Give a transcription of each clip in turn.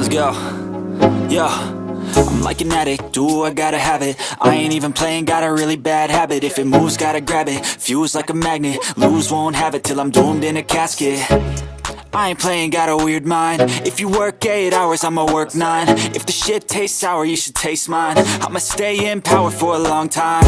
Let's go. Yo, I'm like an addict, do I gotta have it. I ain't even playing, got a really bad habit. If it moves, gotta grab it, fuse like a magnet. Lose, won't have it till I'm doomed in a casket. I ain't playing, got a weird mind. If you work 8 hours, I'ma work 9. If the shit tastes sour, you should taste mine. I'ma stay in power for a long time.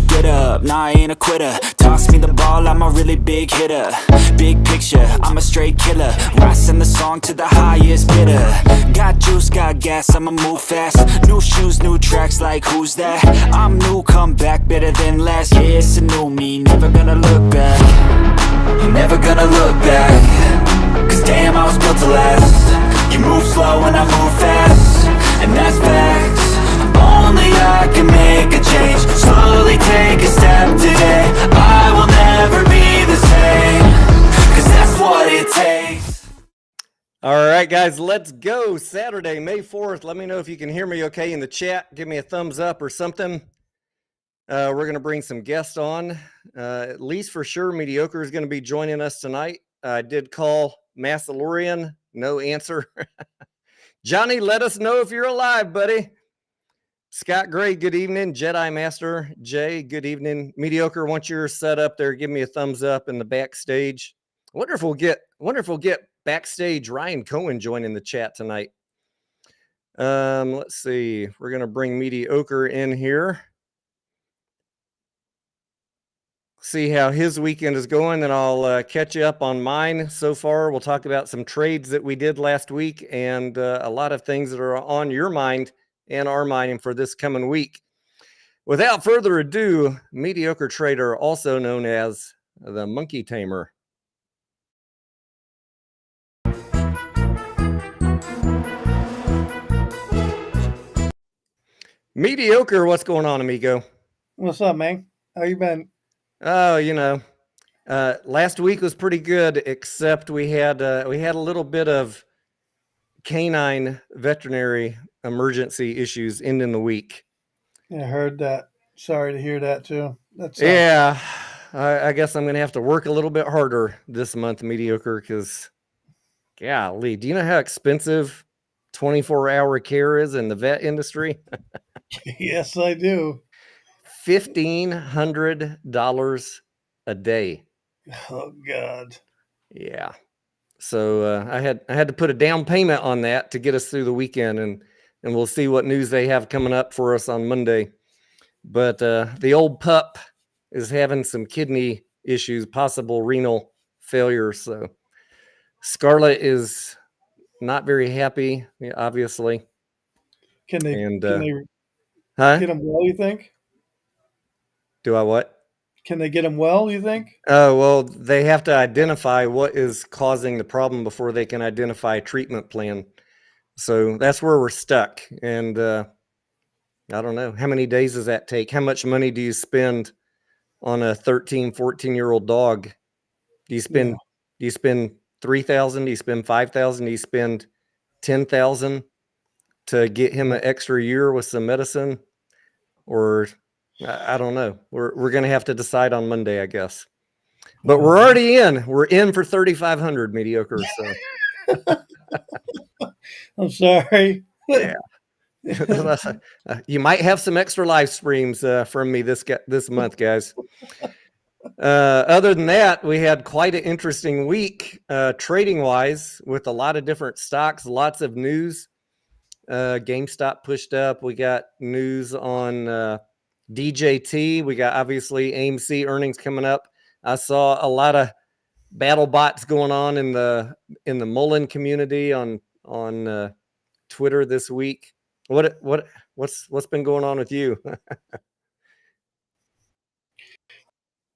Get up, nah, I ain't a quitter. Toss me the ball, I'm a really big hitter. Big picture, I'm a straight killer. Rising the song to the highest bidder. Got juice, got gas, I'ma move fast. New shoes, new tracks, like who's that? I'm new, come back, better than last. Yeah, it's a new me, never gonna look back. Never gonna look back. Cause damn, I was built to last. You move slow and I move fast, and that's facts. Only I can make a change. Slowly take a step today. I will never be the same, cause that's what it takes. All right, guys, let's go. Saturday, May 4th. Let me know if you can hear me okay in the chat. Give me a thumbs up or something. We're going to bring some guests on. At least for sure, Mediocre is going to be joining us tonight. I did call Massalorian. No answer. Johnny, let us know if you're alive, buddy. Scott Gray, good evening. Jedi Master Jay, good evening. Mediocre, once you're set up there, give me a thumbs up in the backstage. I wonder if we'll get backstage Ryan Cohen joining the chat tonight. Let's see. We're gonna bring Mediocre in here. See how his weekend is going, and I'll catch you up on mine so far. We'll talk about some trades that we did last week and a lot of things that are on your mind and our mind for this coming week. Without further ado, Mediocre Trader, also known as the Monkey Tamer. Mediocre, what's going on, amigo? What's up, man? How you been? Oh, last week was pretty good, except we had a little bit of canine veterinary emergency issues ending the week. Yeah, I heard that. Sorry to hear that too. Yeah, I guess I'm gonna have to work a little bit harder this month, Mediocre, because golly, do you know how expensive 24-hour care is in the vet industry? Yes, I do. $1,500 a day. Oh God. Yeah. So I had to put a down payment on that to get us through the weekend, and we'll see what news they have coming up for us on Monday. But the old pup is having some kidney issues, possible renal failure. So Scarlett is not very happy, obviously. Can they huh? get him well, you think? Do I what? Can they get him well, you think? Oh, well, they have to identify what is causing the problem before they can identify a treatment plan. So that's where we're stuck. And I don't know. How many days does that take? How much money do you spend on a 13, 14-year-old dog? Do you spend $3,000? Do you spend $5,000? Do you spend $10,000 to get him an extra year with some medicine? Or I don't know. We're going to have to decide on Monday, I guess. But we're already in. We're in for 3,500, Mediocre. So I'm sorry. Yeah. You might have some extra live streams from me this month, guys. Other than that, we had quite an interesting week trading wise, with a lot of different stocks, lots of news. GameStop pushed up. We got news on DJT. We got obviously AMC earnings coming up. I saw a lot of battle bots going on in the Mullen community on Twitter this week. What's been going on with you?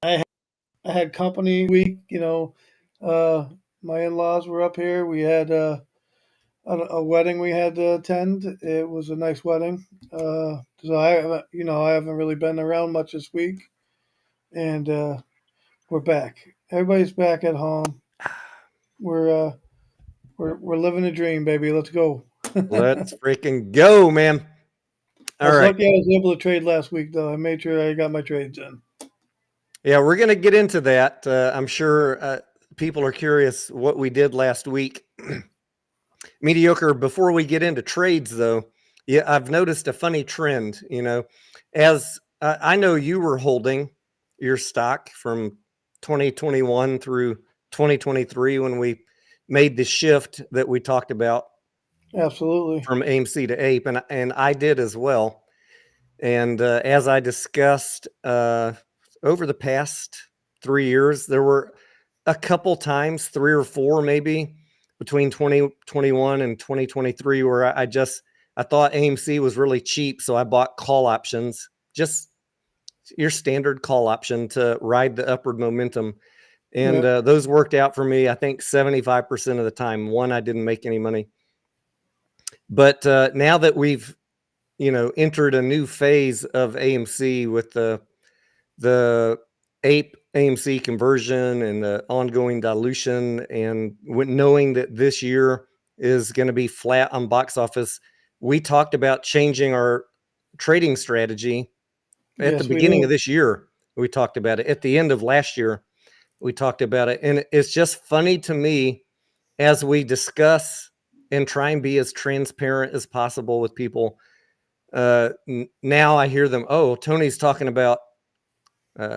I had company week. My in-laws were up here. We had a wedding we had to attend. It was a nice wedding. So I haven't really been around much this week, and we're back. Everybody's back at home. We're living a dream, baby. Let's go. Let's freaking go, man. All right. Lucky I was able to trade last week, though. I made sure I got my trades in. Yeah, we're going to get into that. I'm sure people are curious what we did last week. Mediocre. Before we get into trades, though, yeah, I've noticed a funny trend. As I know you were holding your stock from 2021 through 2023 when we made the shift that we talked about Absolutely. from AMC to APE, and I did as well. And as I discussed over the past 3 years, there were a couple times, 3 or 4 maybe, between 2021 and 2023, where I thought AMC was really cheap, so I bought call options, just your standard call option to ride the upward momentum. And Yep. those worked out for me, I think 75% of the time. One, I didn't make any money. But now that we've entered a new phase of AMC with the APE AMC conversion and the ongoing dilution, and knowing that this year is going to be flat on box office, we talked about changing our trading strategy at the Yes, we beginning of do. this year. We talked about it at the end of last year. We talked about it, and it's just funny to me as we discuss and try and be as transparent as possible with people. Now I hear them, oh, Tony's talking about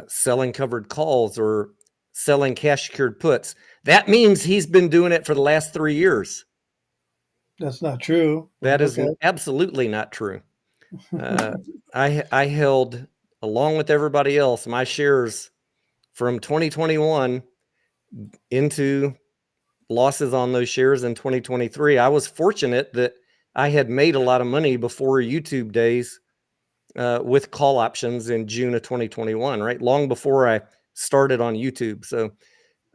selling covered calls or selling cash secured puts. That means he's been doing it for the last 3 years. That's not true. That But is okay. absolutely not true. I held, along with everybody else, my shares from 2021 into losses on those shares in 2023. I was fortunate that I had made a lot of money before YouTube days with call options in June of 2021, right? Long before I started on YouTube. So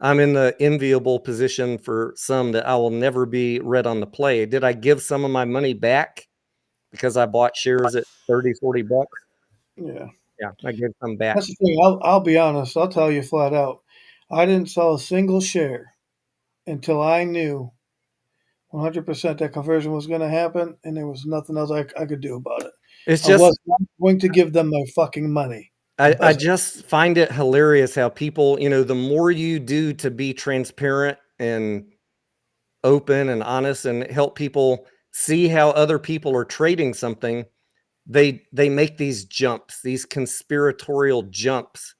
I'm in the enviable position for some that I will never be red on the play. Did I give some of my money back because I bought shares at 30, 40 bucks? Yeah. Yeah, I gave some back. That's the thing. I'll be honest. I'll tell you flat out. I didn't sell a single share until I knew 100% that conversion was going to happen, and there was nothing else I could do about it. It's I just, was not going to give them my fucking money. I just find it hilarious how people, the more you do to be transparent and open and honest and help people see how other people are trading something, they make these jumps, these conspiratorial jumps.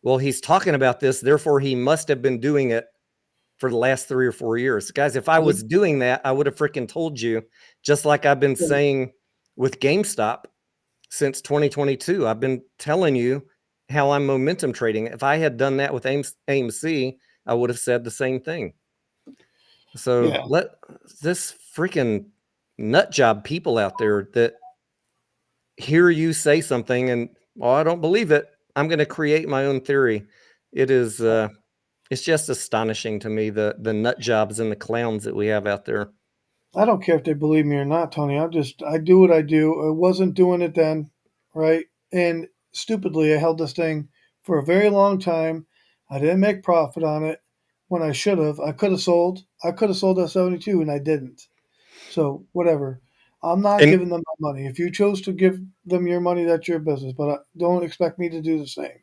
Well, he's talking about this, therefore he must have been doing it for the last 3 or 4 years. Guys, if I was doing that, I would have freaking told you, just like I've been saying with GameStop since 2022. I've been telling you how I'm momentum trading. If I had done that with AMC, I would have said the same thing. So Yeah. let this freaking nut job people out there that hear you say something and, well, I don't believe it, I'm going to create my own theory. It is it's just astonishing to me, the nut jobs and the clowns that we have out there. I don't care if they believe me or not, Tony. I do what I do. I wasn't doing it then, right? And stupidly, I held this thing for a very long time. I didn't make profit on it when I should have. I could have sold. I could have sold at 72, and I didn't. So whatever. I'm not And giving them my money. If you chose to give them your money, that's your business. But don't expect me to do the same.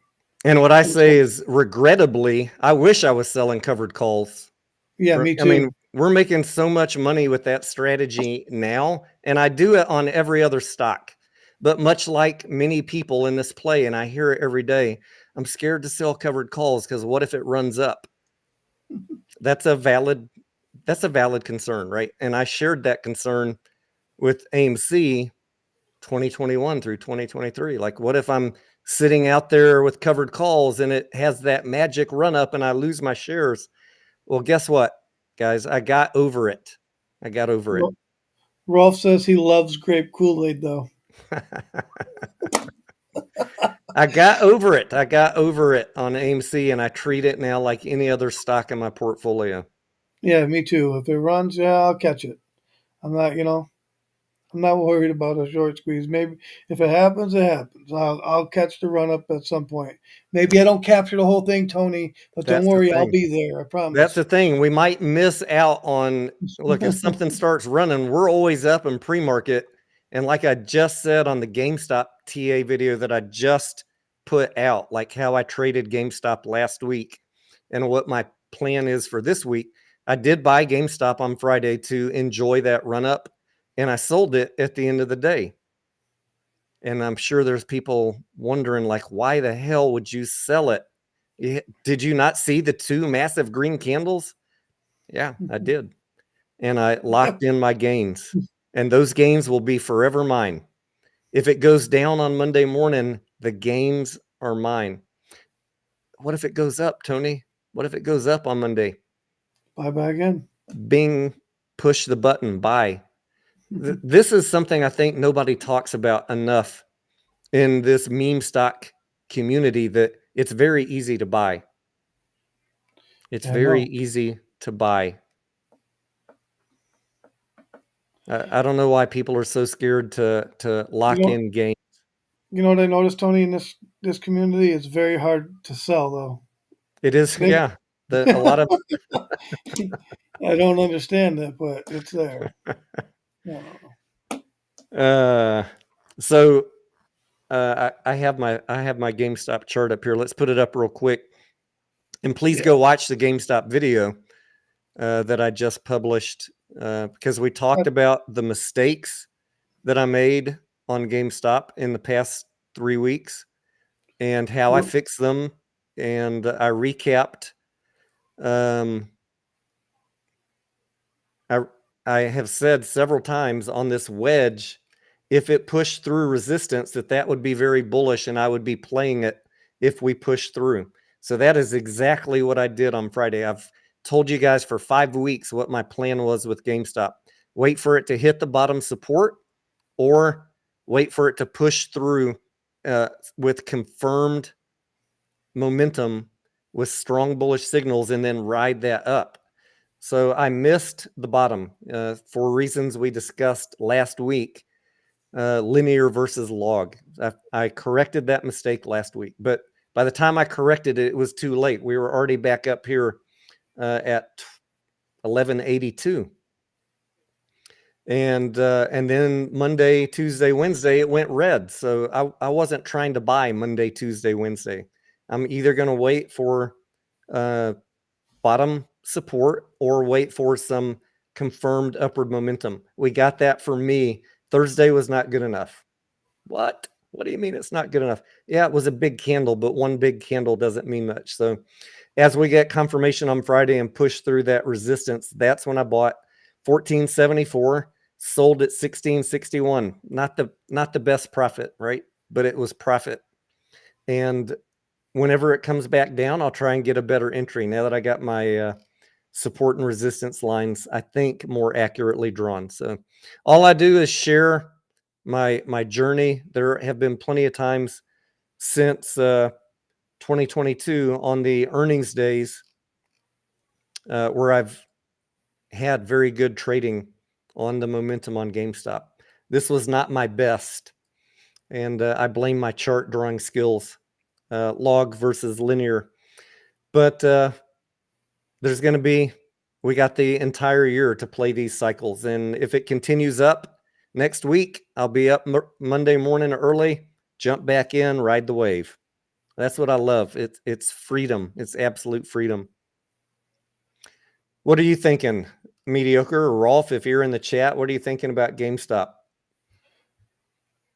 and what I And say so, is, regrettably, I wish I was selling covered calls. yeah, me I mean, too. we're making so much money with that strategy now, and I do it on every other stock. But much like many people in this play, and I hear it every day, I'm scared to sell covered calls because what if it runs up? That's a valid concern, right? And I shared that concern with AMC 2021 through 2023. Like, what if I'm sitting out there with covered calls and it has that magic run up and I lose my shares? Well, guess what, guys? I got over it. I got over it. Rolf says he loves grape Kool-Aid, though. I got over it. I got over it on AMC, and I treat it now like any other stock in my portfolio. Yeah, me too. If it runs, yeah, I'll catch it. I'm not, I'm not worried about a short squeeze. Maybe if it happens, it happens. I'll catch the run up at some point. Maybe I don't capture the whole thing, Tony, but don't That's the worry, I'll thing. be there. I That's promise. the thing. We might miss out on, look, if something starts running, we're always up in pre-market. And like I just said on the GameStop TA video that I just put out, like how I traded GameStop last week and what my plan is for this week, I did buy GameStop on Friday to enjoy that run up, and I sold it at the end of the day. And I'm sure there's people wondering, like, why the hell would you sell it? Did you not see the 2 massive green candles? Yeah, I did. And I locked in my gains, and those gains will be forever mine. If it goes down on Monday morning, the gains are mine. What if it goes up, Tony? What if it goes up on Monday? Buy back again. Bing, push the button, buy. This is something I think nobody talks about enough in this meme stock community, that it's very easy to buy. It's Yeah, I very know. easy to buy. I don't know why people are so scared to lock You know, in gains. you know what I noticed, Tony, in this community? It's very hard to sell, though. It is, They, yeah. A lot of I don't understand that, but it's there. I don't know. so I have my GameStop chart up here. Let's put it up real quick, and please Yeah. go watch the GameStop video that I just published, because we talked about the mistakes that I made on GameStop in the past 3 weeks and how I fixed them, and I recapped. Um, I have said several times on this wedge, if it pushed through resistance, that would be very bullish, and I would be playing it if we push through. So that is exactly what I did on Friday. I've told you guys for 5 weeks what my plan was with GameStop. Wait for it to hit the bottom support, or wait for it to push through with confirmed momentum with strong bullish signals, and then ride that up. So I missed the bottom for reasons we discussed last week, linear versus log. I corrected that mistake last week, but by the time I corrected it, it was too late. We were already back up here at 1182. And then Monday, Tuesday, Wednesday, it went red. So I wasn't trying to buy Monday, Tuesday, Wednesday. I'm either going to wait for bottom support or wait for some confirmed upward momentum. We got that for me. Thursday was not good enough. What? What do you mean it's not good enough? Yeah, it was a big candle, but one big candle doesn't mean much. So as we get confirmation on Friday and push through that resistance, that's when I bought 1474, sold at 1661. Not the best profit, right? But it was profit. And whenever it comes back down, I'll try and get a better entry now that I got my support and resistance lines, I think, more accurately drawn. So all I do is share my journey. There have been plenty of times since 2022 on the earnings days where I've had very good trading on the momentum on GameStop. This was not my best, and I blame my chart drawing skills, log versus linear. But there's going to be, we got the entire year to play these cycles. And if it continues up next week, I'll be up Monday morning early, jump back in, ride the wave. That's what I love. It's freedom. It's absolute freedom. What are you thinking, Mediocre or Rolf? If you're in the chat, what are you thinking about GameStop?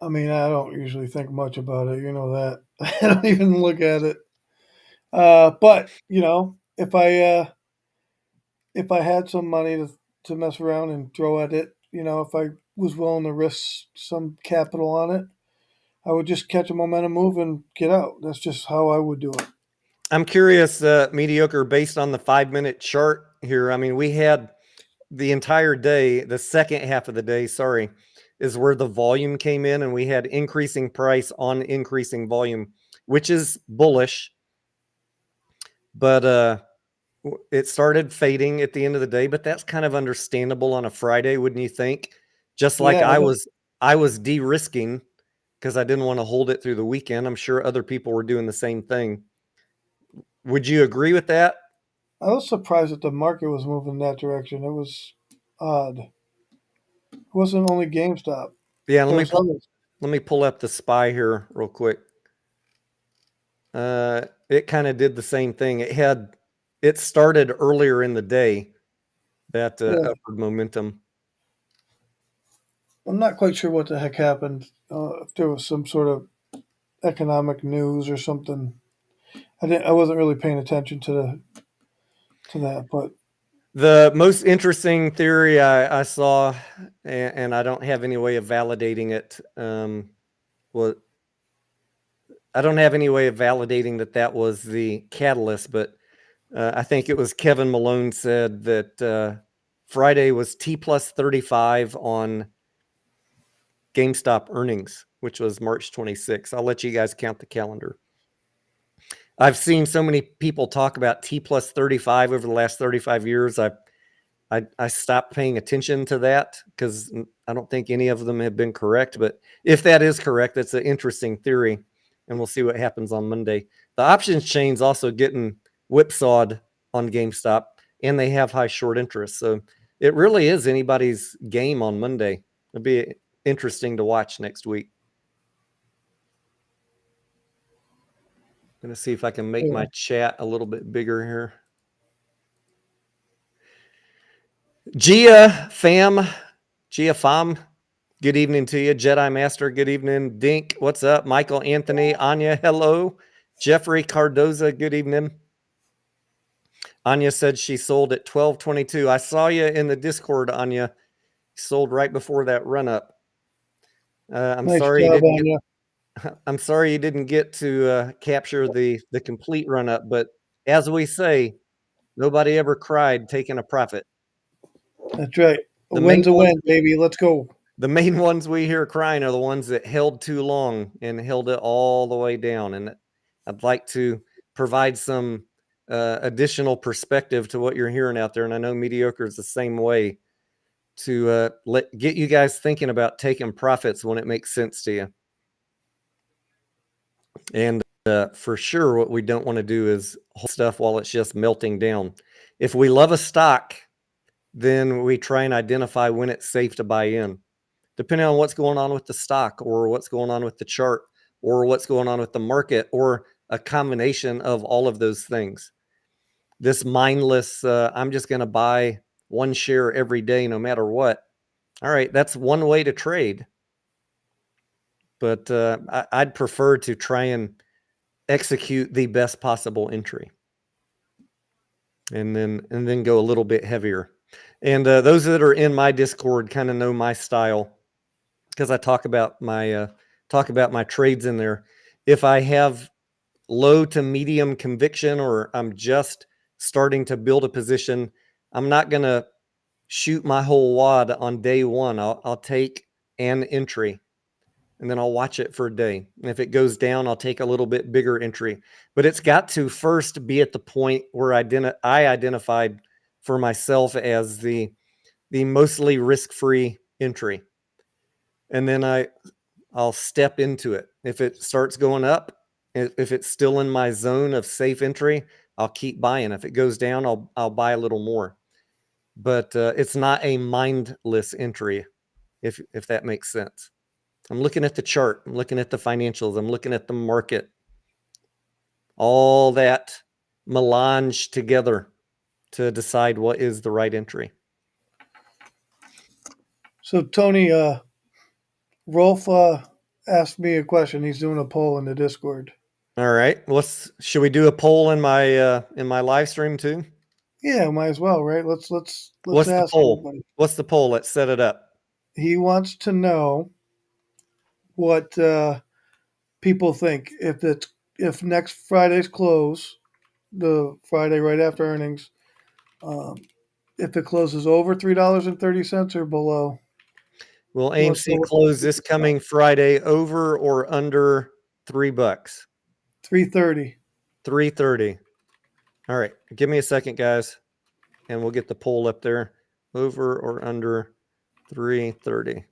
I mean, I don't usually think much about it. You know that. I don't even look at it. But you know, if I had some money to mess around and throw at it, you know, if I was willing to risk some capital on it, I would just catch a momentum move and get out. That's just how I would do it. I'm curious, Mediocre, based on the 5-minute chart here. I mean, we had the entire day, the second half of the day, sorry, is where the volume came in, and we had increasing price on increasing volume, which is bullish. But it started fading at the end of the day, but that's kind of understandable on a Friday, wouldn't you think? Just like Yeah, I was de-risking because I didn't want to hold it through the weekend. I'm sure other people were doing the same thing. Would you agree with that? I was surprised that the market was moving that direction. It was odd. It wasn't only GameStop. Yeah, There was others. let me pull up the SPY here real quick. It kind of did the same thing. It started earlier in the day, that Yeah. upward momentum. I'm not quite sure what the heck happened. If there was some sort of economic news or something. I wasn't really paying attention to that, but The most interesting theory I saw, and I don't have any way of validating it, was I don't have any way of validating that was the catalyst, but I think it was Kevin Malone said that Friday was T plus 35 on GameStop earnings, which was March 26th. I'll let you guys count the calendar. I've seen so many people talk about T plus 35 over the last 35 years. I stopped paying attention to that because I don't think any of them have been correct. But if that is correct, that's an interesting theory, and we'll see what happens on Monday. The options chain's also getting whipsawed on GameStop, and they have high short interest. So it really is anybody's game on Monday. It'll be interesting to watch next week. I'm going to see if I can make my chat a little bit bigger here. Gia Fam, good evening to you. Jedi Master, good evening. Dink, what's up? Michael Anthony, Anya, hello. Jeffrey Cardoza, good evening. Anya said she sold at 12.22. I saw you in the Discord, Anya. Sold right before that run up. I'm nice sorry job, Anya. I'm sorry you didn't get to capture the complete run up, but as we say, nobody ever cried taking a profit. That's right. A The win's main a ones- win, baby. Let's go. The main ones we hear crying are the ones that held too long and held it all the way down. And I'd like to provide some additional perspective to what you're hearing out there. And I know Mediocre is the same way, to get you guys thinking about taking profits when it makes sense to you. And for sure, what we don't want to do is hold stuff while it's just melting down. If we love a stock, then we try and identify when it's safe to buy in, depending on what's going on with the stock or what's going on with the chart or what's going on with the market or a combination of all of those things. This mindless, I'm just going to buy one share every day, no matter what. All right, that's one way to trade. But I'd prefer to try and execute the best possible entry, and then go a little bit heavier. And those that are in my Discord kind of know my style, because I talk about my trades in there. If I have low to medium conviction, or I'm just starting to build a position, I'm not going to shoot my whole wad on day one. I'll take an entry, and then I'll watch it for a day. And if it goes down, I'll take a little bit bigger entry. But it's got to first be at the point where I identified for myself as the mostly risk-free entry. And then I'll step into it. If it starts going up, if it's still in my zone of safe entry, I'll keep buying. If it goes down, I'll buy a little more. But it's not a mindless entry, if that makes sense. I'm looking at the chart. I'm looking at the financials. I'm looking at the market. All that melange together to decide what is the right entry. So, Tony, Rolf asked me a question. He's doing a poll in the Discord. All right. Should we do a poll in my live stream too? Yeah, might as well, right? Let's What's the ask poll? everybody. What's the poll? Let's set it up. He wants to know what people think if next Friday's close, the Friday right after earnings, if it closes over $3.30 or below. Will AMC close this coming Friday over or under $3? $3.30. $3.30. All right. Give me a second, guys, and we'll get the poll up there. Over or under $3.30.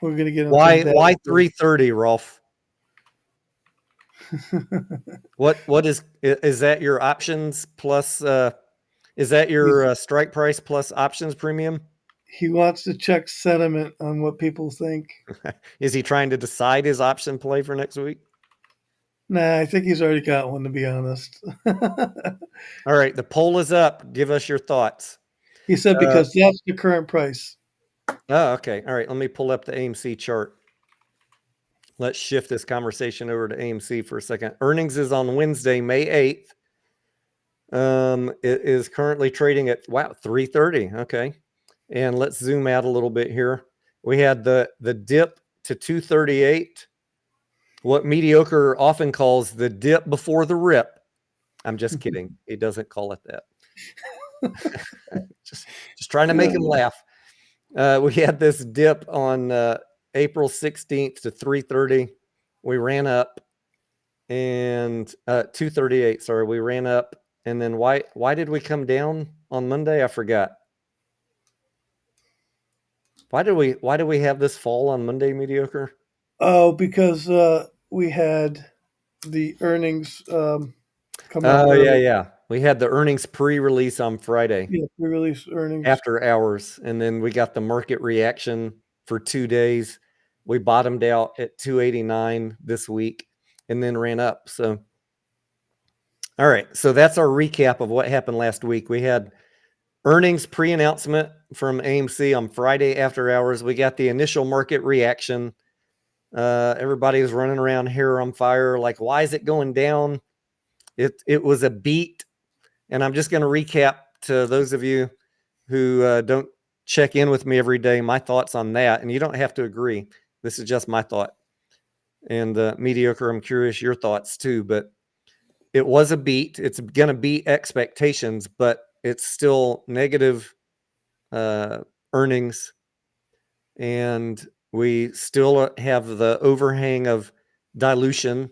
We're gonna get Why 330, Rolf? What is that your options plus is that your strike price plus options premium? He wants to check sentiment on what people think. Is he trying to decide his option play for next week? Nah, I think he's already got one, to be honest. All right, the poll is up. Give us your thoughts. He said because that's the current price. Oh, okay. All right, let me pull up the AMC chart. Let's shift this conversation over to AMC for a second. Earnings is on Wednesday, May 8th. It is currently trading at 330. Okay. And let's zoom out a little bit here. We had the dip to 238, what mediocre often calls the dip before the rip. I'm just kidding. He doesn't call it that. just trying to make him laugh. We had this dip on April 16th to 330. We ran up and 238. Sorry, we ran up. And then why did we come down on Monday? I forgot. Why do we have this fall on Monday, mediocre? Oh, because we had the earnings come out Oh, early. yeah. We had the earnings pre-release on Friday. Yeah, pre-release earnings. After hours, and then we got the market reaction for 2 days. We bottomed out at 289 this week and then ran up. So, all right. So that's our recap of what happened last week. We had earnings pre-announcement from AMC on Friday after hours. We got the initial market reaction. Everybody was running around hair on fire. Like, why is it going down? It was a beat. And I'm just going to recap to those of you who don't check in with me every day, my thoughts on that. And you don't have to agree. This is just my thought. And mediocre, I'm curious your thoughts too. But it was a beat. It's going to beat expectations, but it's still negative earnings. And we still have the overhang of dilution.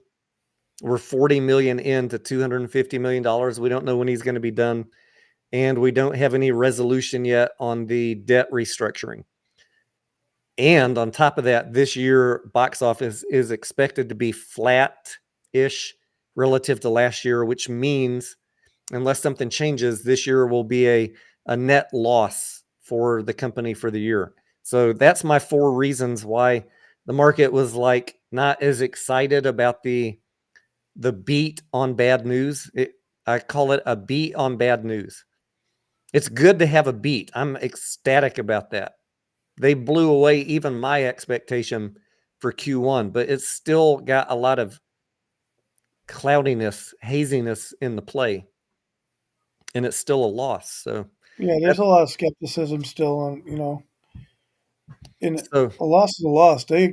We're 40 million into $250 million. We don't know when he's going to be done. And we don't have any resolution yet on the debt restructuring. And on top of that, this year box office is expected to be flat-ish relative to last year, which means unless something changes, this year will be a net loss for the company for the year. So that's my 4 reasons why the market was like not as excited about the beat on bad news. I call it a beat on bad news. It's good to have a beat. I'm ecstatic about that. They blew away even my expectation for Q1, but it's still got a lot of cloudiness, haziness in the play, and it's still a loss. So Yeah, there's a lot of skepticism still on, and so a loss is a loss. They're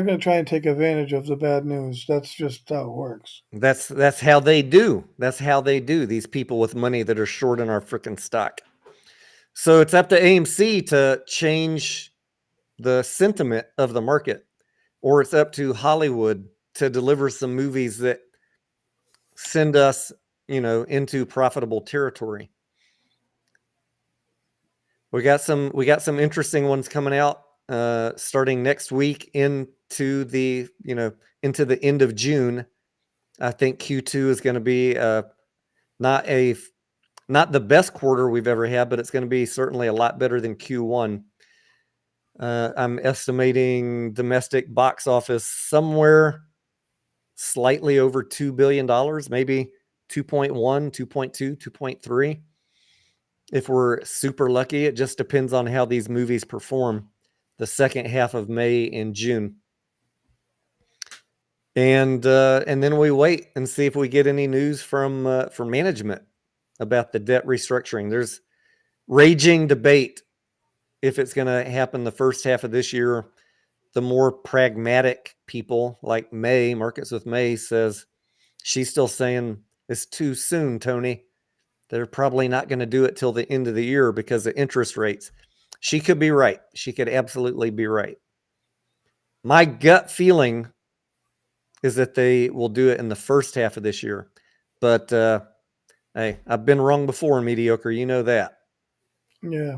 going to try and take advantage of the bad news. That's just how it works. that's how they do. That's how they do. These people with money that are short in our freaking stock. So it's up to AMC to change the sentiment of the market, or it's up to Hollywood to deliver some movies that send us, into profitable territory. We got some interesting ones coming out starting next week into the end of June. I think Q2 is going to be not the best quarter we've ever had, but it's going to be certainly a lot better than Q1. I'm estimating domestic box office somewhere slightly over $2 billion, maybe 2.1, 2.2, 2.3. If we're super lucky, it just depends on how these movies perform the second half of May and June. And then we wait and see if we get any news from management about the debt restructuring. There's raging debate if it's going to happen the first half of this year. The more pragmatic people like May, Markets with May, says she's still saying it's too soon, Tony. They're probably not going to do it till the end of the year because of interest rates. She could be right. She could absolutely be right. My gut feeling is that they will do it in the first half of this year. But hey, I've been wrong before, mediocre. You know that. Yeah.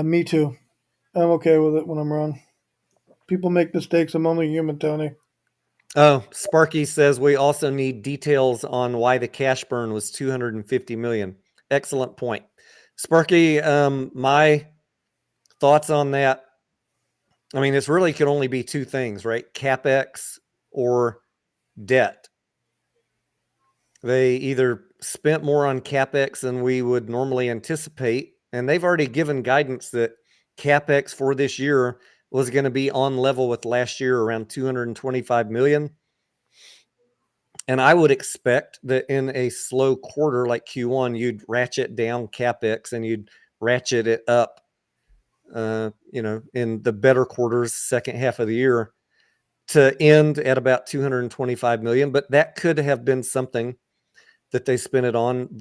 Me too. I'm okay with it when I'm wrong. People make mistakes. I'm only human, Tony. Oh, Sparky says we also need details on why the cash burn was 250 million. Excellent point. Sparky, my thoughts on that. I mean, it's really could only be two things, right? CapEx or debt. They either spent more on CapEx than we would normally anticipate, and they've already given guidance that CapEx for this year was going to be on level with last year, around 225 million. And I would expect that in a slow quarter like Q1, you'd ratchet down CapEx and you'd ratchet it up, in the better quarters, second half of the year, to end at about 225 million. But that could have been something that they spent it on.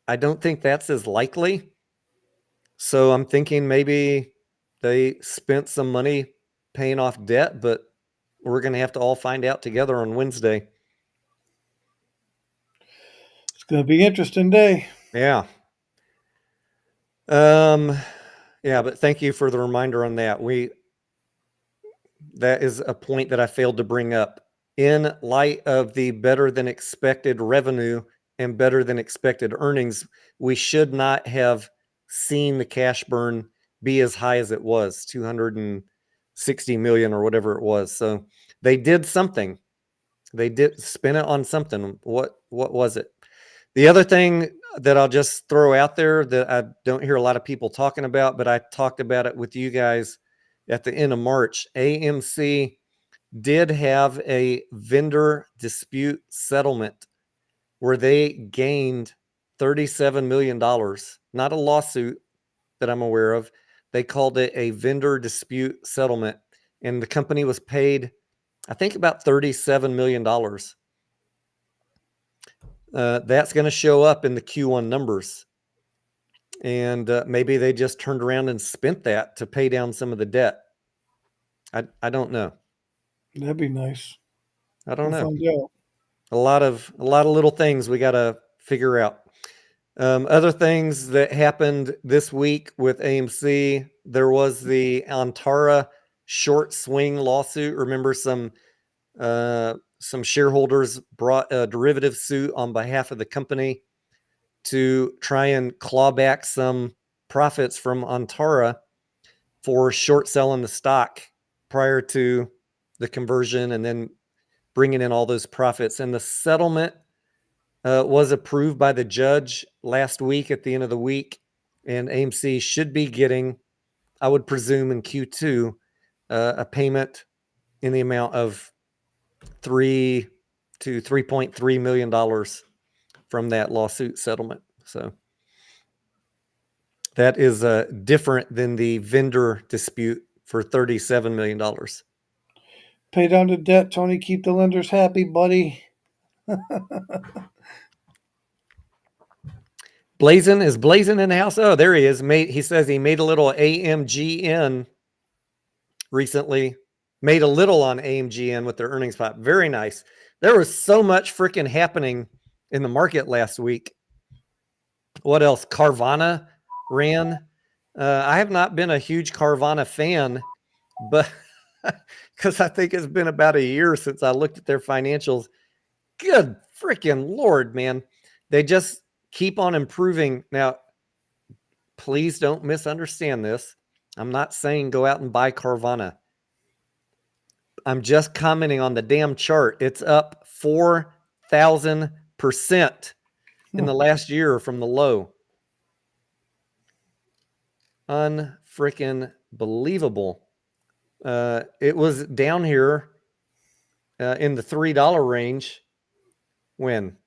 I don't think that's as likely. So I'm thinking maybe they spent some money paying off debt, but we're going to have to all find out together on Wednesday. It's going to be an interesting day. Yeah. Yeah, but thank you for the reminder on that. That is a point that I failed to bring up. In light of the better than expected revenue and better than expected earnings, we should not have seen the cash burn be as high as it was, 260 million or whatever it was. So they did something. They did spend it on something. What was it? The other thing that I'll just throw out there that I don't hear a lot of people talking about, but I talked about it with you guys at the end of March. AMC did have a vendor dispute settlement where they gained $37 million, not a lawsuit that I'm aware of. They called it a vendor dispute settlement, and the company was paid, I think, about $37 million. That's going to show up in the Q1 numbers. And maybe they just turned around and spent that to pay down some of the debt. I don't know. That'd be nice. I don't We'll know. find out. A lot of little things we got to figure out. Other things that happened this week with AMC, there was the Antara short swing lawsuit. Remember, some shareholders brought a derivative suit on behalf of the company to try and claw back some profits from Antara for short selling the stock prior to the conversion and then bringing in all those profits. And the settlement was approved by the judge last week at the end of the week. And AMC should be getting, I would presume in Q2, a payment in the amount of $3 to $3.3 million from that lawsuit settlement. So that is different than the vendor dispute for $37 million. Pay down the debt, Tony. Keep the lenders happy, buddy. Blazin is Blazin in the house. Oh, there he is. He says he made a little AMGN recently. Made a little on AMGN with their earnings pop. Very nice. There was so much freaking happening in the market last week. What else? Carvana ran. I have not been a huge Carvana fan, but because I think it's been about a year since I looked at their financials. Good freaking Lord, man. They just keep on improving. Now, please don't misunderstand this. I'm not saying go out and buy Carvana. I'm just commenting on the damn chart. It's up 4,000% in the last year from the low. Unfreaking believable. It was down here in the $3 range when?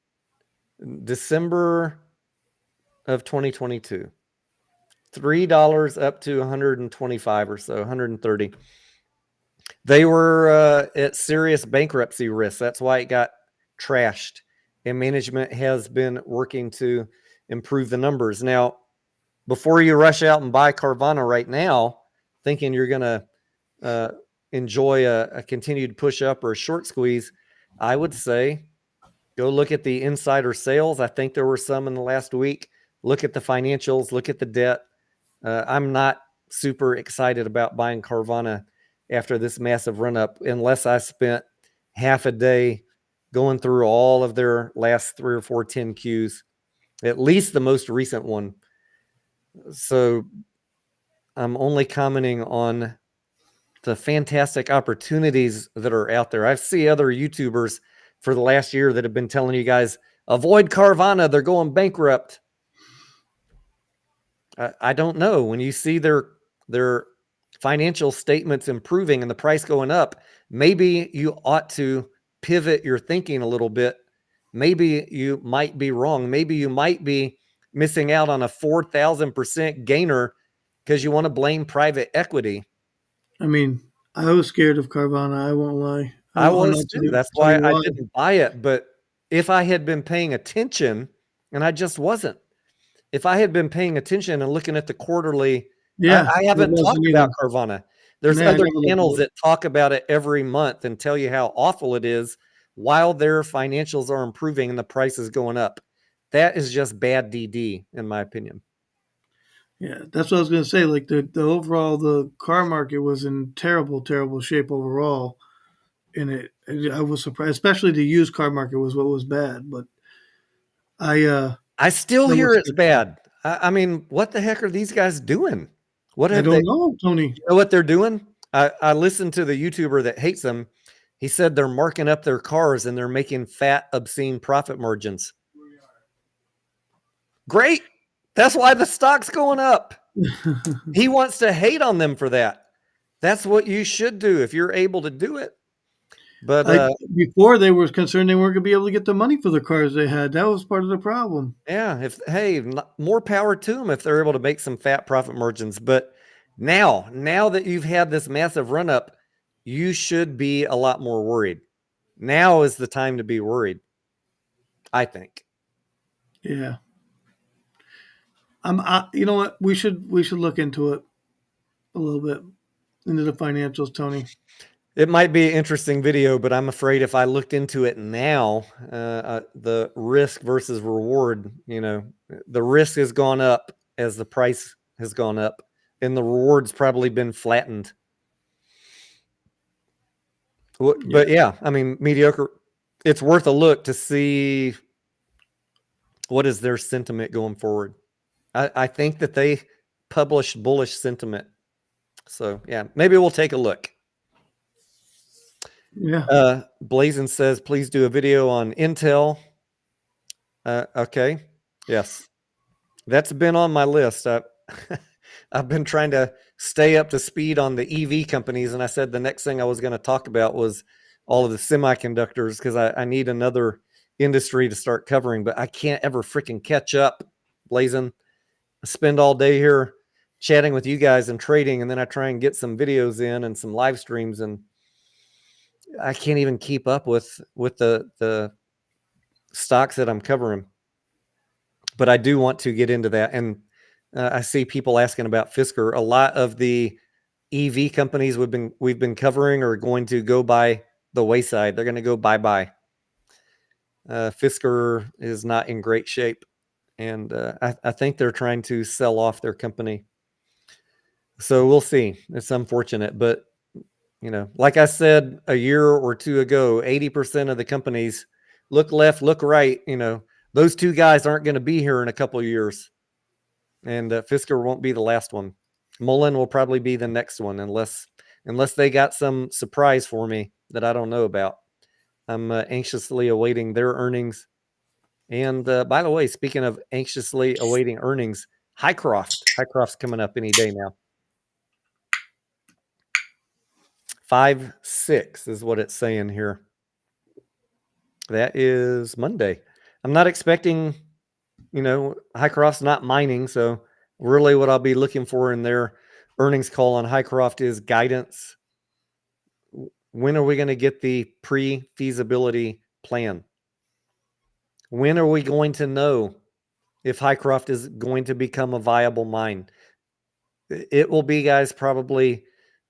December of 2022. $3 up to 125 or so, 130. They were at serious bankruptcy risk. That's why it got trashed. And management has been working to improve the numbers. Now, before you rush out and buy Carvana right now, thinking you're going to enjoy a continued push up or a short squeeze, I would say go look at the insider sales. I think there were some in the last week. Look at the financials, look at the debt. I'm not super excited about buying Carvana after this massive run up, unless I spent half a day going through all of their last 3 or 4 10Qs, at least the most recent one. So I'm only commenting on the fantastic opportunities that are out there. I see other YouTubers for the last year that have been telling you guys, avoid Carvana, they're going bankrupt. I don't know. When you see their financial statements improving and the price going up, maybe you ought to pivot your thinking a little bit. Maybe you might be wrong. Maybe you might be missing out on a 4,000% gainer because you want to blame private equity. I mean, I was scared of Carvana. I won't lie. I I'll was not too. That's tell why you I why. didn't buy it. But if I had been paying attention, and I just wasn't, if I had been paying attention and looking at the quarterly, Yeah, I it haven't talked wasn't about even. Carvana. There's Man, I other never looked channels at it. that talk about it every month and tell you how awful it is while their financials are improving and the price is going up. That is just bad DD, in my opinion. Yeah, that's what I was going to say. Like the overall, the car market was in terrible, terrible shape overall. And I was surprised, especially the used car market was what was bad. But I still I hear was it's bad. I mean, what the heck are these guys doing? What I have they, don't know, Tony. you know what they're doing? I listened to the YouTuber that hates them. He said they're marking up their cars and they're making fat, obscene profit margins. Great. That's why the stock's going up. He wants to hate on them for that. That's what you should do if you're able to do it. But Before they were concerned they weren't going to be able to get the money for the cars they had. That was part of the problem. yeah, more power to them if they're able to make some fat profit margins. But now that you've had this massive run up, you should be a lot more worried. Now is the time to be worried, I think. Yeah. You know what? We should look into it a little bit into the financials, Tony. It might be an interesting video, but I'm afraid if I looked into it now, the risk versus reward, the risk has gone up as the price has gone up, and the reward's probably been flattened. But yeah, I mean, mediocre. It's worth a look to see what is their sentiment going forward. I think that they published bullish sentiment. So yeah, maybe we'll take a look. Yeah. Blazin says, please do a video on Intel. Okay. Yes. That's been on my list. I've been trying to stay up to speed on the EV companies. And I said the next thing I was going to talk about was all of the semiconductors because I need another industry to start covering, but I can't ever freaking catch up, Blazin. I spend all day here chatting with you guys and trading, and then I try and get some videos in and some live streams, and I can't even keep up with the stocks that I'm covering. But I do want to get into that. And I see people asking about Fisker. A lot of the EV companies we've been covering are going to go by the wayside. They're going to go bye-bye. Fisker is not in great shape. And I think they're trying to sell off their company. So we'll see. It's unfortunate. But, like I said a year or two ago, 80% of the companies look left, look right. Those two guys aren't going to be here in a couple of years. And Fisker won't be the last one. Mullen will probably be the next one unless they got some surprise for me that I don't know about. I'm anxiously awaiting their earnings. And by the way, speaking of anxiously awaiting earnings, Hycroft's coming up any day now. 5-6 is what it's saying here. That is Monday. I'm not expecting, Hycroft's not mining, so really what I'll be looking for in their earnings call on Hycroft is guidance. When are we going to get the pre-feasibility plan? When are we going to know if Hycroft is going to become a viable mine? It will be, guys, probably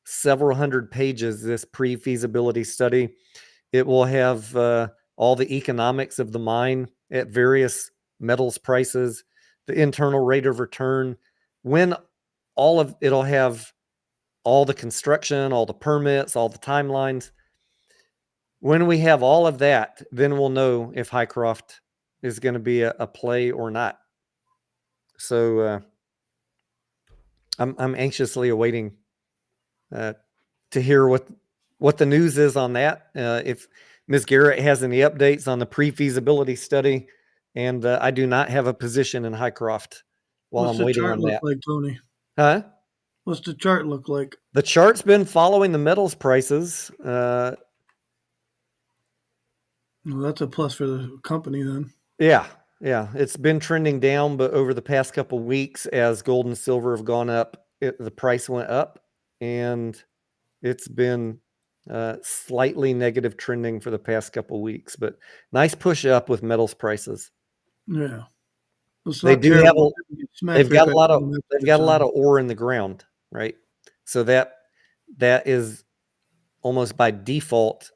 several hundred pages, this pre-feasibility study. It will have all the economics of the mine at various metals prices, the internal rate of return, when it'll have all the construction, all the permits, all the timelines. When we have all of that, then we'll know if Hycroft is going to be a play or not. So I'm anxiously awaiting to hear what the news is on that. If Ms. Garrett has any updates on the pre-feasibility study, and I do not have a position in Highcroft while What's I'm the waiting chart on look that. like, Tony? Huh? What's the chart look like? The chart's been following the metals prices. Well, that's a plus for the company then. Yeah, it's been trending down, but over the past couple weeks, as gold and silver have gone up, the price went up, and it's been slightly negative trending for the past couple weeks. But nice push up with metals prices. Yeah. It's They not do have terrible. Smack they've right got a back lot in of the they've next got a lot time. of ore in the ground, right? So that is almost by default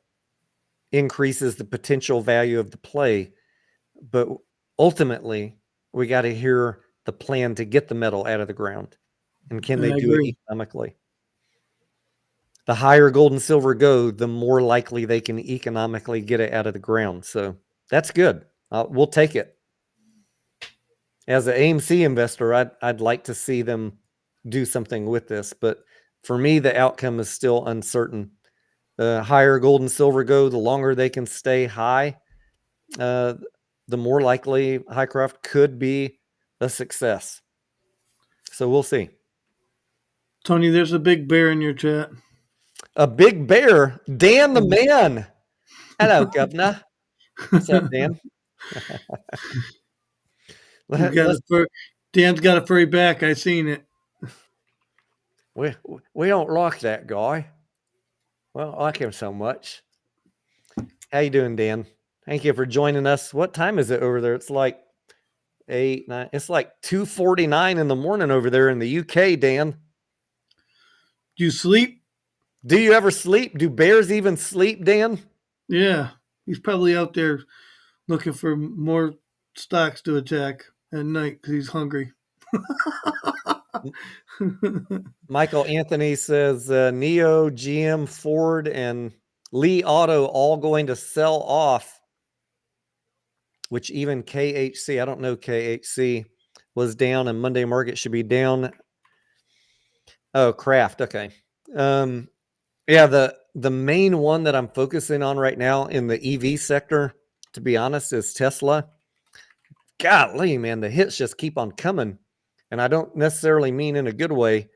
increases the potential value of the play. But ultimately, we got to hear the plan to get the metal out of the ground, and can they I do it agree. economically? The higher gold and silver go, the more likely they can economically get it out of the ground. So that's good. We'll take it. As an AMC investor, I'd like to see them do something with this, but for me, the outcome is still uncertain. The higher gold and silver go, the longer they can stay high, the more likely Highcroft could be a success. So we'll see. Tony, there's a big bear in your chat. A big bear, Dan the man. Hello, Governor. What's up, Dan? He's got a fur. Dan's got a furry back. I seen it. We don't like that guy. We don't like him so much. How you doing, Dan? Thank you for joining us. What time is it over there? It's like 8, 9. It's like 2:49 in the morning over there in the UK, Dan. Do you sleep? Do you ever sleep? Do bears even sleep, Dan? Yeah. He's probably out there looking for more stocks to attack at night because he's hungry. Michael Anthony says Neo, GM, Ford, and Lee Auto all going to sell off, which even KHC, I don't know KHC, was down, and Monday market should be down. Oh, Kraft. Okay. Yeah, the main one that I'm focusing on right now in the EV sector, to be honest, is Tesla. Golly, man, the hits just keep on coming. And I don't necessarily mean in a good way.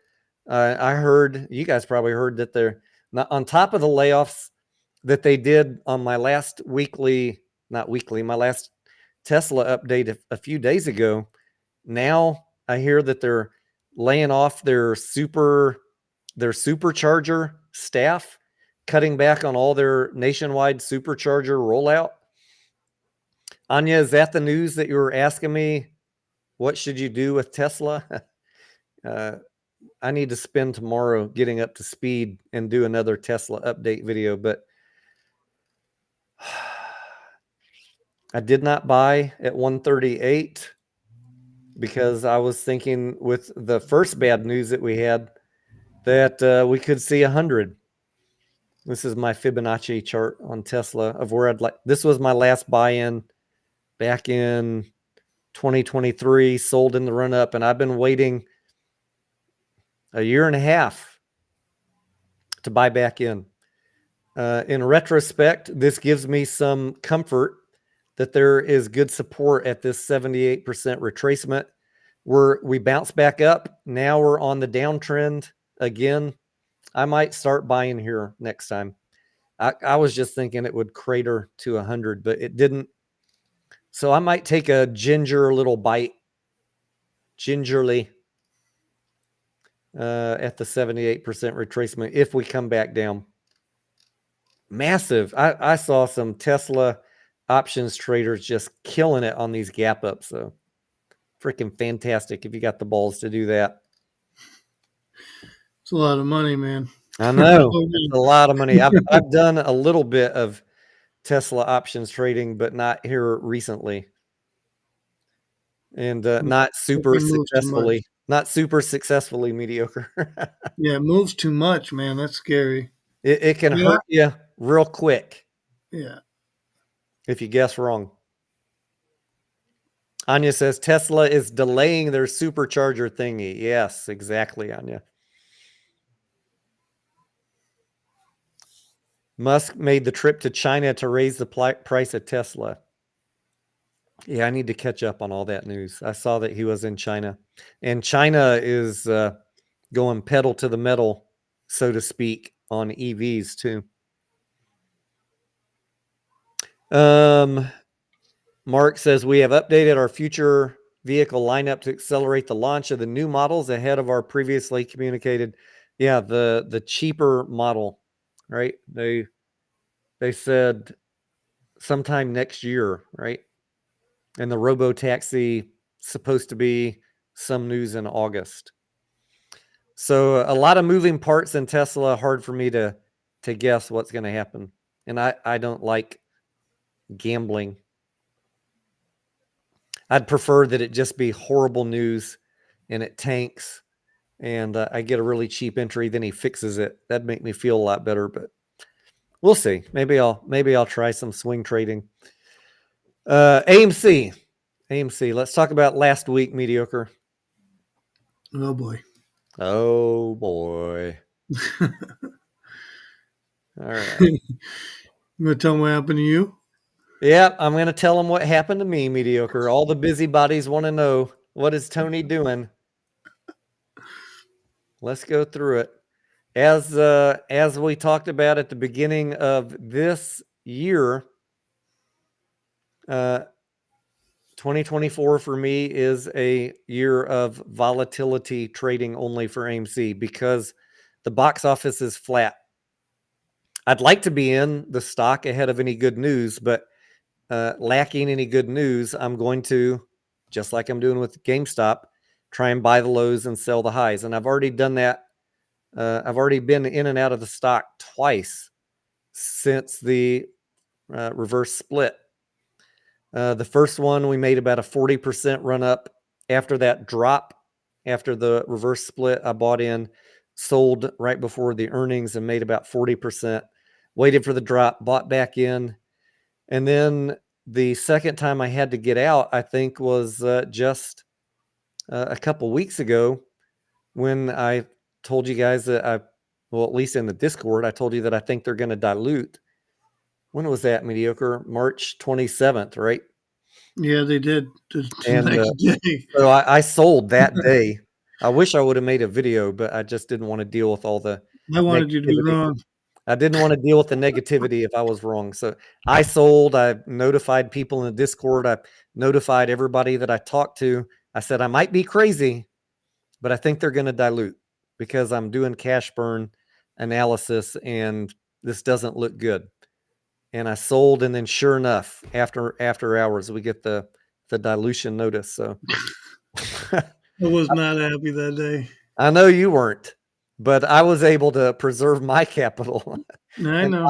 I heard, you guys probably heard that they're not on top of the layoffs that they did on my last my last Tesla update a few days ago. Now I hear that they're laying off their supercharger staff, cutting back on all their nationwide supercharger rollout. Anya, is that the news that you were asking me? What should you do with Tesla? I need to spend tomorrow getting up to speed and do another Tesla update video, but I did not buy at 138 because I was thinking with the first bad news that we had that we could see 100. This is my Fibonacci chart on Tesla of where I'd like. This was my last buy-in back in 2023, sold in the run-up, and I've been waiting a year and a half to buy back in. In retrospect, this gives me some comfort that there is good support at this 78% retracement where we bounce back up. Now we're on the downtrend again. I might start buying here next time. I was just thinking it would crater to 100, but it didn't. So I might take a little bite, gingerly, at the 78% retracement if we come back down. Massive. I saw some Tesla options traders just killing it on these gap ups. So freaking fantastic if you got the balls to do that. It's a lot of money, man. I know. It's a lot of money. I've done a little bit of Tesla options trading, but not here recently. And not super successfully. Not super successfully mediocre. Yeah, it moves too much, man. That's scary. It can hurt you real quick. Yeah. If you guess wrong. Anya says Tesla is delaying their supercharger thingy. Yes, exactly, Anya. Musk made the trip to China to raise the price of Tesla. Yeah, I need to catch up on all that news. I saw that he was in China, and China is going pedal to the metal, so to speak, on EVs too. Mark says we have updated our future vehicle lineup to accelerate the launch of the new models ahead of our previously communicated. Yeah, the cheaper model, right? They said sometime next year, right? And the robo taxi supposed to be some news in August. So a lot of moving parts in Tesla. Hard for me to guess what's going to happen, and I don't like gambling. I'd prefer that it just be horrible news, and it tanks, and I get a really cheap entry. Then he fixes it. That'd make me feel a lot better. But we'll see. Maybe I'll try some swing trading. AMC. Let's talk about last week. Mediocre. Oh boy. Oh boy. All right. You gonna tell them what happened to you? Yeah, I'm going to tell them what happened to me, mediocre. All the busybodies want to know, what is Tony doing? Let's go through it. As we talked about at the beginning of this year, 2024 for me is a year of volatility trading only for AMC because the box office is flat. I'd like to be in the stock ahead of any good news, but lacking any good news, I'm going to, just like I'm doing with GameStop, try and buy the lows and sell the highs. And I've already done that. I've already been in and out of the stock twice since the reverse split. The first one, we made about a 40% run up. After that drop, after the reverse split, I bought in, sold right before the earnings and made about 40%. Waited for the drop, bought back in. And then the second time I had to get out, I think, was just a couple weeks ago when I told you guys that well, at least in the Discord, I told you that I think they're going to dilute. When was that, mediocre? March 27th, right? Yeah, they did the And next day. so I sold that day. I wish I would have made a video, but I just didn't want to deal with all the I wanted you to be negativity. wrong. I didn't want to deal with the negativity if I was wrong. So I sold. I notified people in the Discord. I notified everybody that I talked to. I said, I might be crazy, but I think they're going to dilute because I'm doing cash burn analysis and this doesn't look good. And I sold. And then sure enough, after hours, we get the dilution notice. So I was not happy that day. I know you weren't, but I was able to preserve my capital I and know.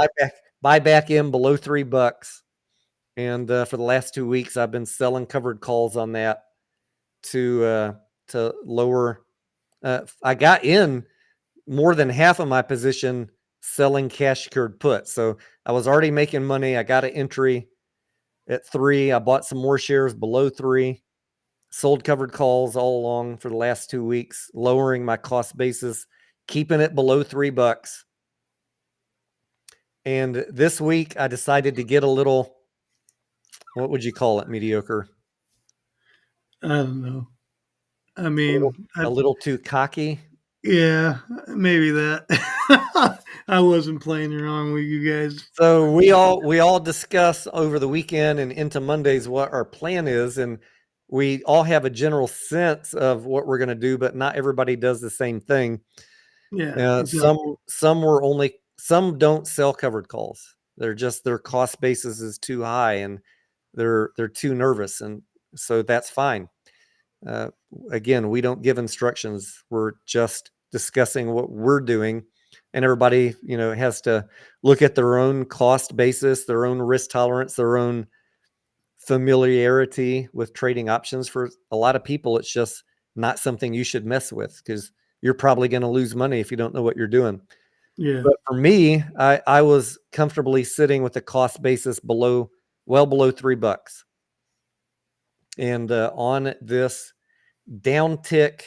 buy back in below $3. And for the last 2 weeks, I've been selling covered calls on that to lower. I got in more than half of my position selling cash secured puts. So I was already making money. I got an entry at 3. I bought some more shares below 3. Sold covered calls all along for the last 2 weeks, lowering my cost basis, keeping it below $3. And this week I decided to get a little, what would you call it, mediocre? I don't know. I mean, A little too cocky. yeah, maybe that. I wasn't playing around with you guys. So we all discuss over the weekend and into Mondays what our plan is, and we all have a general sense of what we're going to do, but not everybody does the same thing. Yeah, exactly. Some don't sell covered calls. They're just, their cost basis is too high and they're too nervous, and so that's fine. Again, we don't give instructions. We're just discussing what we're doing, and everybody, has to look at their own cost basis, their own risk tolerance, their own familiarity with trading options. For a lot of people, it's just not something you should mess with because you're probably going to lose money if you don't know what you're doing. Yeah. But for me, I was comfortably sitting with a cost basis well below $3. And on this downtick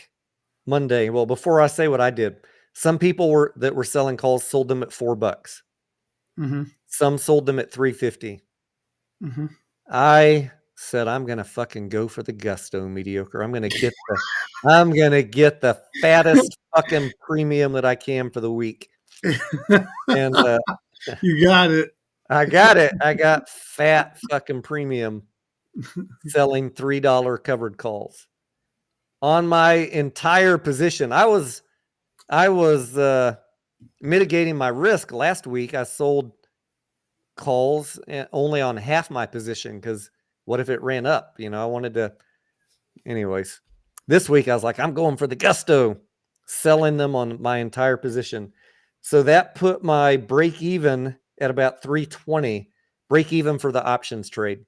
Monday, well, before I say what I did, some people that were selling calls sold them at $4. Mm-hmm. Some sold them at 350. Mm-hmm. I said, I'm gonna fucking go for the gusto mediocre. I'm gonna get the fattest fucking premium that I can for the week. And You got it. I got it. I got fat fucking premium selling $3 covered calls on my entire position. I was mitigating my risk last week. I sold calls only on half my position because what if it ran up? I wanted to. Anyways, this week I was like, I'm going for the gusto, selling them on my entire position. So that put my break even at about 320, break even for the options trade.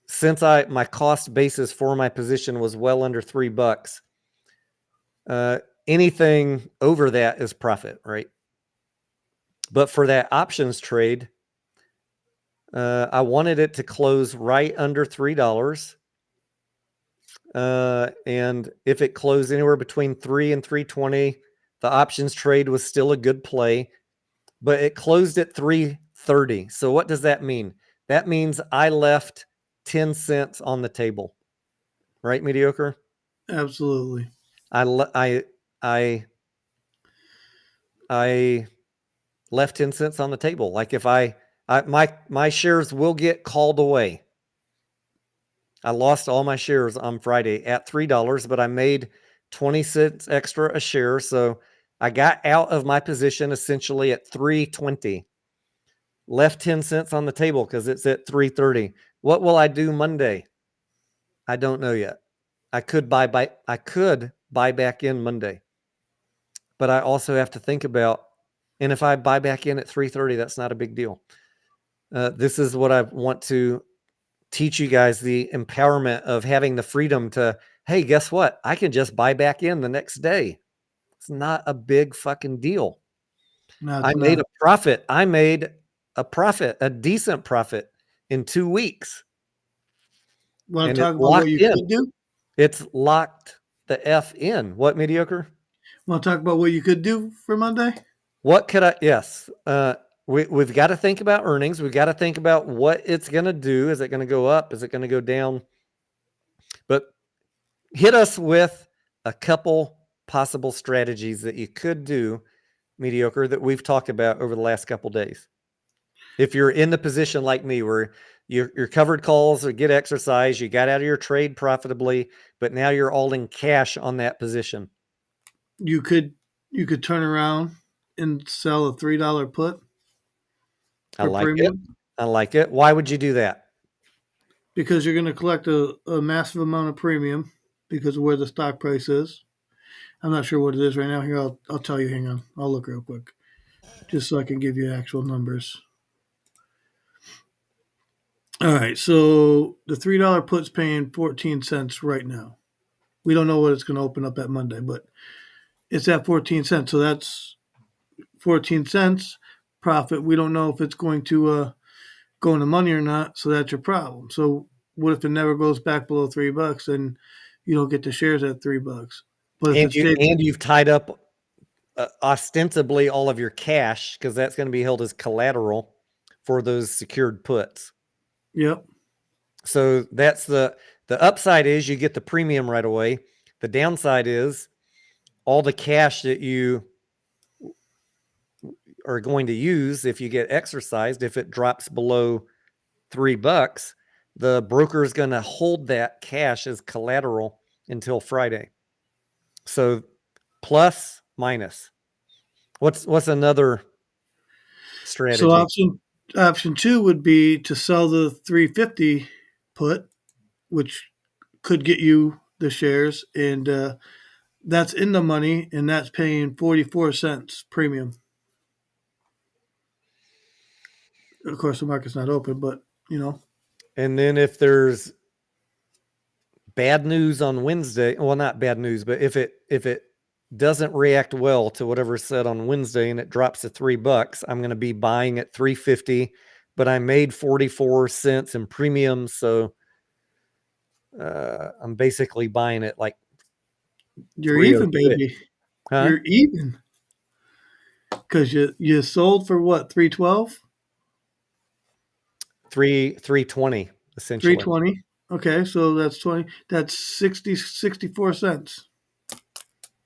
Since my cost basis for my position was well under $3, anything over that is profit, right? But for that options trade, I wanted it to close right under $3. And if it closed anywhere between 3 and 320, the options trade was still a good play, but it closed at 330. So what does that mean? That means I left 10 cents on the table, right? Mediocre. Absolutely. I left 10 cents on the table. Like if my shares will get called away. I lost all my shares on Friday at $3, but I made 20 cents extra a share. So I got out of my position essentially at 320. Left 10 cents on the table because it's at 330. What will I do Monday? I don't know yet. I could buy back in Monday. But I also have to think about, and if I buy back in at 330, that's not a big deal. This is what I want to teach you guys, the empowerment of having the freedom to, hey, guess what? I can just buy back in the next day. It's not a big fucking deal. No, I it's made not. a profit. I made a profit, a decent profit in 2 weeks. Want And to it's talk about what locked you in. could do? It's locked the F in. What, mediocre? Want to talk about what you could do for Monday? What could I? Yes. We've got to think about earnings. We've got to think about what it's going to do. Is it going to go up? Is it going to go down? But hit us with a couple possible strategies that you could do, mediocre, that we've talked about over the last couple days. If you're in the position like me where your covered calls or get exercise, you got out of your trade profitably, but now you're all in cash on that position. You could turn around and sell a $3 put I for like it. premium I like it. Why would you do that? because you're going to collect a massive amount of premium because of where the stock price is. I'm not sure what it is right now. Here, I'll tell you. Hang on, I'll look real quick, just so I can give you actual numbers. All right, so the $3 put's paying 14 cents right now. We don't know what it's going to open up at Monday, but it's at 14 cents. So that's 14 cents profit. We don't know if it's going to go into money or not. So that's your problem. So what if it never goes back below $3 and you don't get the shares at $3? But if And it stays, you've tied up ostensibly all of your cash because that's going to be held as collateral for those secured puts. yep. So that's the upside is you get the premium right away. The downside is all the cash that you are going to use if you get exercised, if it drops below $3, the broker is going to hold that cash as collateral until Friday. So plus minus. What's another strategy? So option two would be to sell the 350 put, which could get you the shares, and that's in the money, and that's paying 44 cents premium. Of course, the market's not open, but you know. And then if there's bad news on Wednesday, well, not bad news, but if it doesn't react well to whatever's said on Wednesday and it drops to $3, I'm going to be buying at 350, but I made 44 cents in premium, so I'm basically buying it like You're even, 306. baby. Huh? You're even. Because you sold for what, 312? 320 essentially. 320. Okay, so that's 20. That's 64 cents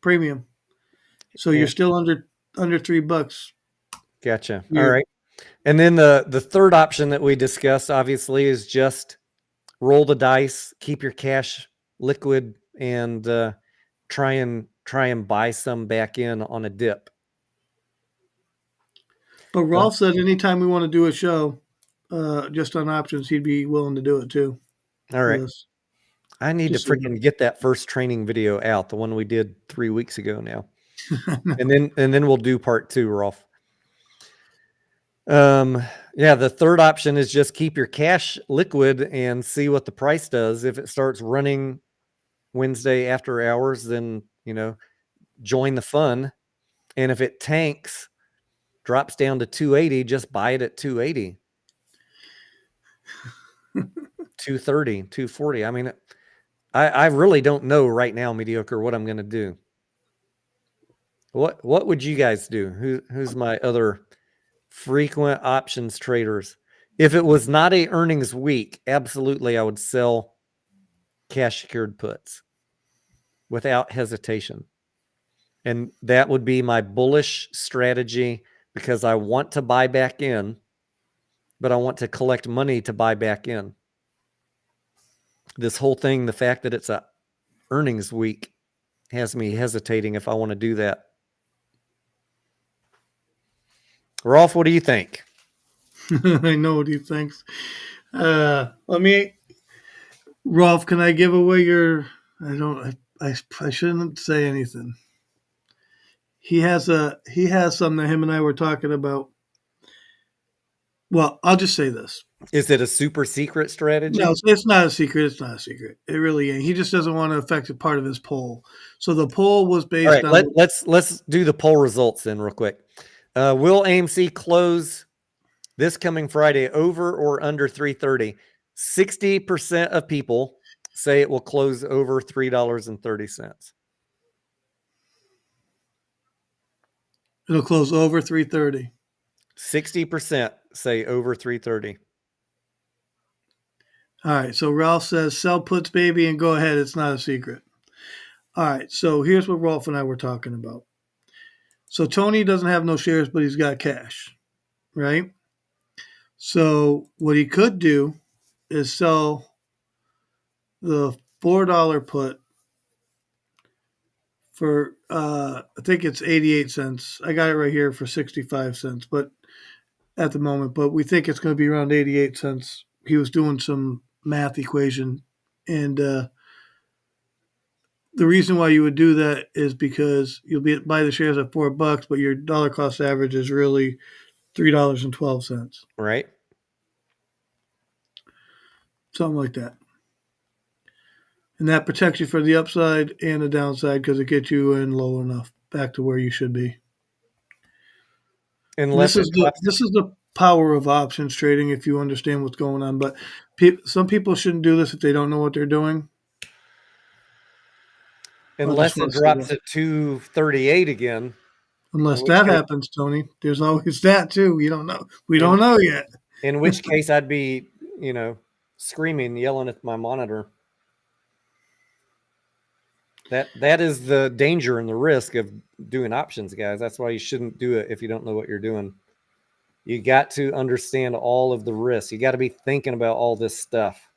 premium. So you're And still under $3. gotcha. All You're right. And then the third option that we discussed obviously is just roll the dice, keep your cash liquid, and try and buy some back in on a dip. But Rolf said anytime we want to do a show, just on options, he'd be willing to do it too All with right. us. I need to Just so you freaking get that first training video out, the one we did 3 weeks ago now. know. And then we'll do part 2, Rolf. Yeah, the third option is just keep your cash liquid and see what the price does. If it starts running Wednesday after hours, then, join the fun. And if it tanks, drops down to 280, just buy it at 280. 230, 240. I mean, I really don't know right now, Mediocre, what I'm going to do. What would you guys do? Who's my other frequent options traders? If it was not a earnings week, absolutely I would sell cash secured puts without hesitation. And that would be my bullish strategy because I want to buy back in, but I want to collect money to buy back in. This whole thing, the fact that it's a earnings week, has me hesitating if I want to do that. Rolf, what do you think? I know what he thinks. Rolf, can I give away your? I don't. I shouldn't say anything. He has something that him and I were talking about. Well, I'll just say this. Is it a super secret strategy? No, it's not a secret. It's not a secret. It really ain't. He just doesn't want to affect a part of his poll. So the poll was All based right, on. let's do the poll results then real quick. Will AMC close this coming Friday over or under 330? 60% of people say it will close over $3.30. It'll close over 330. 60% say over 330. All right. So Ralph says sell puts, baby, and go ahead. It's not a secret. All right. So here's what Rolf and I were talking about. So Tony doesn't have no shares, but he's got cash, right? So what he could do is sell the $4 put for I think it's 88 cents. I got it right here for 65 cents, but at the moment, but we think it's going to be around 88 cents. He was doing some math equation, and the reason why you would do that is because you'll buy the shares at $4, but your dollar cost average is really $3.12, Right? something like that. And that protects you for the upside and the downside because it gets you in low enough back to where you should be. And Unless it drops. this is the power of options trading if you understand what's going on. But some people shouldn't do this if they don't know what they're doing. Unless it drops at 238 again. Unless that happens, Tony. There's always that too. You don't know. We don't know yet. In which case I'd be, screaming, yelling at my monitor. That is the danger and the risk of doing options, guys. That's why you shouldn't do it if you don't know what you're doing. You got to understand all of the risks. You got to be thinking about all this stuff.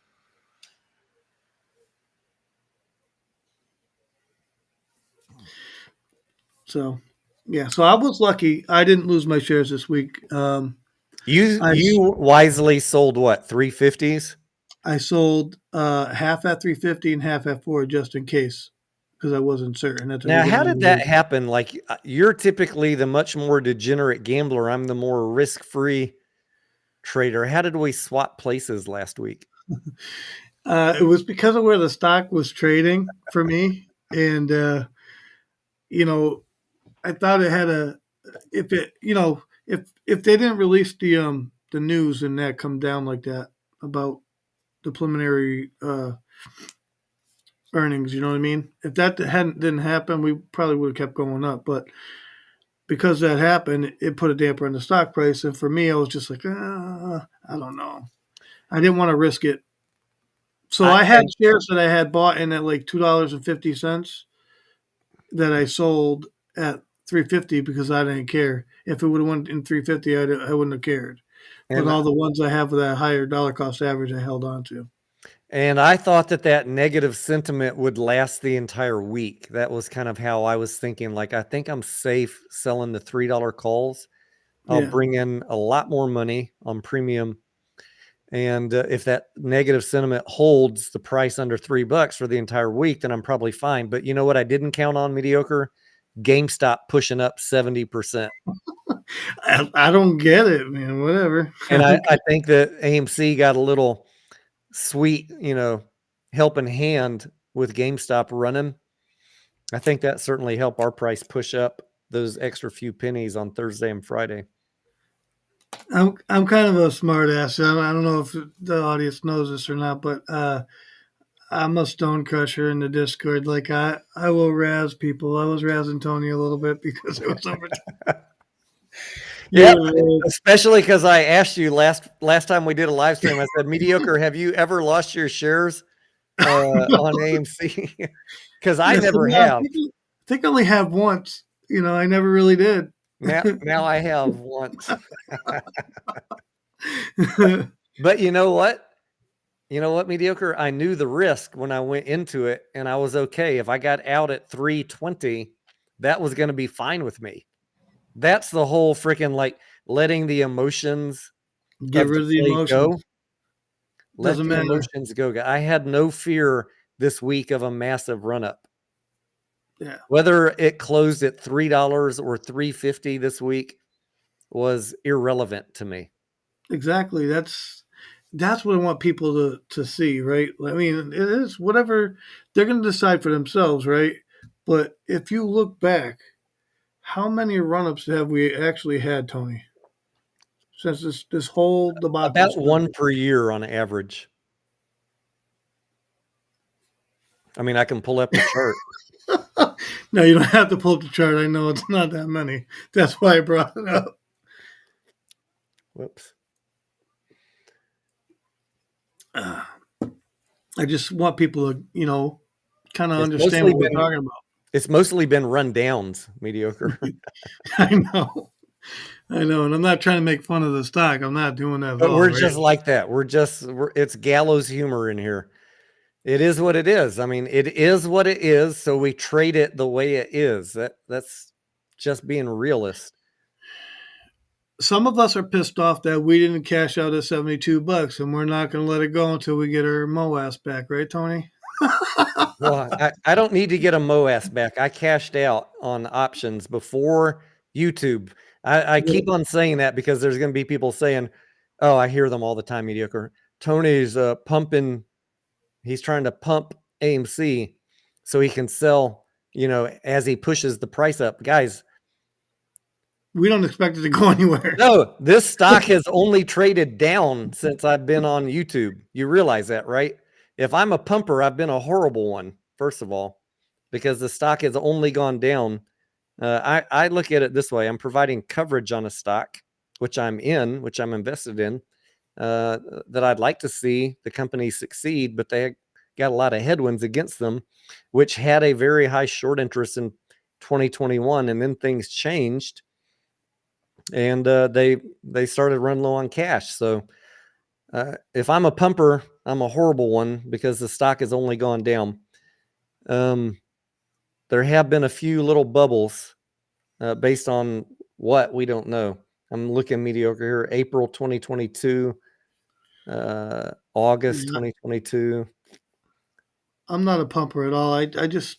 So, yeah. So I was lucky. I didn't lose my shares this week. You wisely sold what, 350s? I sold half at 350 and half at 4 just in case because I wasn't certain. Now, how did that happen? Like, you're typically the much more degenerate gambler. I'm the more risk-free trader. How did we swap places last week? It was because of where the stock was trading for me. And, I thought it had if they didn't release the news and that come down like that about the preliminary earnings, you know what I mean? If that didn't happen, we probably would have kept going up. But because that happened, it put a damper on the stock price. And for me, I was just like, I don't know. I didn't want to risk it. So I had shares that I had bought in at like $2.50 that I sold at 350 because I didn't care. If it would have went in 350, I wouldn't have cared. But And all the ones I have with that higher dollar cost average, I held on to. And I thought that negative sentiment would last the entire week. That was kind of how I was thinking. Like, I think I'm safe selling the $3 calls. I'll Yeah. bring in a lot more money on premium. And if that negative sentiment holds the price under $3 for the entire week, then I'm probably fine. But you know what I didn't count on, mediocre? GameStop pushing up 70%. I don't get it, man. Whatever. And I think that AMC got a little sweet, helping hand with GameStop running. I think that certainly helped our price push up those extra few pennies on Thursday and Friday. I'm kind of a smart ass. I don't know if the audience knows this or not, but I'm a stone crusher in the Discord. Like I will razz people. I was razzing Tony a little bit because it was overtime. Yeah, especially because I asked you last time we did a live stream. I said, "Mediocre, have you ever lost your shares on AMC?" Because I never have. I think I only have once. I never really did. Now I have once. But you know what? Mediocre? I knew the risk when I went into it, and I was okay. If I got out at 320, that was going to be fine with me. That's the whole freaking like letting the emotions Get rid of the emotions. go. Let Doesn't the matter. emotions go. I had no fear this week of a massive run up. Yeah. Whether it closed at $3 or $3.50 this week was irrelevant to me. Exactly. That's what I want people to see, right? I mean, it is whatever they're going to decide for themselves, right? But if you look back, how many run-ups have we actually had, Tony? Since this whole debacle About started? one per year on average. I mean, I can pull up the chart. No, you don't have to pull up the chart. I know it's not that many. That's why I brought it up. Whoops. I just want people to, kind of understand what we're talking about. It's mostly been rundowns, mediocre. I know. And I'm not trying to make fun of the stock. I'm not doing that. But we're just like that. It's gallows humor in here. It is what it is. I mean, it is what it is. So we trade it the way it is. That's just being realist. Some of us are pissed off that we didn't cash out at $72, and we're not going to let it go until we get our MOAS back, right, Tony? Well, I don't need to get a MOAS back. I cashed out on options before YouTube. I keep on saying that because there's going to be people saying, "Oh, I hear them all the time." Mediocre. Tony's pumping. He's trying to pump AMC so he can sell. As he pushes the price up, guys. We don't expect it to go anywhere. No, this stock has only traded down since I've been on YouTube. You realize that, right? If I'm a pumper, I've been a horrible one, first of all, because the stock has only gone down. I look at it this way. I'm providing coverage on a stock, which I'm invested in, that I'd like to see the company succeed, but they got a lot of headwinds against them, which had a very high short interest in 2021, and then things changed. And they started running low on cash. So if I'm a pumper, I'm a horrible one because the stock has only gone down. There have been a few little bubbles based on what we don't know. I'm looking mediocre here. April 2022, August 2022. I'm not a pumper at all. I just,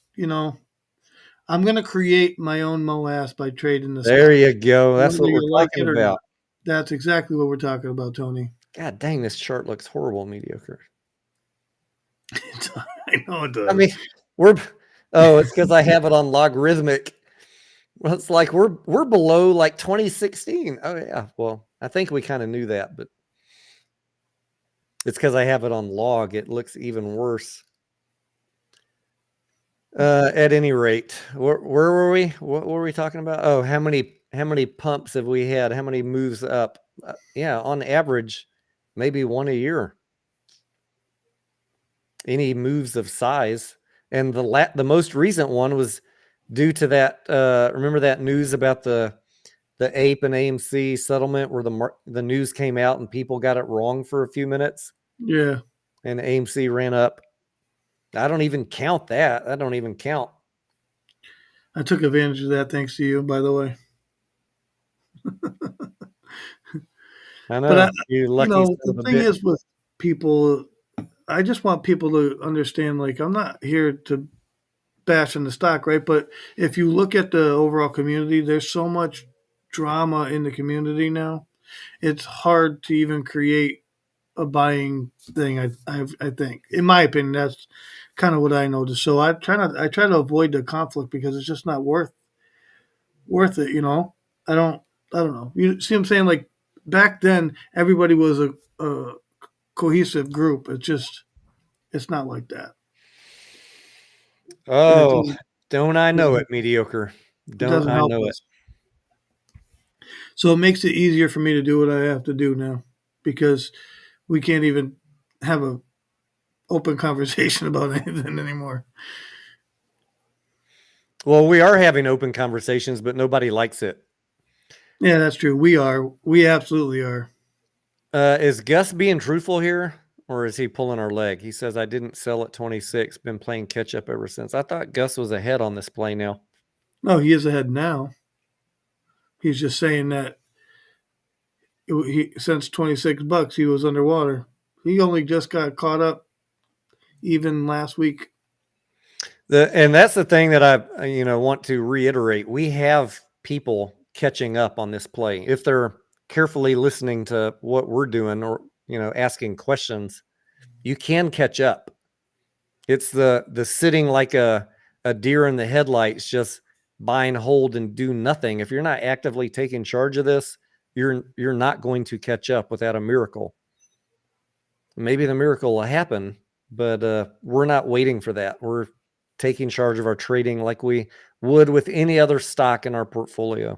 I'm going to create my own MOAS by trading the stock. There you go. That's what we're talking about. That's exactly what we're talking about, Tony. God dang, this chart looks horrible, mediocre. I know it does. I mean, it's because I have it on logarithmic. Well, it's like we're below like 2016. Oh yeah. Well, I think we kind of knew that, but it's because I have it on log. It looks even worse. At any rate, where were we? What were we talking about? Oh, how many many pumps have we had? How many moves up? Yeah, on average, maybe one a year. Any moves of size, and the most recent one was due to that. Remember that news about the Ape and AMC settlement where the news came out and people got it wrong for a few minutes? Yeah. And AMC ran up. I don't even count that. I don't even count. I took advantage of that thanks to you, by the way. I But know. You lucky son the of a thing bitch. is with people, I just want people to understand, like, I'm not here to bash in the stock, right? But if you look at the overall community, there's so much drama in the community now. It's hard to even create a buying thing. I think, in my opinion, that's kind of what I noticed. So I try to avoid the conflict because it's just not worth it. I don't know. You see what I'm saying? Like back then, everybody was a cohesive group. It's not like that, and Oh, don't I know it, doesn't mediocre. it Don't doesn't I help know it. us. So it makes it easier for me to do what I have to do now because we can't even have a open conversation about anything anymore. Well, we are having open conversations, but nobody likes it. Yeah, that's true. We are. We absolutely are. Is Gus being truthful here, or is he pulling our leg? He says, I didn't sell at 26, been playing catch up ever since. I thought Gus was ahead on this play now. No, he is ahead now. He's just saying that since $26 he was underwater. He only just got caught up even last week. And that's the thing that I want to reiterate. We have people catching up on this play. If they're carefully listening to what we're doing or, asking questions, you can catch up. It's the sitting like a deer in the headlights, just buy and hold and do nothing. If you're not actively taking charge of this, you're not going to catch up without a miracle. Maybe the miracle will happen, but we're not waiting for that. We're taking charge of our trading like we would with any other stock in our portfolio.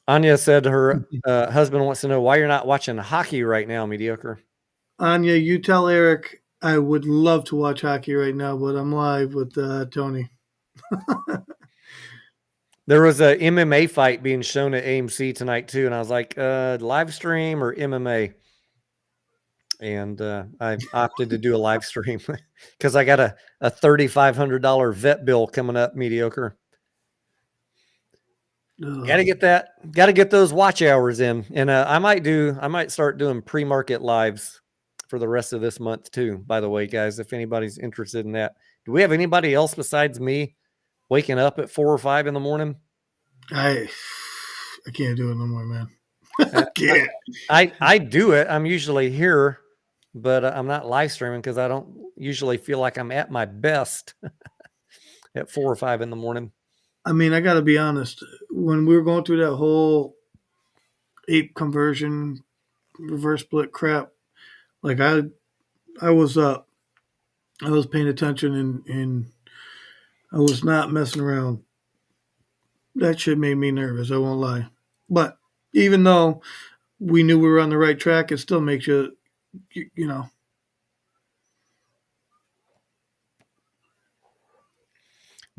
Anya said her husband wants to know why you're not watching hockey right now, mediocre. Anya, you tell Eric I would love to watch hockey right now, but I'm live with Tony. There was a MMA fight being shown at AMC tonight too, and I was like, live stream or MMA? And I opted to do a live stream because I got a $3,500 vet bill coming up, mediocre. Got to get those watch hours in. And I might start doing pre-market lives for the rest of this month too, by the way, guys, if anybody's interested in that. Do we have anybody else besides me waking up at 4 or 5 in the morning? I can't do it no more, man. I can't. I do it. I'm usually here, but I'm not live streaming because I don't usually feel like I'm at my best at 4 or 5 in the morning. I mean, I got to be honest. When we were going through that whole ape conversion, reverse split crap, like I was up. I was paying attention and I was not messing around. That shit made me nervous. I won't lie. But even though we knew we were on the right track, it still makes you know.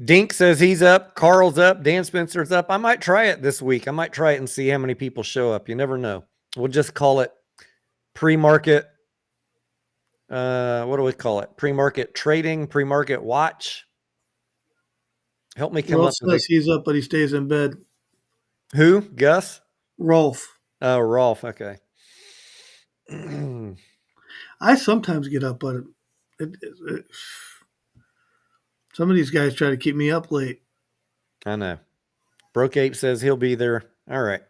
Dink says he's up. Carl's up. Dan Spencer's up. I might try it this week. I might try it and see how many people show up. You never know. We'll just call it pre-market. What do we call it? Pre-market trading, pre-market watch. Help me come Rolf up with says he's up, but he stays in bed. Who? Gus? Rolf. Oh, Rolf. Okay. I sometimes get up, but some of these guys try to keep me up late. I know. Broke Ape says he'll be there. All right.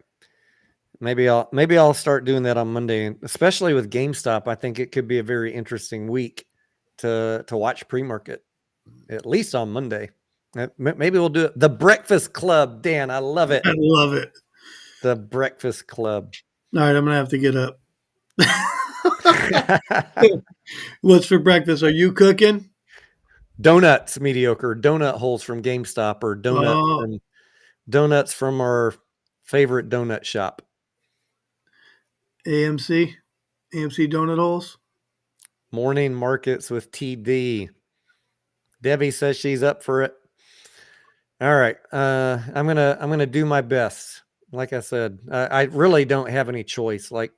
Maybe I'll start doing that on Monday, especially with GameStop. I think it could be a very interesting week to watch pre-market, at least on Monday. Maybe we'll do it. The Breakfast Club, Dan. I love it. I love it. The Breakfast Club. All right, I'm gonna have to get up. What's for breakfast? Are you cooking? Donuts mediocre. Donut holes from GameStop or donuts from our favorite donut shop. AMC donut holes. Morning markets with TD. Debbie says she's up for it. All right. I'm gonna do my best. Like I said, I really don't have any choice. Like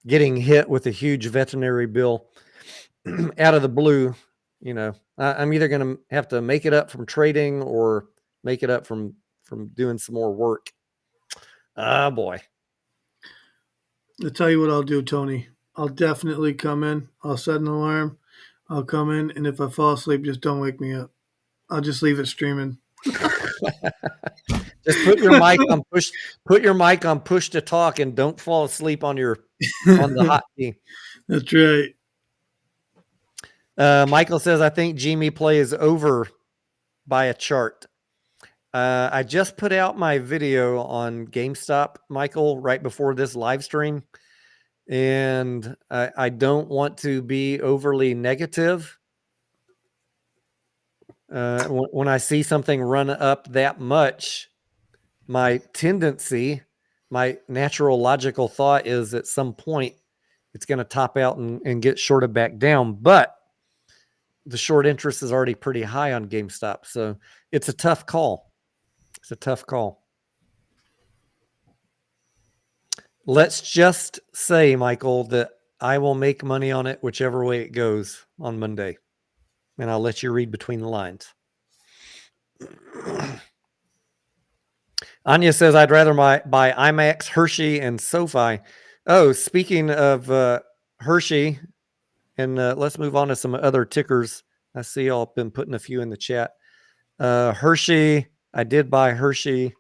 getting hit with a huge veterinary bill out of the blue, I'm either gonna have to make it up from trading or make it up from doing some more work. Ah, boy. I'll tell you what I'll do, Tony. I'll definitely come in. I'll set an alarm. I'll come in, and if I fall asleep, just don't wake me up. I'll just leave it streaming. Just put your mic on push. Put your mic on push to talk, and don't fall asleep on the hotkey. That's right. Michael says, "I think Jimmy play is over by a chart." I just put out my video on GameStop, Michael, right before this live stream, and I don't want to be overly negative. When I see something run up that much, my tendency, my natural logical thought is at some point it's going to top out and get shorted back down. But the short interest is already pretty high on GameStop. So it's a tough call. It's a tough call. Let's just say, Michael, that I will make money on it whichever way it goes on Monday. And I'll let you read between the lines. Anya says, I'd rather buy IMAX, Hershey, and SoFi. Oh, speaking of Hershey, and let's move on to some other tickers. I see y'all been putting a few in the chat. Hershey, I did buy Hershey,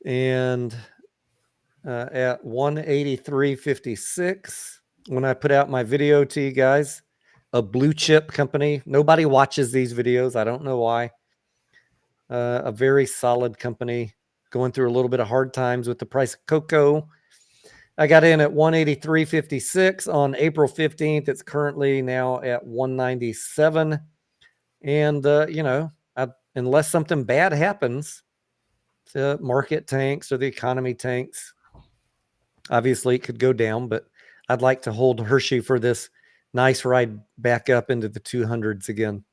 and at 183.56 when I put out my video to you guys. A blue chip company. Nobody watches these videos. I don't know why. A very solid company going through a little bit of hard times with the price of cocoa. I got in at 183.56 on April 15th. It's currently now at 197. And, unless something bad happens, the market tanks or the economy tanks, obviously it could go down, but I'd like to hold Hershey for this nice ride back up into the 200s again.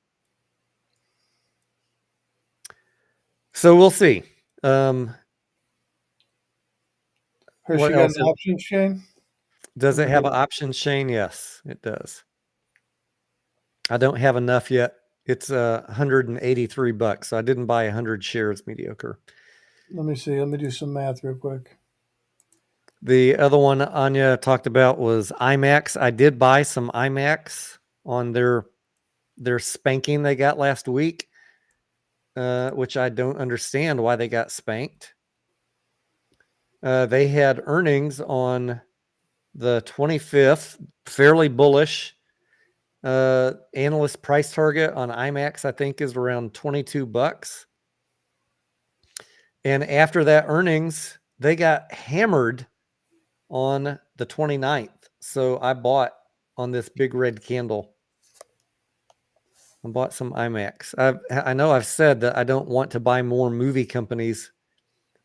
So we'll see. Hershey got an option chain? Does it have an option chain? Yes, it does. I don't have enough yet. It's $183, so I didn't buy 100 shares. Mediocre. Let me see. Let me do some math real quick. The other one Anya talked about was IMAX. I did buy some IMAX on their spanking they got last week, which I don't understand why they got spanked. They had earnings on the 25th, fairly bullish. Analyst price target on IMAX, I think, is around $22. And after that earnings, they got hammered on the 29th. So I bought on this big red candle. I bought some IMAX. I know I've said that I don't want to buy more movie companies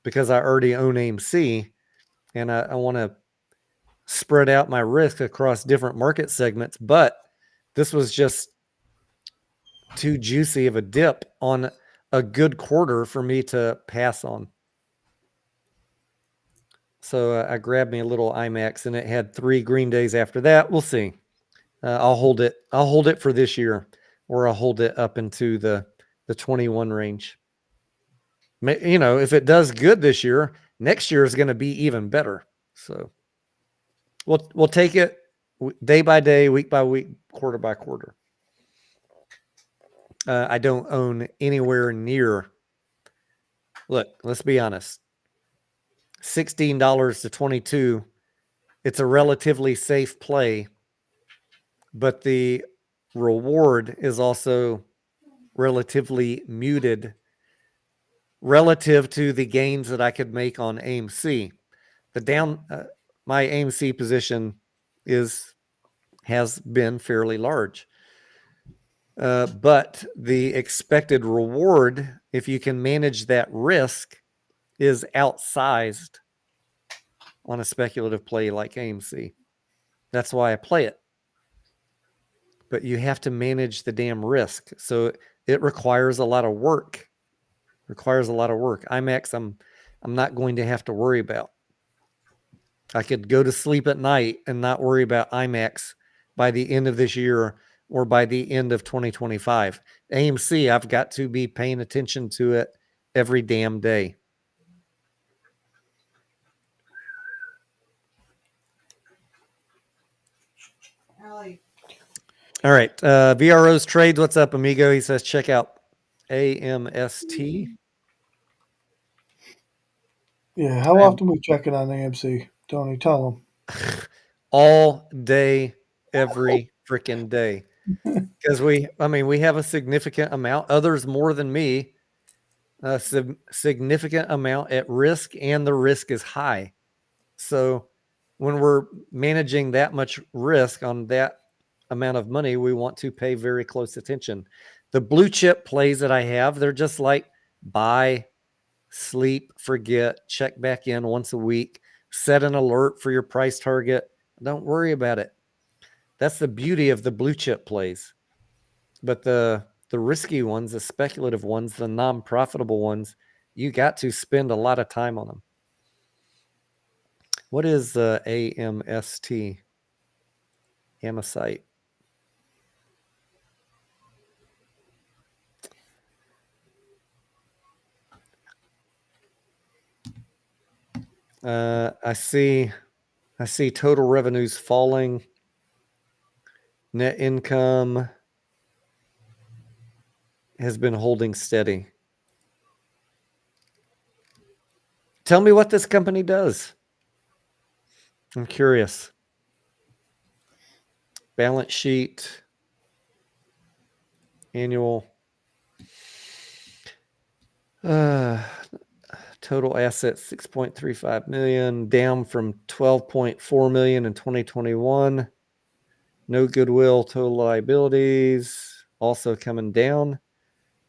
because I already own AMC, and I want to spread out my risk across different market segments. But this was just too juicy of a dip on a good quarter for me to pass on. So I grabbed me a little IMAX, and it had 3 green days after that. We'll see. I'll hold it. I'll hold it for this year, or I'll hold it up into the 21 range. If it does good this year, next year is going to be even better. So we'll take it day by day, week by week, quarter by quarter. I don't own anywhere near. Look, let's be honest. $16 to 22. It's a relatively safe play, but the reward is also relatively muted relative to the gains that I could make on AMC. My AMC position has been fairly large. But the expected reward, if you can manage that risk, is outsized on a speculative play like AMC. That's why I play it. But you have to manage the damn risk. So it requires a lot of work. IMAX, I'm not going to have to worry about. I could go to sleep at night and not worry about IMAX by the end of this year or by the end of 2025. AMC, I've got to be paying attention to it every damn day. All right. VRO's trades. What's up, amigo? He says, check out AMST. Yeah, how often we checking on AMC, Tony? Tell them. All day, every freaking day. Because we have a significant amount, others more than me, a significant amount at risk, and the risk is high. So when we're managing that much risk on that amount of money, we want to pay very close attention. The blue chip plays that I have, they're just like buy, sleep, forget, check back in once a week, set an alert for your price target. Don't worry about it. That's the beauty of the blue chip plays. But the risky ones, the speculative ones, the non-profitable ones, you got to spend a lot of time on them. What is AMST? Amosite. I see total revenues falling. Net income has been holding steady. Tell me what this company does. I'm curious. Balance sheet, annual. Total assets, 6.35 million, down from 12.4 million in 2021. No goodwill, total liabilities also coming down.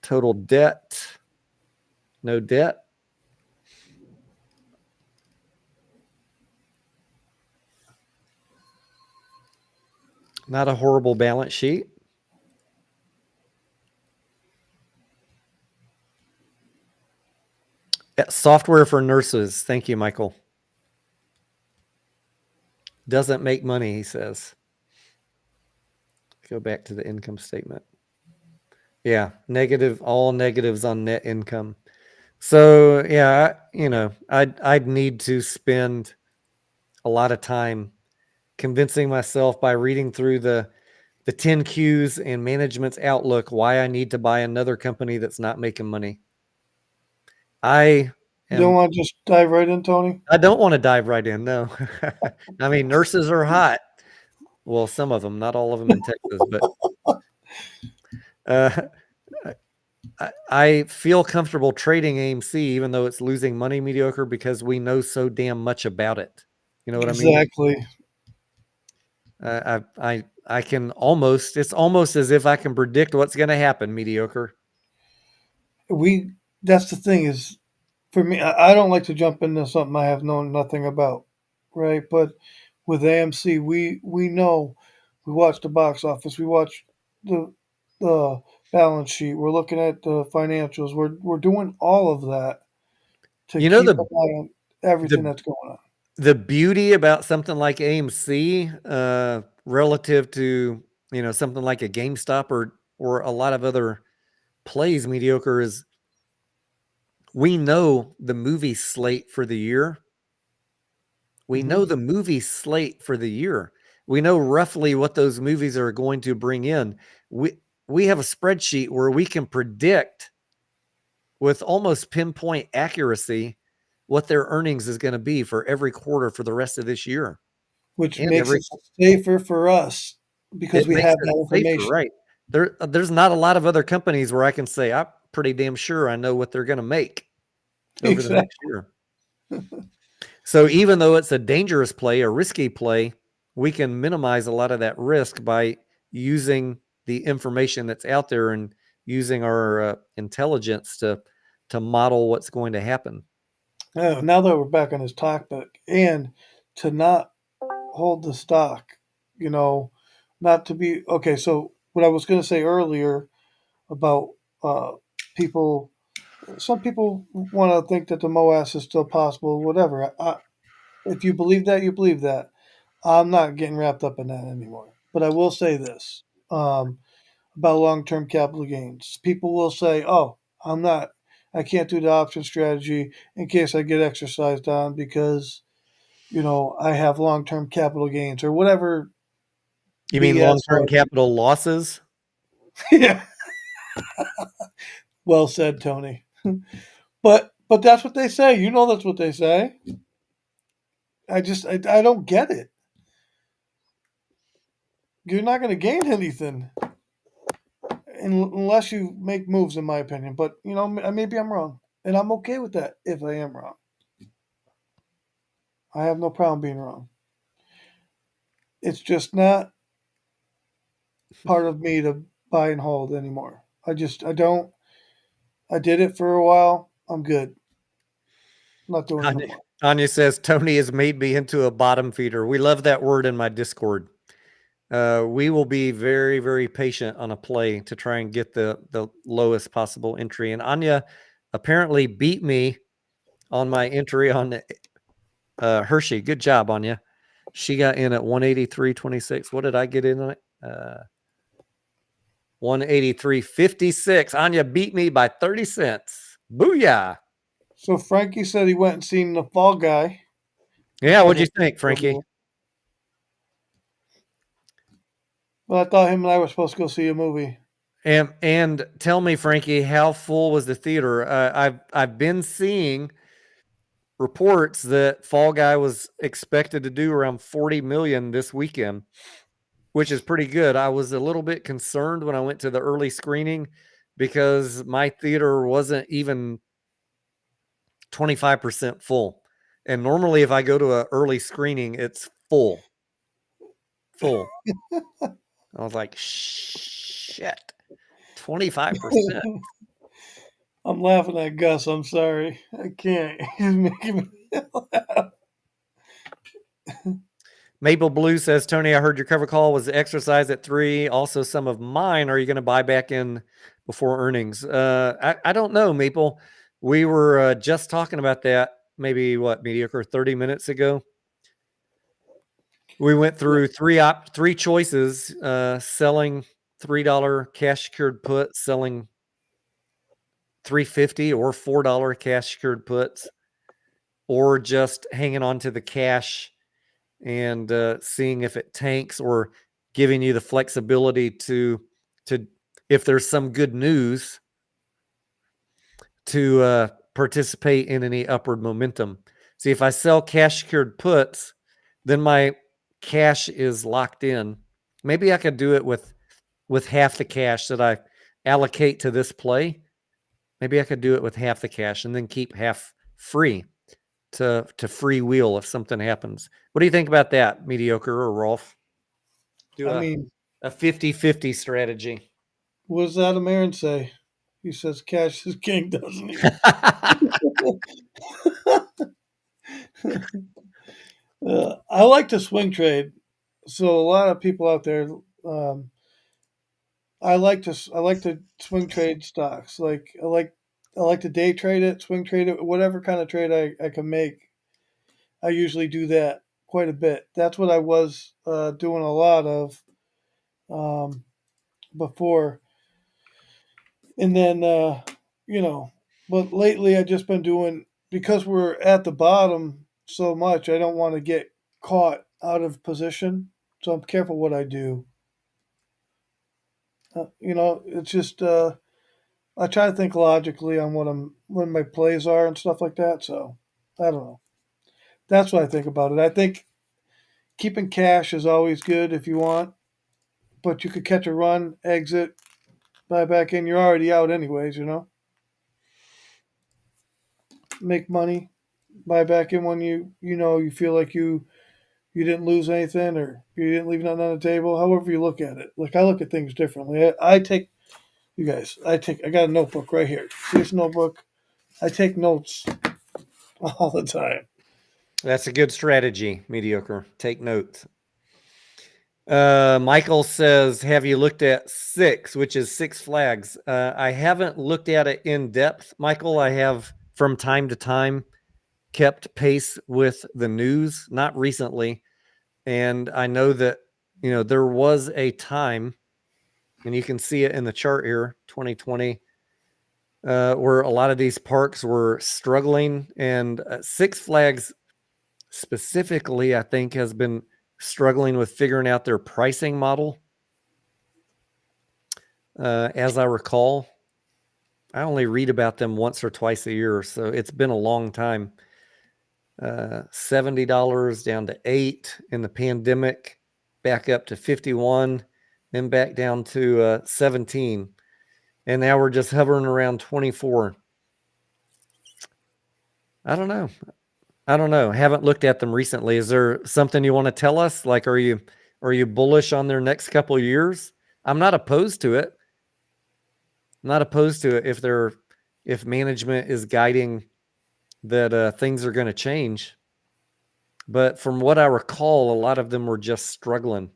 Total debt, no debt. Not a horrible balance sheet. Software for nurses. Thank you, Michael. Doesn't make money, he says. Go back to the income statement. Yeah, negative, all negatives on net income. So yeah, I'd need to spend a lot of time convincing myself by reading through the 10 Qs and management's outlook why I need to buy another company that's not making money. You don't want to just dive right in, Tony? I don't want to dive right in, no. I mean, nurses are hot. Well, some of them, not all of them in Texas, but I feel comfortable trading AMC even though it's losing money, mediocre, because we know so damn much about it. You know what I mean? Exactly. I can almost, it's almost as if I can predict what's going to happen, mediocre. That's the thing is, for me, I don't like to jump into something I have known nothing about, right? But with AMC, we know, we watch the box office, we watch the balance sheet, we're looking at the financials, we're doing all of that to You know keep an eye on everything the that's going on. the beauty about something like AMC, relative to something like a GameStop or a lot of other plays, mediocre, is we know the movie slate for the year. We know the movie slate for the year. We know roughly what those movies are going to bring in. We have a spreadsheet where we can predict with almost pinpoint accuracy what their earnings is going to be for every quarter for the rest of this year. Which And makes it safer for us because it we makes have it that safer, information. right? There's not a lot of other companies where I can say I'm pretty damn sure I know what they're going to make over the next year. So even though it's a dangerous play, a risky play, we can minimize a lot of that risk by using the information that's out there and using our intelligence to model what's going to happen. Now that we're back on this topic, and to not hold the stock, you know, not to be okay. So what I was going to say earlier about uh, people, some people want to think that the MOAS is still possible. Whatever. If you believe that, you believe that. I'm not getting wrapped up in that anymore. But I will say this about long-term capital gains. People will say, "Oh, I can't do the option strategy in case I get exercised on because." I have long term capital gains or whatever You mean BS. long-term capital losses? Yeah, well said, Tony. But that's what they say. That's what they say. I don't get it. You're not going to gain anything unless you make moves, in my opinion. But maybe I'm wrong, and I'm okay with that if I am wrong. I have no problem being wrong. It's just not part of me to buy and hold anymore. I don't. I did it for a while. I'm good. I'm not doing it no Anya, more. Anya says Tony has made me into a bottom feeder. We love that word in my Discord. We will be very, very patient on a play to try and get the lowest possible entry. And Anya apparently beat me on my entry on Hershey. Good job, Anya. She got in at 183.26. What did I get in on it? 183.56. Anya beat me by 30 cents. Booyah. So Frankie said he went and seen the Fall Guy. Yeah, what'd you think, Frankie? Well, I thought him and I were supposed to go see a movie. And tell me, Frankie, how full was the theater? I've been seeing reports that Fall Guy was expected to do around 40 million this weekend, which is pretty good. I was a little bit concerned when I went to the early screening because my theater wasn't even 25% full. And normally if I go to an early screening, it's full. Full. I was like, shit. 25%. I'm laughing at Gus. I'm sorry. I can't. He's making me laugh. Maple Blue says, Tony, I heard your cover call was exercise at 3. Also, some of mine. Are you going to buy back in before earnings? I don't know, Maple. We were just talking about that maybe, mediocre 30 minutes ago. We went through three choices, selling $3 cash secured puts, selling $3.50 or $4 cash secured puts, or just hanging on to the cash and seeing if it tanks, or giving you the flexibility to if there's some good news to participate in any upward momentum. See, if I sell cash secured puts, then my cash is locked in. Maybe I could do it with half the cash that I allocate to this play. Maybe I could do it with half the cash and then keep half free to freewheel if something happens. What do you think about that, Mediocre or Rolf? Do I a mean, 50-50 strategy. what does Adam Aaron say? He says cash is king, doesn't he? I like to swing trade. So a lot of people out there, um, I like to swing trade stocks. I like to day trade it, swing trade it, whatever kind of trade I can make. I usually do that quite a bit. That's what I was doing a lot of um, before, and then but lately I just been doing, because we're at the bottom so much. I don't want to get caught out of position, so I'm careful what I do. It's just I try to think logically on what my plays are and stuff like that. So I don't know. That's what I think about it. I think keeping cash is always good if you want, but you could catch a run, exit, buy back in. You're already out anyways. Make money, buy back in when you feel like you didn't lose anything or you didn't leave nothing on the table. However you look at it, like I look at things differently. I take you guys. I got a notebook right here. See this notebook? I take notes all the time. That's a good strategy, Mediocre. Take notes. Michael says, have you looked at Six, which is Six Flags? I haven't looked at it in depth, Michael. I have from time to time kept pace with the news, not recently. And I know that, there was a time, and you can see it in the chart here, 2020, where a lot of these parks were struggling. And Six Flags specifically, I think, has been struggling with figuring out their pricing model. As I recall, I only read about them once or twice a year, so it's been a long time. $70 down to $8 in the pandemic, back up to 51, then back down to 17, and now we're just hovering around 24. I don't know. Haven't looked at them recently. Is there something you want to tell us? Like, are you bullish on their next couple of years? I'm not opposed to it. If management is guiding that things are going to change. But from what I recall, a lot of them were just struggling.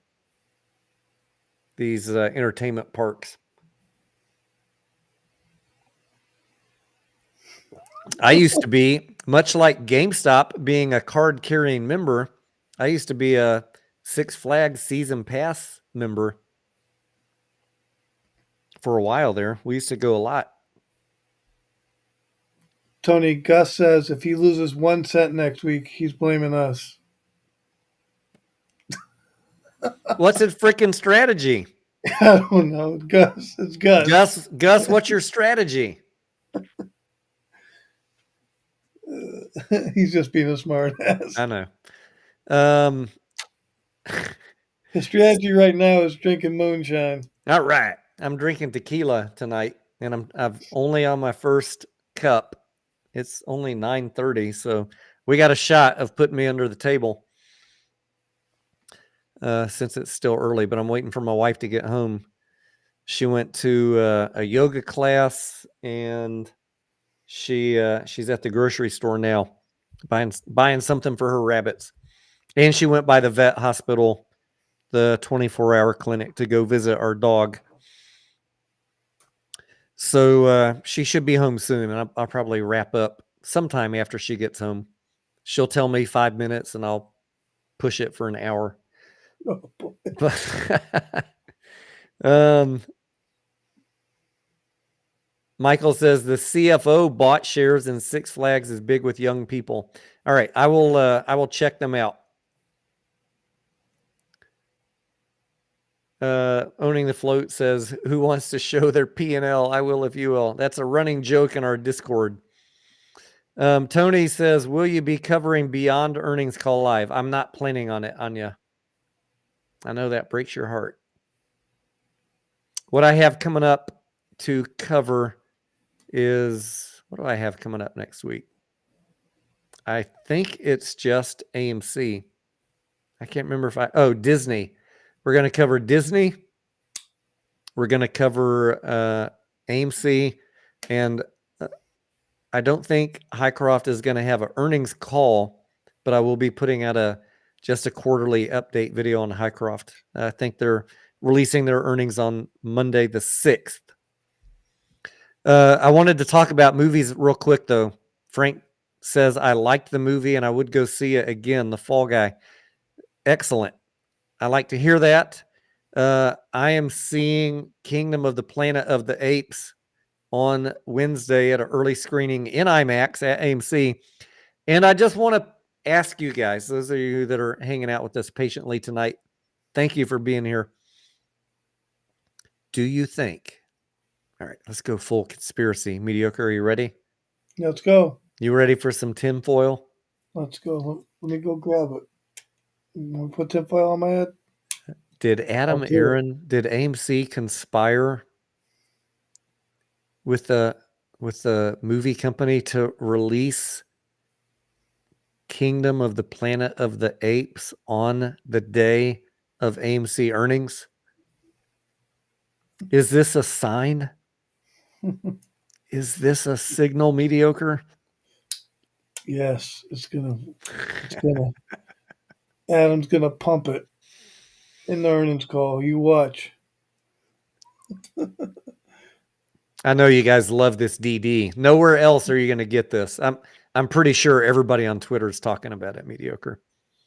These entertainment parks. I used to be, much like GameStop being a card carrying member, I used to be a Six Flags season pass member for a while there. We used to go a lot. Tony, Gus says if he loses 1 cent next week, he's blaming us. What's his freaking strategy? I don't know. Gus, it's Gus. Gus, what's your strategy? He's just being a smart ass. I know. His strategy right now is drinking moonshine. All right. I'm drinking tequila tonight, and I'm only on my first cup. It's only 9:30, so we got a shot of putting me under the table since it's still early, but I'm waiting for my wife to get home. She went to a yoga class, and she's at the grocery store now buying something for her rabbits. And she went by the vet hospital, the 24-hour clinic, to go visit our dog. So she should be home soon, and I'll probably wrap up sometime after she gets home. She'll tell me 5 minutes, and I'll push it for an hour. Oh, boy. Michael says the CFO bought shares in Six Flags is big with young people. All right, I will check them out. Owning the Float says, who wants to show their P&L? I will if you will. That's a running joke in our Discord. Tony says, will you be covering Beyond Earnings Call Live? I'm not planning on it, Anya. I know that breaks your heart. What I have coming up to cover is, what do I have coming up next week? I think it's just AMC. I can't remember if Disney. We're going to cover Disney. We're going to cover AMC. And I don't think Highcroft is going to have an earnings call, but I will be putting out just a quarterly update video on Highcroft. I think they're releasing their earnings on Monday the 6th. I wanted to talk about movies real quick, though. Frank says, I liked the movie and I would go see it again, The Fall Guy. Excellent. I like to hear that. I am seeing Kingdom of the Planet of the Apes on Wednesday at an early screening in IMAX at AMC. And I just want to ask you guys, those of you that are hanging out with us patiently tonight, thank you for being here. Do you think, all right, let's go full conspiracy. Mediocre, are you ready? Let's go. You ready for some tinfoil? Let's go. Let me go grab it. Want to put tinfoil on my head? Did AMC conspire with the movie company to release Kingdom of the Planet of the Apes on the day of AMC earnings? Is this a sign? Is this a signal, mediocre? Yes, it's gonna Adam's gonna pump it in the earnings call. You watch. I know you guys love this DD. Nowhere else are you going to get this. I'm pretty sure everybody on Twitter is talking about it, mediocre.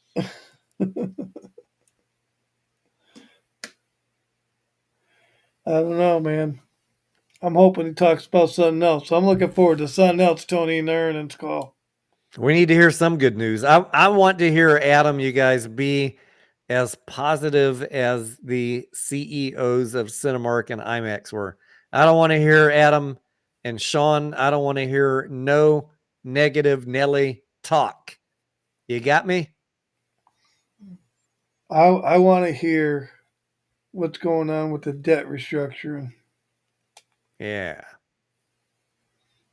I don't know, man. I'm hoping he talks about something else. I'm looking forward to something else, Tony, in the earnings call. We need to hear some good news. I want to hear Adam, you guys, be as positive as the CEOs of Cinemark and IMAX were. I don't want to hear Adam and Sean. I don't want to hear no negative Nelly talk. You got me? I want to hear what's going on with the debt restructuring. Yeah.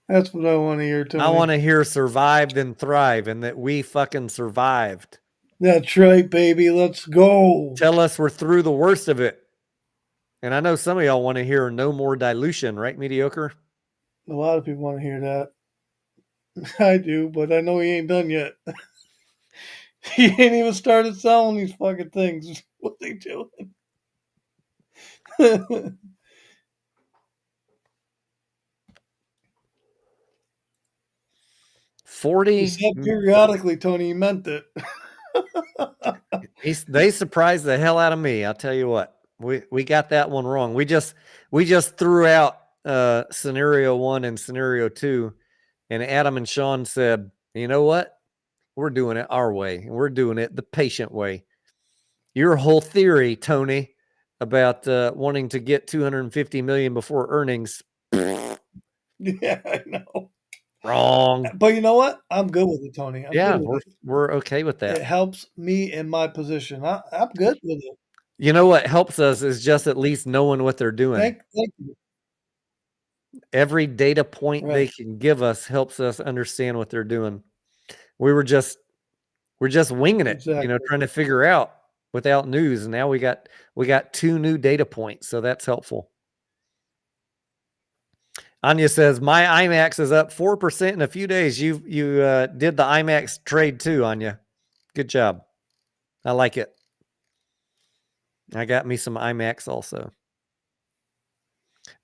That's what I want to hear, Tony. I want to hear survived and thrive and that we fucking survived. That's right, baby. Let's go. Tell us we're through the worst of it. And I know some of y'all want to hear no more dilution, right, mediocre? A lot of people want to hear that. I do, but I know he ain't done yet. He ain't even started selling these fucking things. What they doing? 40. He said periodically, Tony, he meant it. They surprised the hell out of me. I'll tell you what. We got that one wrong. We just threw out scenario 1 and scenario 2, and Adam and Sean said, "You know what? We're doing it our way. We're doing it the patient way." Your whole theory, Tony, about wanting to get 250 million before earnings. Yeah, I know. Wrong. But you know what? I'm good with it, Tony. We're okay with that. It helps me in my position. I'm good with it. You know what helps us is just at least knowing what they're doing. Thank you. Every data point they Right. can give us helps us understand what they're doing. We're just winging it, Exactly. trying to figure out without news. And now we got 2 new data points, so that's helpful. Anya says my IMAX is up 4% in a few days. You did the IMAX trade too, Anya. Good job. I like it. I got me some IMAX also.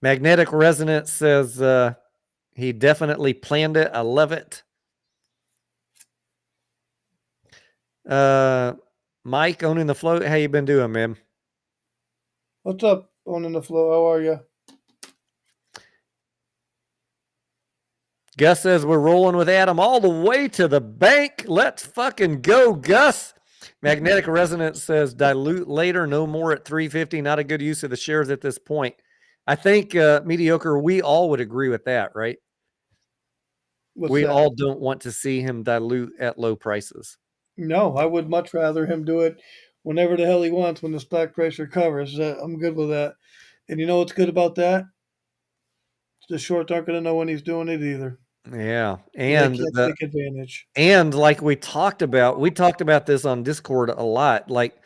Magnetic Resonance says he definitely planned it. I love it. Mike, owning the float. How you been doing, man? What's up, owning the flow? How are you? Gus says we're rolling with Adam all the way to the bank. Let's fucking go, Gus. Magnetic Resonance says dilute later, no more at 350. Not a good use of the shares at this point. I think mediocre. We all would agree with that, right? We all don't want to see him dilute at low prices. No, I would much rather him do it whenever the hell he wants when the stock price recovers. I'm good with that. And you know what's good about that? The shorts aren't going to know when he's doing it either. Yeah, and they can't take advantage. And like we talked about this on Discord a lot. Like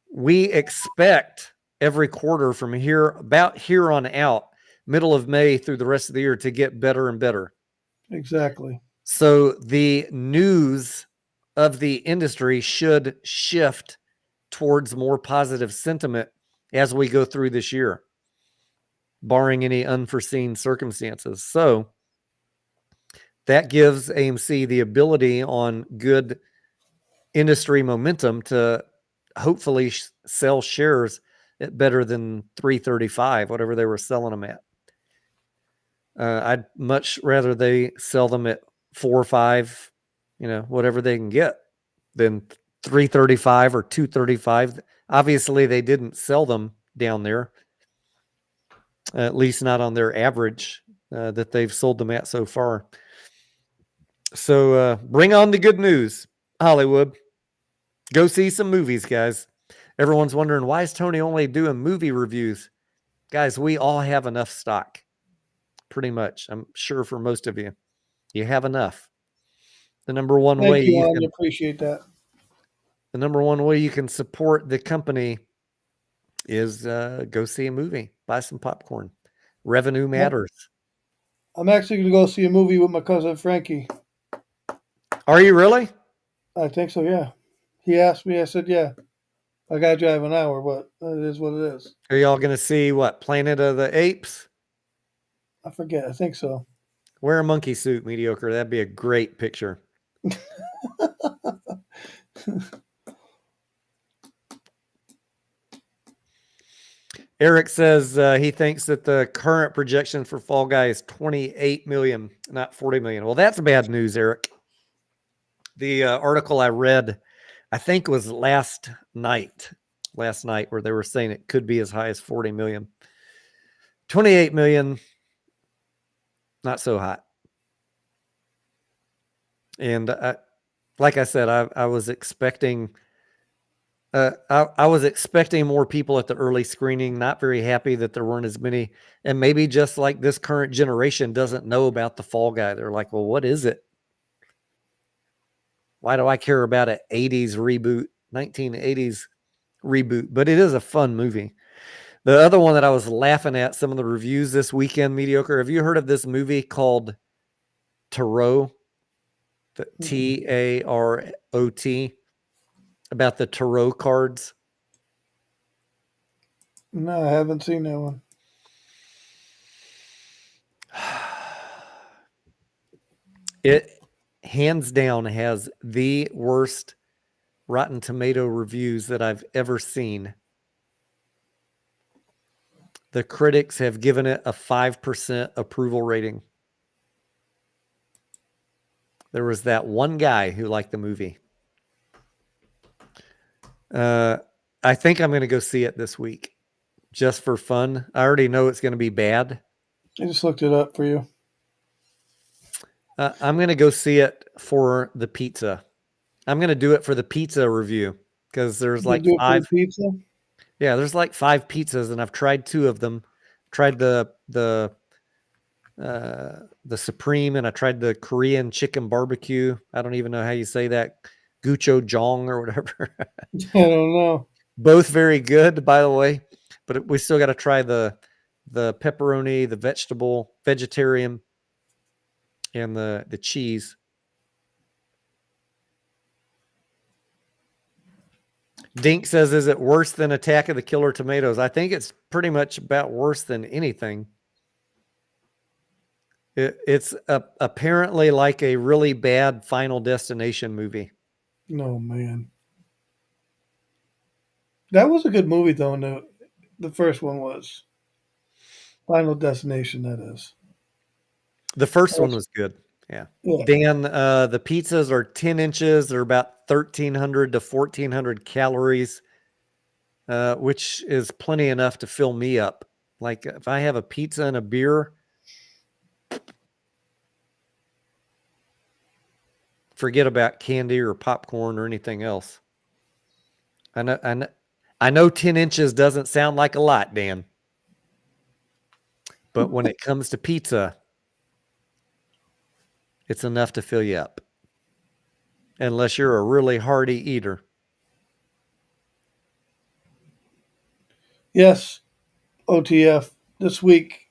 we expect every quarter from here on out, middle of May through the rest of the year, to get better and better. Exactly. So the news of the industry should shift towards more positive sentiment as we go through this year, barring any unforeseen circumstances. So that gives AMC the ability on good industry momentum to hopefully sell shares at better than 335, whatever they were selling them at. I'd much rather they sell them at 4 or 5, whatever they can get, than 335 or 235. Obviously, they didn't sell them down there, at least not on their average that they've sold them at so far. So bring on the good news, Hollywood. Go see some movies, guys. Everyone's wondering, why is Tony only doing movie reviews? Guys, we all have enough stock. Pretty much. I'm sure for most of you, you have enough. The number one way Thank you, you Alan. can Appreciate that. the number one way you can support the company is go see a movie, buy some popcorn. Revenue matters. I'm actually going to go see a movie with my cousin Frankie. Are you really? I think so, yeah. He asked me, I said, yeah. I got to drive an hour, but it is what it is. Are y'all going to see what? Planet of the Apes? I forget. I think so. Wear a monkey suit, mediocre. That'd be a great picture. Eric says he thinks that the current projection for Fall Guy is 28 million, not 40 million. Well, that's bad news, Eric. The article I read, I think was last night, where they were saying it could be as high as 40 million. 28 million, not so hot. And like I said, I was expecting I was expecting more people at the early screening, not very happy that there weren't as many. And maybe just like this current generation doesn't know about the Fall Guy. They're like, well, what is it? Why do I care about an 80s reboot, 1980s reboot? But it is a fun movie. The other one that I was laughing at, some of the reviews this weekend, mediocre. Have you heard of this movie called Tarot? The Tarot, about the tarot cards? No, I haven't seen that one. It hands down has the worst Rotten Tomato reviews that I've ever seen. The critics have given it a 5% approval rating. There was that one guy who liked the movie. I think I'm going to go see it this week just for fun. I already know it's going to be bad. I just looked it up for you. I'm going to go see it for the pizza. I'm going to do it for the pizza review because there's like do it for 5 the pizza. Yeah, there's like 5 pizzas and I've tried 2 of them. Tried the Supreme and I tried the Korean chicken barbecue. I don't even know how you say that. Gochujang or whatever. I don't know. Both very good, by the way, but we still got to try the pepperoni, the vegetarian, and the cheese. Dink says, is it worse than Attack of the Killer Tomatoes? I think it's pretty much about worse than anything. It's apparently like a really bad Final Destination movie. No, man. That was a good movie, though. No, the first one was. Final Destination, that is. The first one was good. Yeah. Dan, the pizzas are 10 inches. They're about 1,300 to 1,400 calories, which is plenty enough to fill me up. Like if I have a pizza and a beer, forget about candy or popcorn or anything else. I know 10 inches doesn't sound like a lot, Dan. But when it comes to pizza, it's enough to fill you up. Unless you're a really hearty eater. Yes, OTF this week,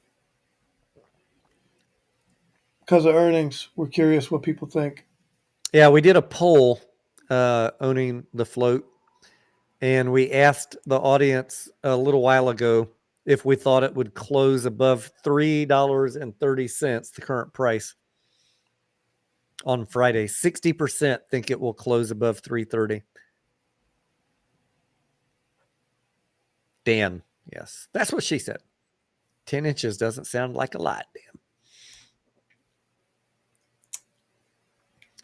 because of earnings, we're curious what people think. Yeah, we did a poll owning the float, and we asked the audience a little while ago if we thought it would close above $3.30, the current price, on Friday. 60% think it will close above $3.30. Dan, yes, that's what she said. 10 inches doesn't sound like a lot, Dan.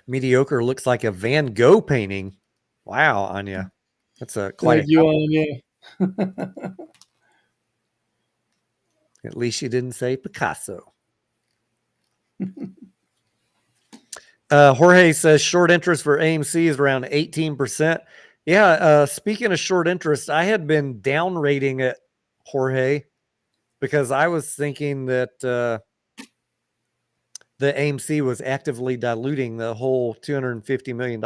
Mediocre looks like a Van Gogh painting. Wow, Anya. That's quite Thank you, Anya. At least you didn't say Picasso. Jorge says short interest for AMC is around 18%. Yeah, speaking of short interest, I had been down rating it, Jorge, because I was thinking that the AMC was actively diluting the whole $250 million.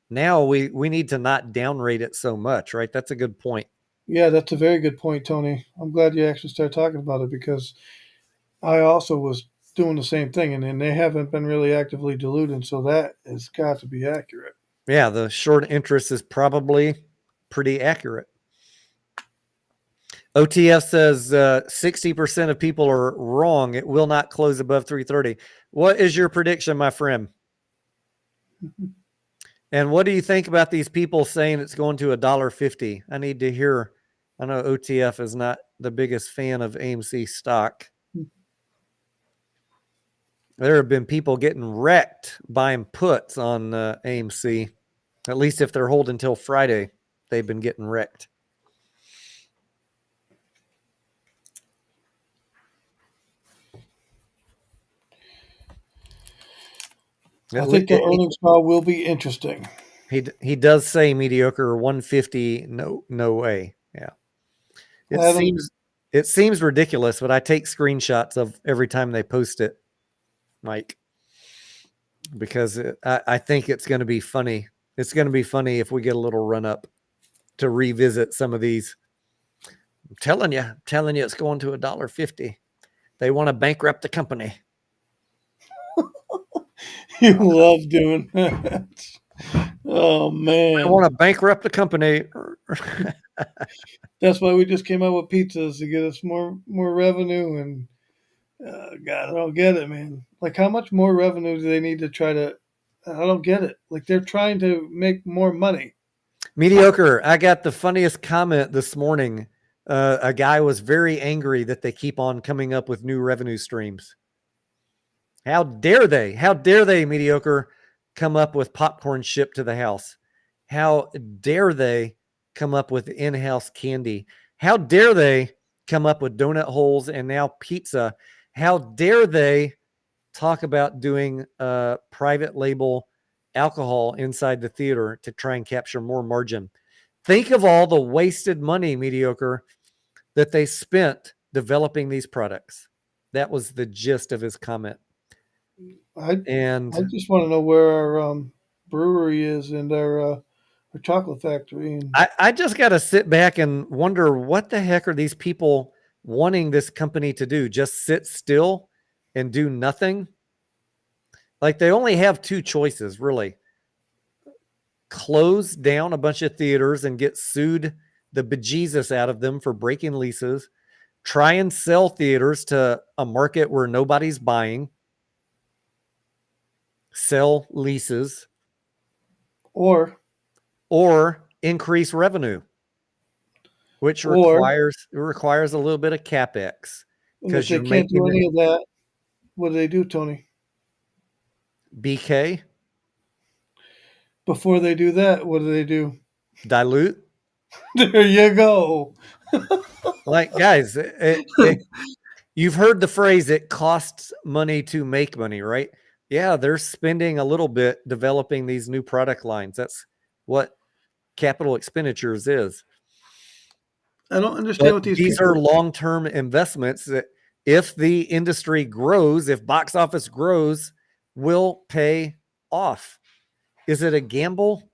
Now we need to not downrate it so much, right? That's a good point. Yeah, that's a very good point, Tony. I'm glad you actually started talking about it because I also was doing the same thing, and then they haven't been really actively diluting, so that has got to be accurate. Yeah, the short interest is probably pretty accurate. OTF says 60% of people are wrong. It will not close above 330. What is your prediction, my friend? And what do you think about these people saying it's going to $1.50? I need to hear. I know OTF is not the biggest fan of AMC stock. There have been people getting wrecked buying puts on AMC. At least if they're holding until Friday, they've been getting wrecked. I think the earnings call will be interesting. He does say mediocre 150. No way. Yeah. It seems ridiculous, but I take screenshots of every time they post it, Mike, because I think it's going to be funny. It's going to be funny if we get a little run up to revisit some of these. I'm telling you, it's going to $1.50. They want to bankrupt the company. You love doing that. Oh man, I want to bankrupt the company. That's why we just came out with pizzas to get us more revenue. And God, I don't get it, man. Like, how much more revenue do they need to try to? I don't get it. Like, they're trying to make more money. Mediocre. I got the funniest comment this morning. A guy was very angry that they keep on coming up with new revenue streams. How dare they? How dare they, mediocre, come up with popcorn shipped to the house? How dare they come up with in-house candy? How dare they come up with donut holes and now pizza? How dare they talk about doing private label alcohol inside the theater to try and capture more margin? Think of all the wasted money, mediocre, that they spent developing these products. That was the gist of his comment. I just want to know where our brewery is and our chocolate factory. And I just got to sit back and wonder, what the heck are these people wanting this company to do? Just sit still and do nothing? Like, they only have two choices, really. Close down a bunch of theaters and get sued the bejesus out of them for breaking leases. Try and sell theaters to a market where nobody's buying. Sell leases. Or increase revenue, which requires a little bit of CapEx. And if they can't do any of that, what do they do, Tony? BK? Before they do that, what do they do? Dilute? There you go. Like, guys, you've heard the phrase, it costs money to make money, right? Yeah, they're spending a little bit developing these new product lines. That's what capital expenditures is. I don't understand what these are long-term investments that, if the industry grows, if box office grows, will pay off. Is it a gamble?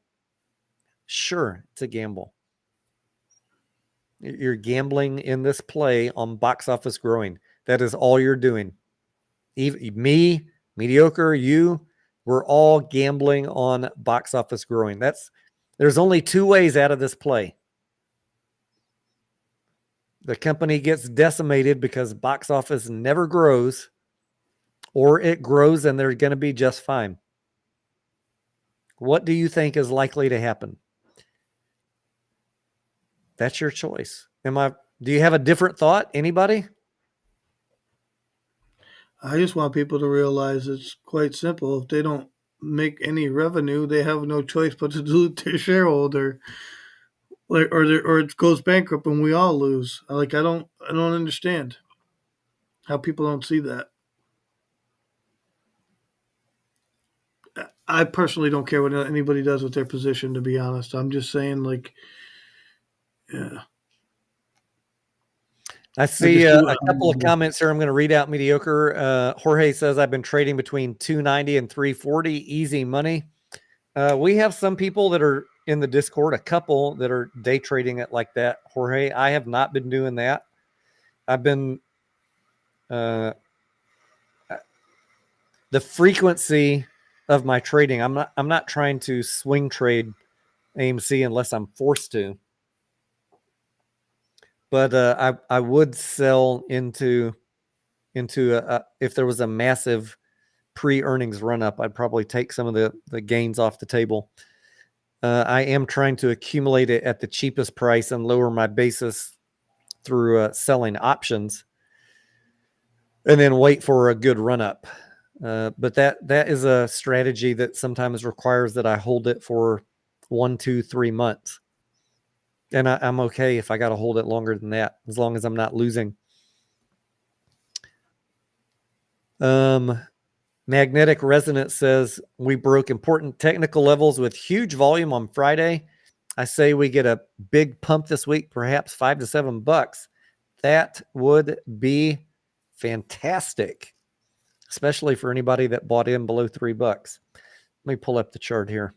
Sure, it's a gamble. You're gambling in this play on box office growing. That is all you're doing. Even me, mediocre, you, we're all gambling on box office growing. There's only two ways out of this play. The company gets decimated because box office never grows, or it grows and they're going to be just fine. What do you think is likely to happen? That's your choice. Do you have a different thought? Anybody? I just want people to realize it's quite simple. If they don't make any revenue, they have no choice but to dilute their shareholder, or it goes bankrupt and we all lose. I don't understand how people don't see that. I personally don't care what anybody does with their position, to be honest. I'm just saying, yeah. I see just do a couple of comments here. I'm going to read out mediocre. Jorge says, I've been trading between 290 and 340. Easy money. We have some people that are in the Discord, a couple that are day trading it like that. Jorge, I have not been doing that. I've been the frequency of my trading. I'm not trying to swing trade AMC unless I'm forced to. But I would sell into if there was a massive pre-earnings run up, I'd probably take some of the gains off the table. I am trying to accumulate it at the cheapest price and lower my basis through selling options, and then wait for a good run up. But that is a strategy that sometimes requires that I hold it for 1, 2, 3 months. And I'm okay if I got to hold it longer than that, as long as I'm not losing. Magnetic Resonance says, we broke important technical levels with huge volume on Friday. I say we get a big pump this week, perhaps $5 to $7. That would be fantastic, especially for anybody that bought in below $3. Let me pull up the chart here.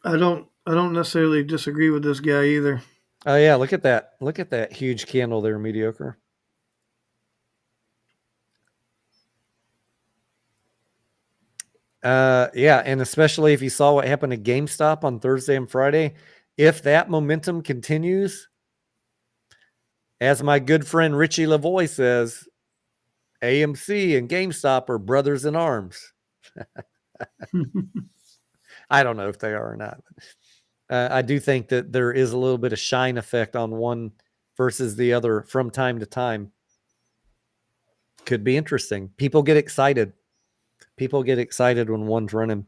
I don't necessarily disagree with this guy either. Oh yeah, look at that. Look at that huge candle there, mediocre. Yeah, and especially if you saw what happened to GameStop on Thursday and Friday, if that momentum continues, as my good friend Richie Lavoie says, AMC and GameStop are brothers in arms. I don't know if they are or not. I do think that there is a little bit of shine effect on one versus the other from time to time. Could be interesting. People get excited. People get excited when one's running,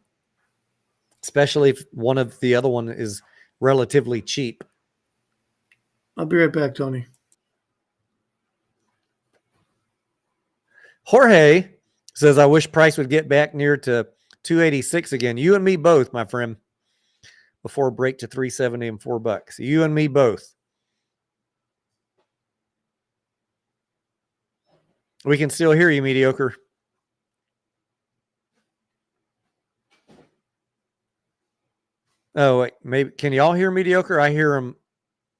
especially if one of the other one is relatively cheap. I'll be right back, Tony. Jorge says, I wish price would get back near to 286 again. You and me both, my friend, before break to 370 and $4. You and me both. We can still hear you, mediocre. Oh, wait, maybe can y'all hear mediocre? I hear him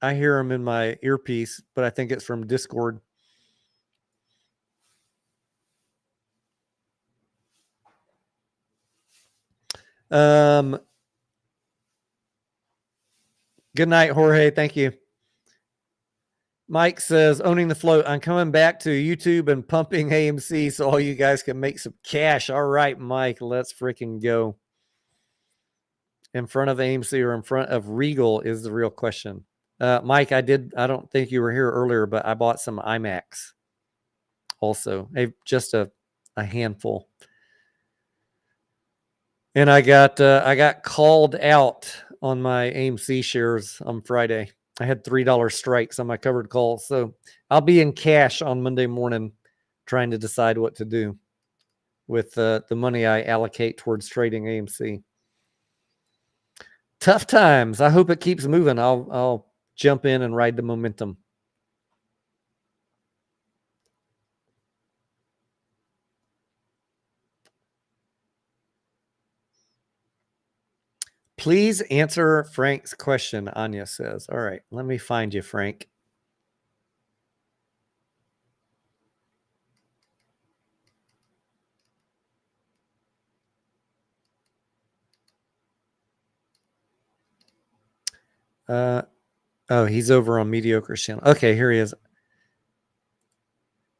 in my earpiece, but I think it's from Discord. Good night, Jorge. Thank you. Mike says, owning the float. I'm coming back to YouTube and pumping AMC so all you guys can make some cash. All right, Mike, let's freaking go. In front of AMC or in front of Regal is the real question. Mike, I don't think you were here earlier, but I bought some IMAX also. Just a handful. And I got called out on my AMC shares on Friday. I had $3 strikes on my covered calls. So I'll be in cash on Monday morning trying to decide what to do with the money I allocate towards trading AMC. Tough times. I hope it keeps moving. I'll jump in and ride the momentum. Please answer Frank's question, Anya says. All right, let me find you, Frank. Oh, he's over on Mediocre's channel. Okay, here he is.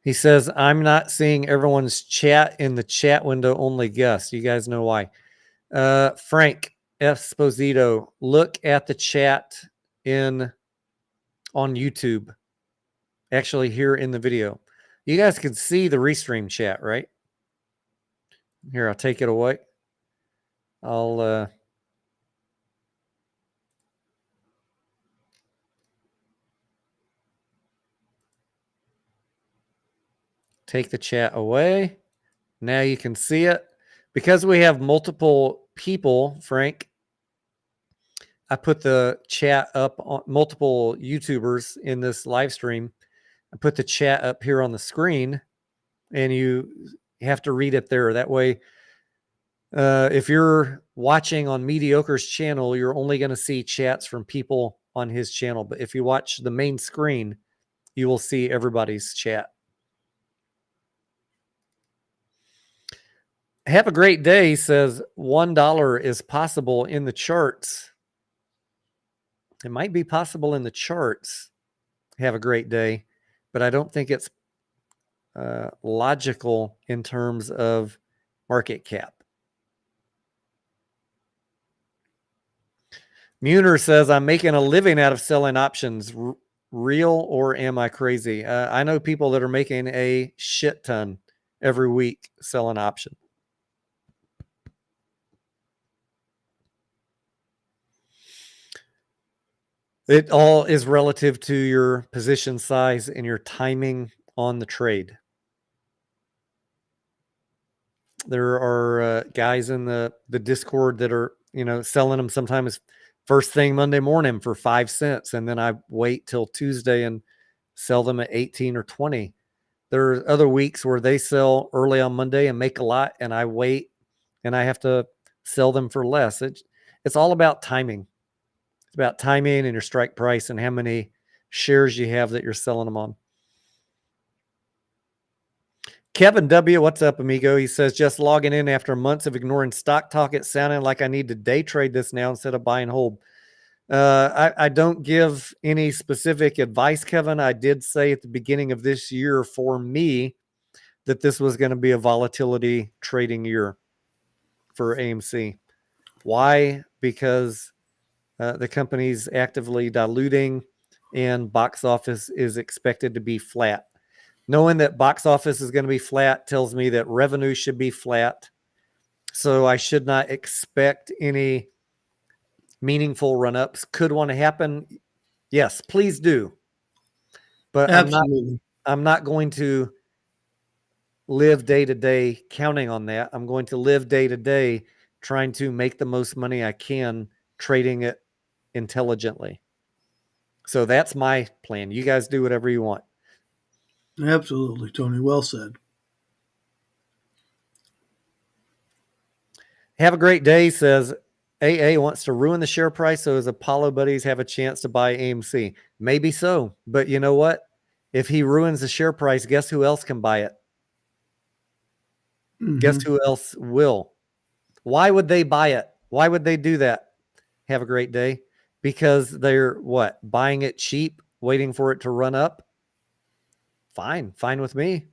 He says, I'm not seeing everyone's chat in the chat window, only guests. You guys know why. Frank Esposito, look at the chat on YouTube. Actually, here in the video. You guys can see the restream chat, right? Here, I'll take it away. I'll take the chat away. Now you can see it. Because we have multiple people, Frank, I put the chat up on multiple YouTubers in this live stream. I put the chat up here on the screen, and you have to read it there. That way, if you're watching on Mediocre's channel, you're only going to see chats from people on his channel. But if you watch the main screen, you will see everybody's chat. Have a great day, says $1 is possible in the charts. It might be possible in the charts. Have a great day, but I don't think it's logical in terms of market cap. Muner says, I'm making a living out of selling options. Real or am I crazy? I know people that are making a shit ton every week selling options. It all is relative to your position size and your timing on the trade. There are guys in the Discord that are, selling them sometimes first thing Monday morning for 5 cents. And then I wait till Tuesday and sell them at 18 or 20. There are other weeks where they sell early on Monday and make a lot, and I wait and I have to sell them for less. It's all about timing. It's about timing and your strike price and how many shares you have that you're selling them on. Kevin W., what's up, amigo? He says, just logging in after months of ignoring stock talk. It's sounding like I need to day trade this now instead of buy and hold. I don't give any specific advice, Kevin. I did say at the beginning of this year for me that this was going to be a volatility trading year for AMC. Why? Because the company's actively diluting and box office is expected to be flat. Knowing that box office is going to be flat tells me that revenue should be flat. So I should not expect any meaningful run-ups. Could want to happen? Yes, please do. But I'm not going to live day to day counting on that. I'm going to live day to day trying to make the most money I can trading it intelligently. So that's my plan. You guys do whatever you want. Absolutely, Tony. Well said. Have a great day, says AA wants to ruin the share price so his Apollo buddies have a chance to buy AMC. Maybe so, but you know what? If he ruins the share price, guess who else can buy it? Mm-hmm. Guess who else will? Why would they buy it? Why would they do that? Have a great day. Because they're what? Buying it cheap, waiting for it to run up? Fine with me.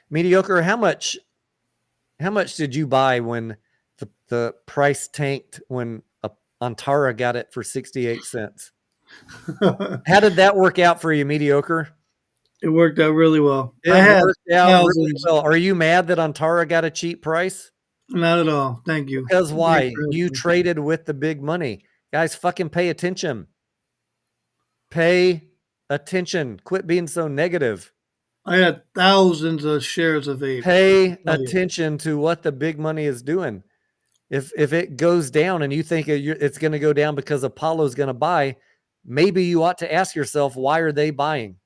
Mediocre, how much did you buy when the price tanked when Antara got it for 68 cents? How did that work out for you, Mediocre? It worked out really well. It worked out really well. Are you mad that Antara got a cheap price? Not at all. Thank you. Because why? You traded with the big money. Guys, fucking pay attention. Pay attention. Quit being so negative. I had thousands of shares of APE. Pay attention to what the big money is doing. If it goes down and you think it's going to go down because Apollo's going to buy, maybe you ought to ask yourself, why are they buying?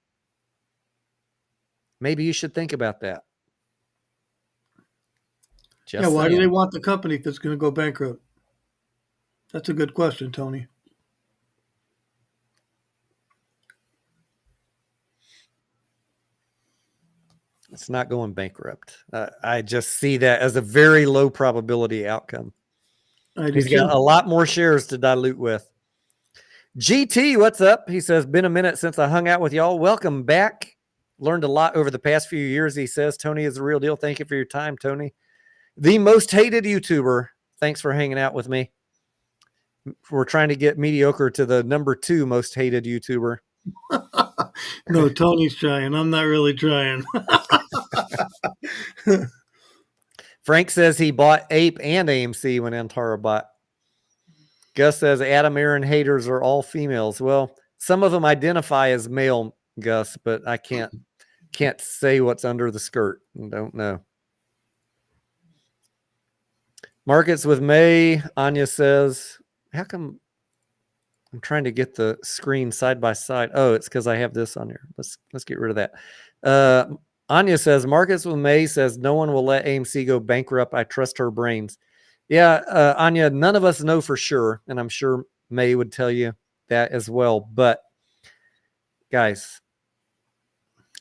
Maybe you should think about that. Why do they want the company if it's going to go bankrupt? That's a good question, Tony. It's not going bankrupt. I just see that as a very low probability outcome. He's got a lot more shares to dilute with. GT, what's up? He says, been a minute since I hung out with y'all. Welcome back. Learned a lot over the past few years. He says, Tony is the real deal. Thank you for your time, Tony. The most hated YouTuber. Thanks for hanging out with me. We're trying to get Mediocre to the number 2 most hated YouTuber. No, Tony's trying. I'm not really trying. Frank says he bought Ape and AMC when Antara bought. Gus says Adam Aaron haters are all females. Well, some of them identify as male, Gus, but I can't say what's under the skirt. I don't know. Markets with May. Anya says, how come I'm trying to get the screen side by side. Oh, it's because I have this on here. Let's get rid of that. Anya says, Marcus with May says, no one will let AMC go bankrupt. I trust her brains. Yeah, Anya, none of us know for sure. And I'm sure May would tell you that as well. But guys,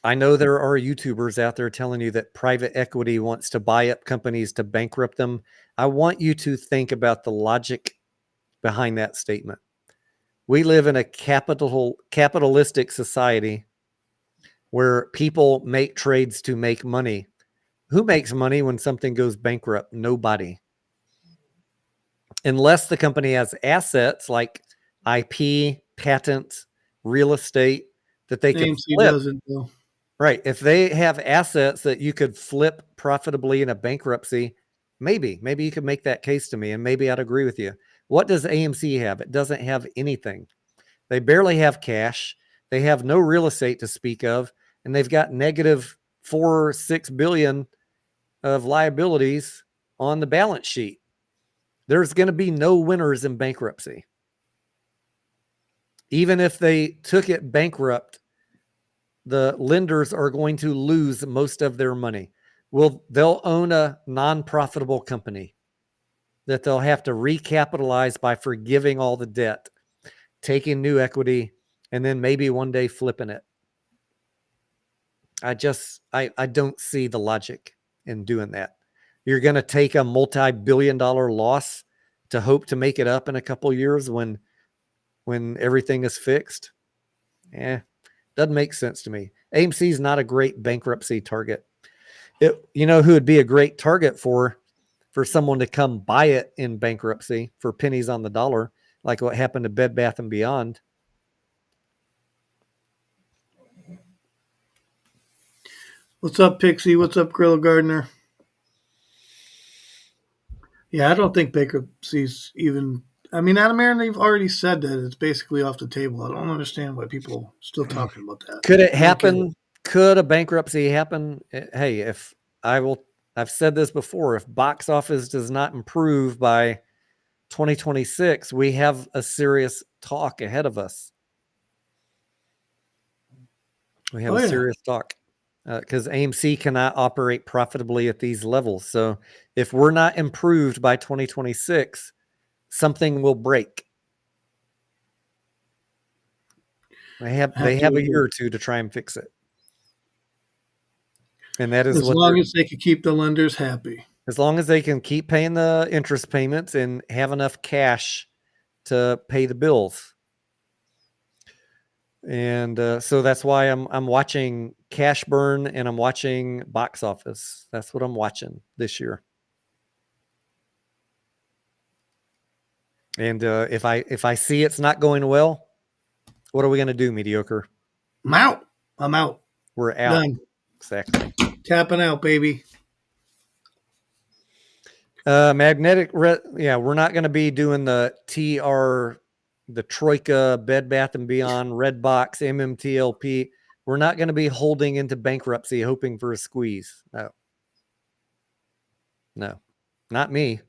I know there are YouTubers out there telling you that private equity wants to buy up companies to bankrupt them. I want you to think about the logic behind that statement. We live in a capitalistic society where people make trades to make money. Who makes money when something goes bankrupt? Nobody. Unless the company has assets like IP, patents, real estate that they can AMC flip. doesn't though. Right. If they have assets that you could flip profitably in a bankruptcy, maybe you could make that case to me and maybe I'd agree with you. What does AMC have? It doesn't have anything. They barely have cash. They have no real estate to speak of, and they've got negative 4 or 6 billion of liabilities on the balance sheet. There's going to be no winners in bankruptcy. Even if they took it bankrupt, the lenders are going to lose most of their money. They'll own a non-profitable company that they'll have to recapitalize by forgiving all the debt, taking new equity, and then maybe one day flipping it. I don't see the logic in doing that. You're going to take a multi-billion-dollar loss to hope to make it up in a couple of years when everything is fixed. Doesn't make sense to me. AMC is not a great bankruptcy target. You know who would be a great target for someone to come buy it in bankruptcy for pennies on the dollar, like what happened to Bed Bath & Beyond? What's up, Pixie? What's up, Gorilla Gardener? Yeah, I don't think bankruptcy's even. I mean, Adam Aaron, they've already said that it's basically off the table. I don't understand why people are still talking about that. Could it happen? Could a bankruptcy happen? Hey, I've said this before. If box office does not improve by 2026, we have a serious talk ahead of us. We have a serious talk because AMC cannot operate profitably at these levels. So if we're not improved by 2026, something will break. They have a year or two to try and fix it. And that is as long as they can keep the lenders happy. As long as they can keep paying the interest payments and have enough cash to pay the bills. And so that's why I'm watching cash burn and I'm watching box office. That's what I'm watching this year. And if I see it's not going well, what are we going to do, mediocre? I'm out. We're out. Done. Exactly. Tapping out, baby. Magnetic. We're not going to be doing the the Troika, Bed Bath & Beyond, Redbox, MMTLP. We're not going to be holding into bankruptcy hoping for a squeeze. No, not me.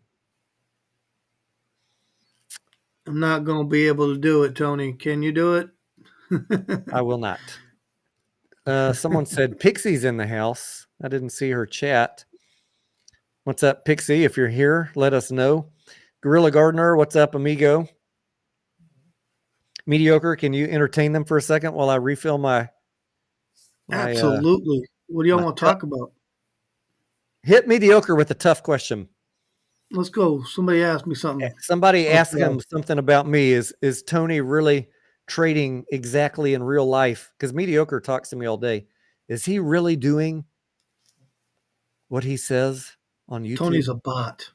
I'm not going to be able to do it, Tony. Can you do it? I will not. Someone said Pixie's in the house. I didn't see her chat. What's up, Pixie? If you're here, let us know. Gorilla Gardener, what's up, amigo? Mediocre, can you entertain them for a second while I refill my Absolutely. What do y'all want to talk about? Hit Mediocre with a tough question. Let's go. Somebody asked me something. Somebody asked him something about me. Is Tony really trading exactly in real life? Because Mediocre talks to me all day. Is he really doing what he says on YouTube? Tony's a bot.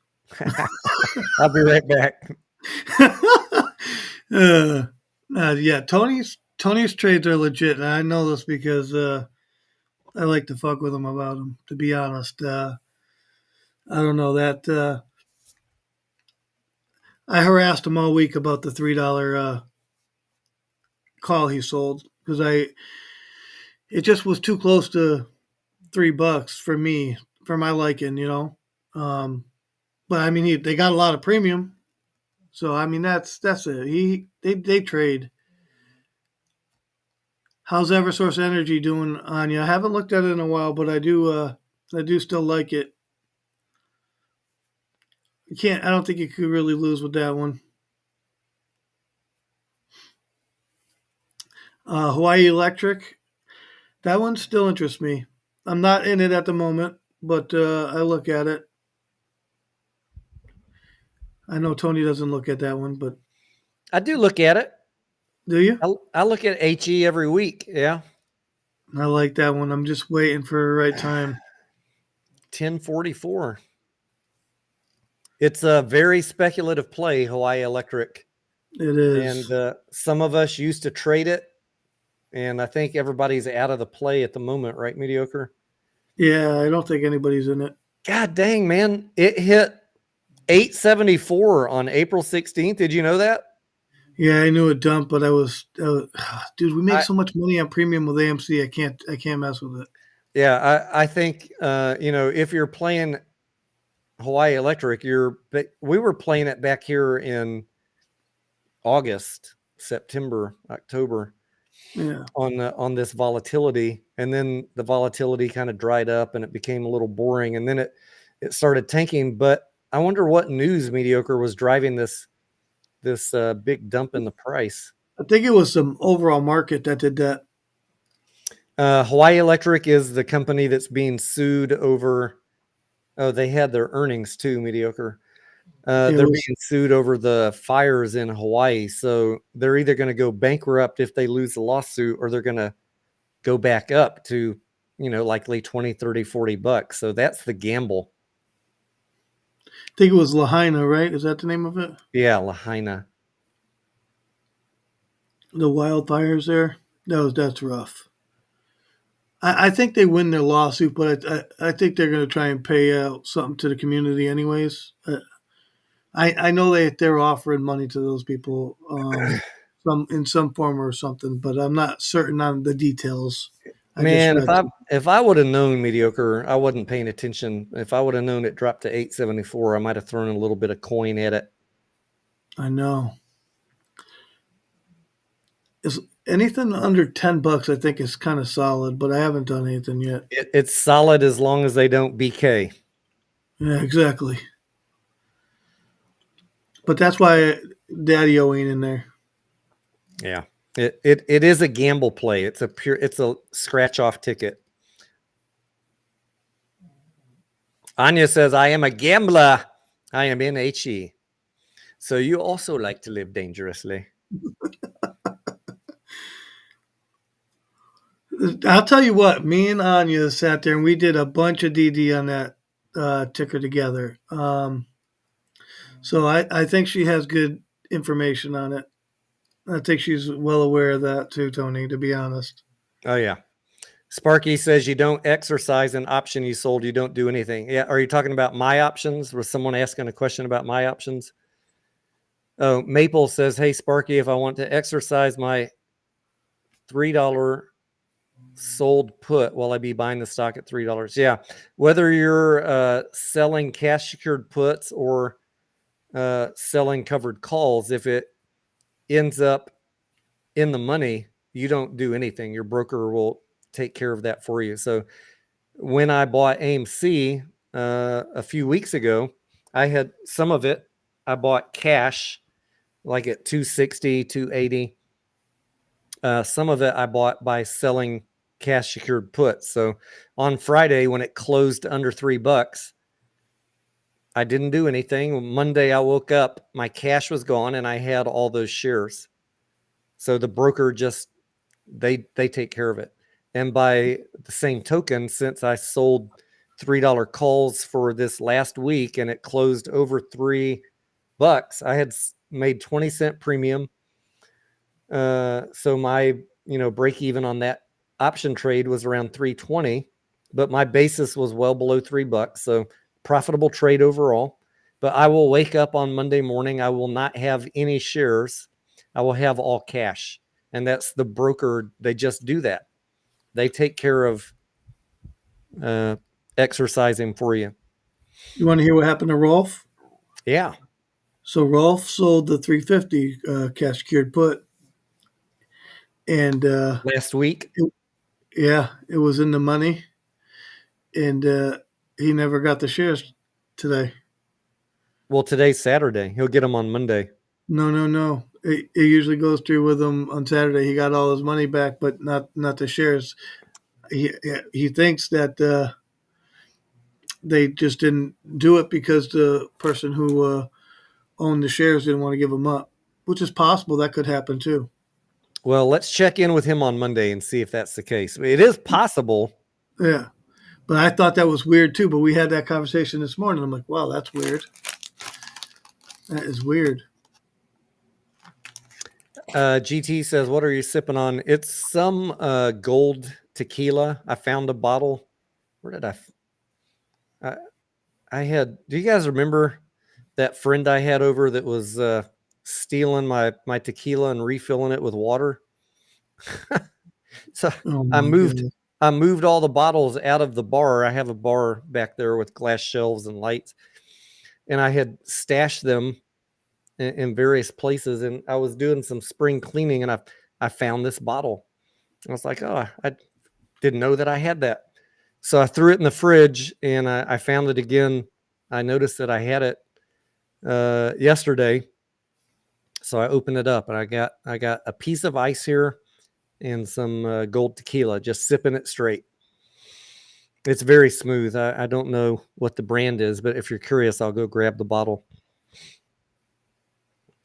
I'll be right back. Yeah, Tony's trades are legit, and I know this because I like to fuck with him about them. To be honest, I don't know that. I harassed him all week about the $3 call he sold because it just was too close to $3 for me, for my liking, you know. But I mean, they got a lot of premium. So I mean that's it. They trade. How's EverSource Energy doing, Anya? I haven't looked at it in a while, but I do still like it. You can't. I don't think you could really lose with that one. Hawaii Electric. That one still interests me. I'm not in it at the moment, but I look at it. I know Tony doesn't look at that one, but I do look at it. do you? I look at HE every week. Yeah. I like that one. I'm just waiting for the right time. 1044. It's a very speculative play, Hawaii Electric. It is. And some of us used to trade it. And I think everybody's out of the play at the moment, right, Mediocre? Yeah, I don't think anybody's in it. God dang, man. It hit 874 on April 16th. Did you know that? Yeah, I knew it dumped, but dude, we make so much money on premium with AMC. I can't mess with it. Yeah, I think if you're playing Hawaii Electric, we were playing it back here in August, September, October. Yeah. On this volatility, and then the volatility kind of dried up and it became a little boring, and then it started tanking. But I wonder what news, Mediocre, was driving this big dump in the price. I think it was some overall market that did that. Hawaii Electric is the company that's being sued over. Oh, they had their earnings too, Mediocre. They're being sued over the fires in Hawaii. So they're either going to go bankrupt if they lose the lawsuit, or they're going to go back up to, likely 20, 30, 40 bucks. So that's the gamble. I think it was Lahaina, right? Is that the name of it? Yeah, Lahaina. The wildfires there. That's rough. I think they win their lawsuit, but I think they're going to try and pay out something to the community anyways. I know they're offering money to those people, in some form or something, but I'm not certain on the details. Man, if I would have known, Mediocre, I wasn't paying attention. If I would have known it dropped to 874, I might have thrown a little bit of coin at it. I know. Is anything under $10, I think, is kind of solid, but I haven't done anything yet. It's solid as long as they don't BK. Yeah, exactly. But that's why Daddy-O ain't in there. Yeah. It is a gamble play. It's a scratch off ticket. Anya says, I am a gambler. I am in HE. So you also like to live dangerously. I'll tell you what, me and Anya sat there and we did a bunch of DD on that ticker together. So I think she has good information on it. I think she's well aware of that too, Tony, to be honest. Oh, yeah. Sparky says you don't exercise an option you sold. You don't do anything. Yeah. Are you talking about my options? Was someone asking a question about my options? Oh, Maple says, hey, Sparky, if I want to exercise my $3 sold put, will I be buying the stock at $3? Yeah. Whether you're selling cash secured puts or selling covered calls, if it ends up in the money, you don't do anything. Your broker will take care of that for you. So when I bought AMC a few weeks ago, I had some of it. I bought cash like at 260, 280. Some of it I bought by selling cash secured puts. So on Friday, when it closed under $3, I didn't do anything. Monday, I woke up, my cash was gone, and I had all those shares. So the broker just, they take care of it. And by the same token, since I sold $3 calls for this last week and it closed over $3, I had made 20-cent premium. So my, break even on that option trade was around 320, but my basis was well below $3. So profitable trade overall. But I will wake up on Monday morning. I will not have any shares. I will have all cash. And that's the broker. They just do that. They take care of exercising for you. You want to hear what happened to Rolf? Yeah. So Rolf sold the 350 cash secured put, and Last week. yeah, it was in the money, and he never got the shares today. Well, today's Saturday. He'll get them on Monday. No. It usually goes through with him on Saturday. He got all his money back, but not the shares. He thinks that they just didn't do it because the person who owned the shares didn't want to give them up, which is possible. That could happen too. Well, let's check in with him on Monday and see if that's the case. It is possible. Yeah. But I thought that was weird too. But we had that conversation this morning. I'm like, wow, that's weird. That is weird. GT says, what are you sipping on? It's some gold tequila. I found a bottle. Where did I had, do you guys remember that friend I had over that was stealing my tequila and refilling it with water? So Oh I my moved goodness. I moved all the bottles out of the bar. I have a bar back there with glass shelves and lights, and I had stashed them in various places. And I was doing some spring cleaning, and I found this bottle. I was like, oh, I didn't know that I had that. So I threw it in the fridge, and I found it again. I noticed that I had it yesterday, so I opened it up, and I got a piece of ice here and some gold tequila, just sipping it straight. It's very smooth. I don't know what the brand is, but if you're curious, I'll go grab the bottle.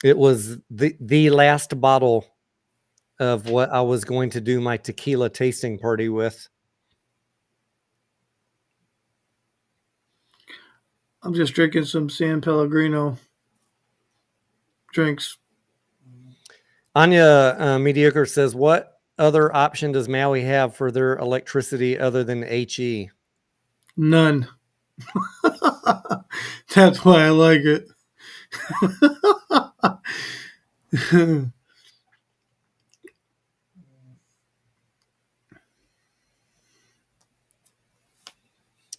It was the last bottle of what I was going to do my tequila tasting party with. I'm just drinking some San Pellegrino drinks. Anya Mediocre says, what other option does Maui have for their electricity other than HE? None. That's why I like it.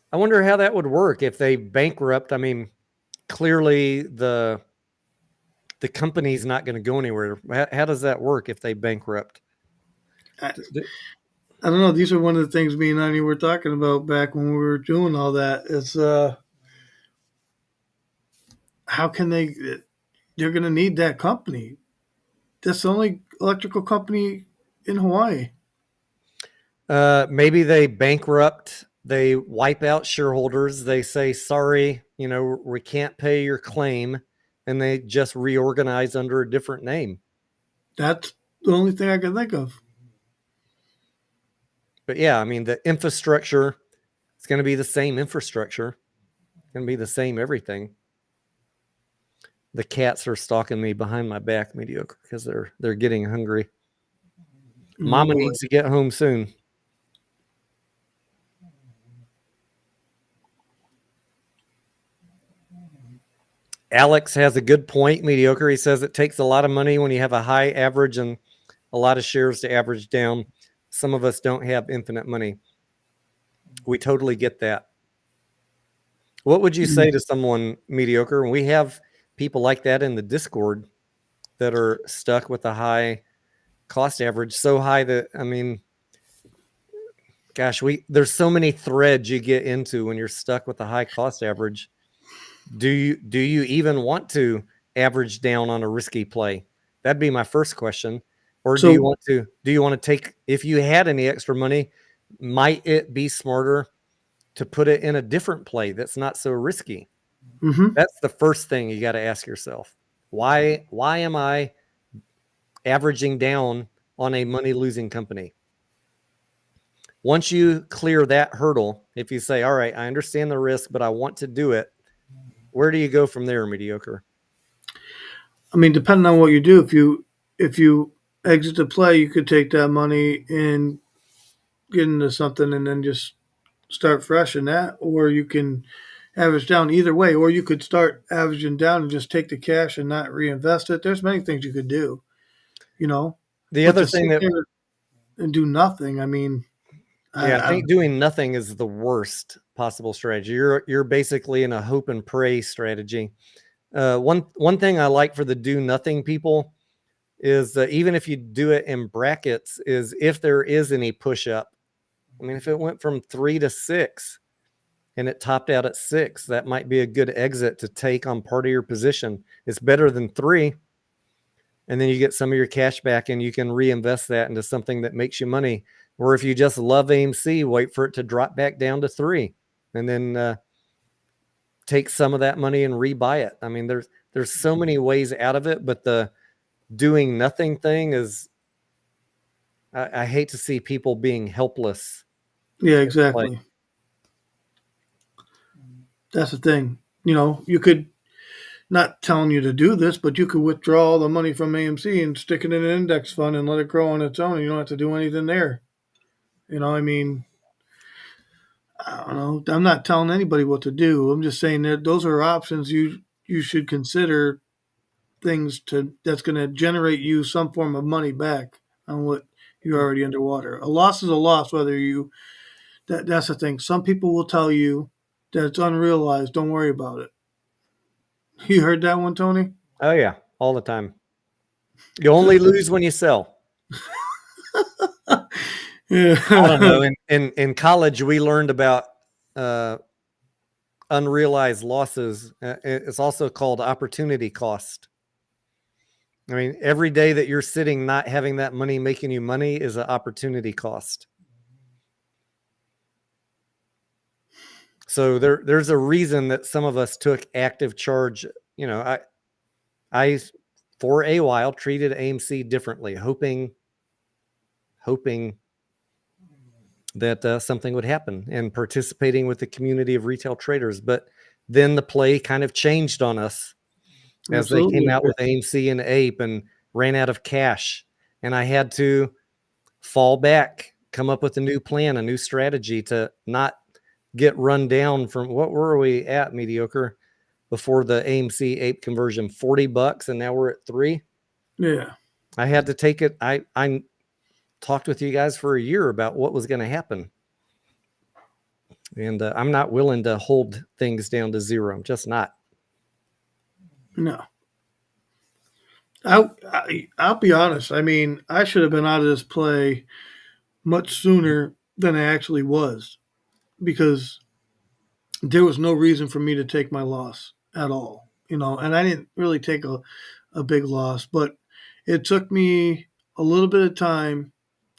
I wonder how that would work if they bankrupt. I mean, clearly the company's not going to go anywhere. How does that work if they bankrupt? I don't know. These are one of the things me and Anya were talking about back when we were doing all that. It's how can they? They're going to need that company. That's the only electrical company in Hawaii. Maybe they bankrupt. They wipe out shareholders. They say, sorry, we can't pay your claim. And they just reorganize under a different name. That's the only thing I can think of. But yeah, I mean, the infrastructure, it's going to be the same infrastructure. It's going to be the same everything. The cats are stalking me behind my back, Mediocre, because they're getting hungry. Mama needs to get home soon. Alex has a good point, Mediocre. He says it takes a lot of money when you have a high average and a lot of shares to average down. Some of us don't have infinite money. We totally get that. What would you say to someone, Mediocre, when we have people like that in the Discord that are stuck with a high cost average, so high that, I mean, gosh, there's so many threads you get into when you're stuck with a high cost average. Do you even want to average down on a risky play? That'd be my first question. Or do you want to take, if you had any extra money, might it be smarter to put it in a different play that's not so risky? Mm-hmm. That's the first thing you got to ask yourself. Why am I averaging down on a money losing company? Once you clear that hurdle, if you say, all right, I understand the risk, but I want to do it, where do you go from there, Mediocre? I mean, depending on what you do, if you exit the play, you could take that money and get into something and then just start fresh in that, or you can average down either way, or you could start averaging down and just take the cash and not reinvest it. There's many things you could do, The but other to thing sit that, there and do nothing, I mean, I think doing nothing is the worst possible strategy. You're basically in a hope and pray strategy. One thing I like for the do nothing people is even if you do it in brackets, is if there is any push up. I mean, if it went from 3 to 6 and it topped out at 6, that might be a good exit to take on part of your position. It's better than 3. And then you get some of your cash back and you can reinvest that into something that makes you money. Or if you just love AMC, wait for it to drop back down to 3 and then take some of that money and rebuy it. I mean, there's so many ways out of it, but the doing nothing thing is, I hate to see people being helpless. Yeah, exactly. That's the thing. You could, not telling you to do this, but you could withdraw all the money from AMC and stick it in an index fund and let it grow on its own. And you don't have to do anything there. I mean, I don't know. I'm not telling anybody what to do. I'm just saying that those are options you should consider, things that's going to generate you some form of money back on what you're already underwater. A loss is a loss, whether that's the thing. Some people will tell you that it's unrealized. Don't worry about it. You heard that one, Tony? Oh yeah, all the time. You only lose when you sell. Yeah. I don't know. In college, we learned about unrealized losses. It's also called opportunity cost. I mean, every day that you're sitting not having that money making you money is an opportunity cost. So there's a reason that some of us took active charge. I for a while treated AMC differently, hoping that something would happen and participating with the community of retail traders. But then the play kind of changed on us as they came out with AMC and APE and ran out of cash. And I had to fall back, come up with a new plan, a new strategy to not get run down from, what were we at, mediocre, before the AMC APE conversion? $40, and now we're at 3. Yeah. I had to take it. I talked with you guys for a year about what was going to happen. And I'm not willing to hold things down to 0. I'm just not. No. I'll be honest. I mean, I should have been out of this play much sooner than I actually was, because there was no reason for me to take my loss at all. And I didn't really take a big loss, but it took me a little bit of time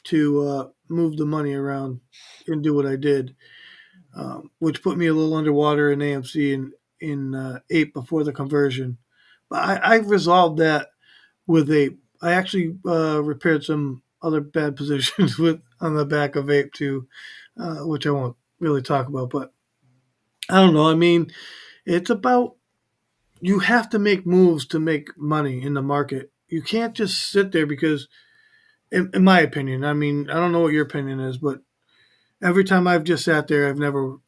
to move the money around and do what I did, which put me a little underwater in AMC and in APE before the conversion. But I resolved that with APE. I actually repaired some other bad positions on the back of APE too, which I won't really talk about. But I don't know. I mean, it's about, you have to make moves to make money in the market. You can't just sit there because, in my opinion, I mean, I don't know what your opinion is, but every time I've just sat there, I've never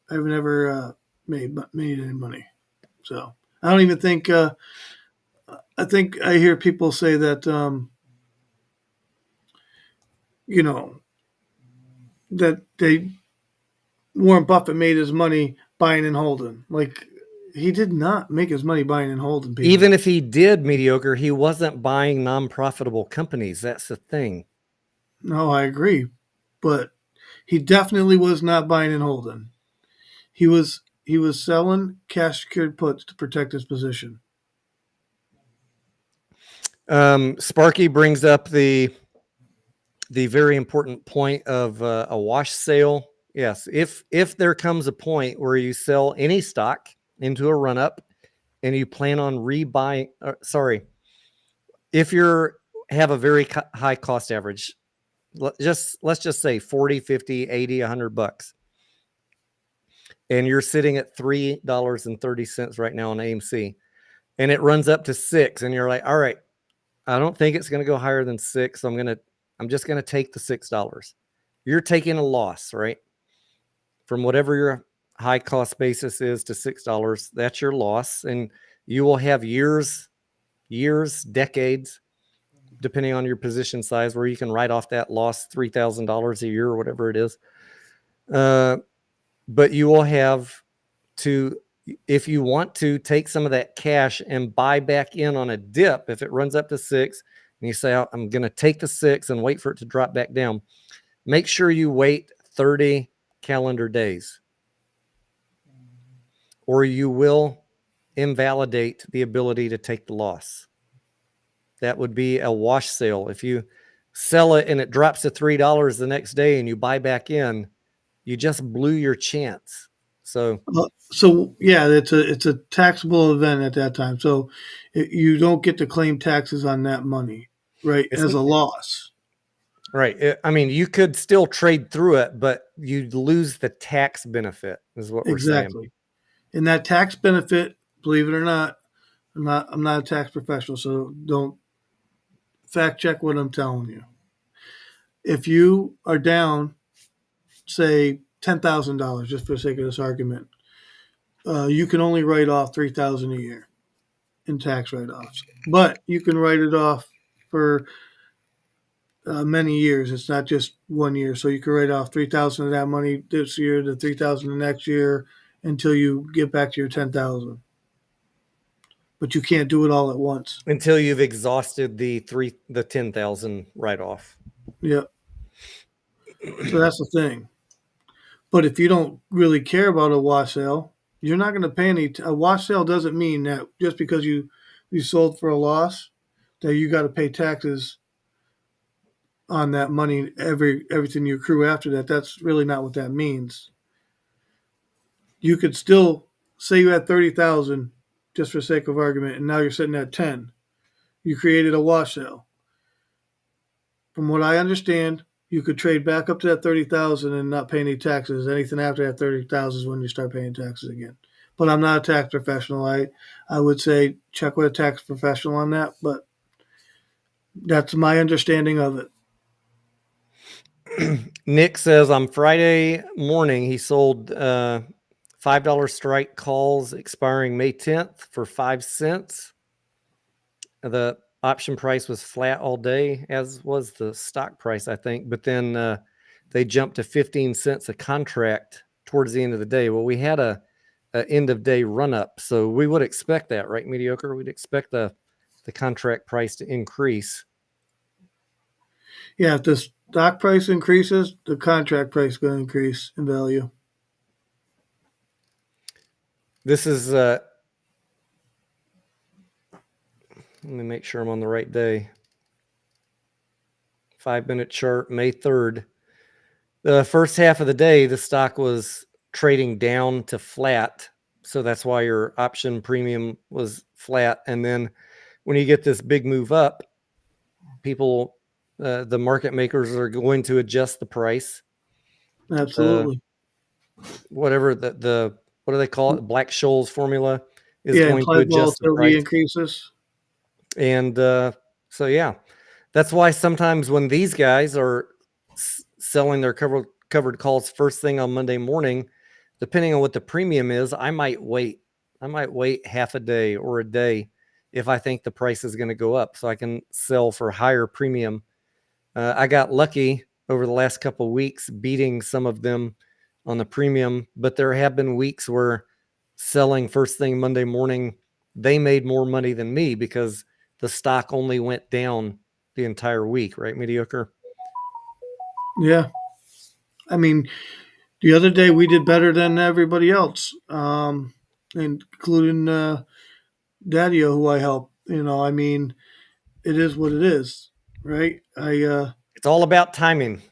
made any money. So I don't even think. I think I hear people say that that Warren Buffett made his money buying and holding. Like, he did not make his money buying and holding people. Even if he did, mediocre, he wasn't buying non-profitable companies. That's the thing. No, I agree, but he definitely was not buying and holding. He was selling cash secured puts to protect his position. Sparky brings up the very important point of a wash sale. Yes, if there comes a point where you sell any stock into a run up and you plan on rebuying, if you're have a very high cost average, let's just say 40, 50, 80, $100, and you're sitting at $3.30 right now on AMC, and it runs up to 6, and you're like, all right, I don't think it's going to go higher than 6. So I'm just going to take the $6. You're taking a loss, right? From whatever your high cost basis is to $6, that's your loss. And you will have years, decades, depending on your position size, where you can write off that loss, $3,000 a year or whatever it is. But you will have to if you want to take some of that cash and buy back in on a dip, if it runs up to 6 and you say, I'm going to take the 6 and wait for it to drop back down, make sure you wait 30 calendar days, or you will invalidate the ability to take the loss. That would be a wash sale. If you sell it and it drops to $3 the next day and you buy back in, you just blew your chance. So yeah, it's a taxable event at that time. So you don't get to claim taxes on that money, right? As a loss. Right. I mean, you could still trade through it, but you'd lose the tax benefit, is what we're saying. Exactly. And that tax benefit, believe it or not, I'm not a tax professional, so don't fact check what I'm telling you. If you are down, say $10,000, just for the sake of this argument, you can only write off $3,000 a year in tax write-offs, but you can write it off for many years. It's not just 1 year. So you can write off 3,000 of that money this year, the 3,000 the next year, until you get back to your 10,000. But you can't do it all at once until you've exhausted the 10,000 write-off. Yep. So that's the thing. But if you don't really care about a wash sale, you're not going to pay any. A wash sale doesn't mean that just because you sold for a loss, that you got to pay taxes on that money, everything you accrue after that. That's really not what that means. You could still say you had 30,000, just for sake of argument, and now you're sitting at 10. You created a wash sale. From what I understand, you could trade back up to that 30,000 and not pay any taxes. Anything after that 30,000 is when you start paying taxes again. But I'm not a tax professional. I would say check with a tax professional on that, but that's my understanding of it. Nick says on Friday morning he sold $5 strike calls expiring May 10th for 5 cents. The option price was flat all day, as was the stock price, I think. But then they jumped to 15 cents a contract towards the end of the day. Well, we had a end of day run up, so we would expect that, right? Mediocre. We'd expect the contract price to increase. Yeah, if the stock price increases, the contract price is going to increase in value. This is let me make sure I'm on the right day. 5-minute chart, May 3rd. The first half of the day, the stock was trading down to flat. So that's why your option premium was flat. And then when you get this big move up, people, the market makers are going to adjust the price. Absolutely. Whatever the what do they call it? Black Scholes formula is going to implied adjust the volatility price. increases. And so, yeah, that's why sometimes when these guys are selling their covered calls first thing on Monday morning, depending on what the premium is, I might wait half a day or a day if I think the price is going to go up so I can sell for higher premium. I got lucky over the last couple of weeks beating some of them on the premium, but there have been weeks where selling first thing Monday morning, they made more money than me because the stock only went down the entire week, right? Mediocre. Yeah. I mean, the other day we did better than everybody else, including Daddio, who I help. I mean, it is what it is, right? It's all about timing.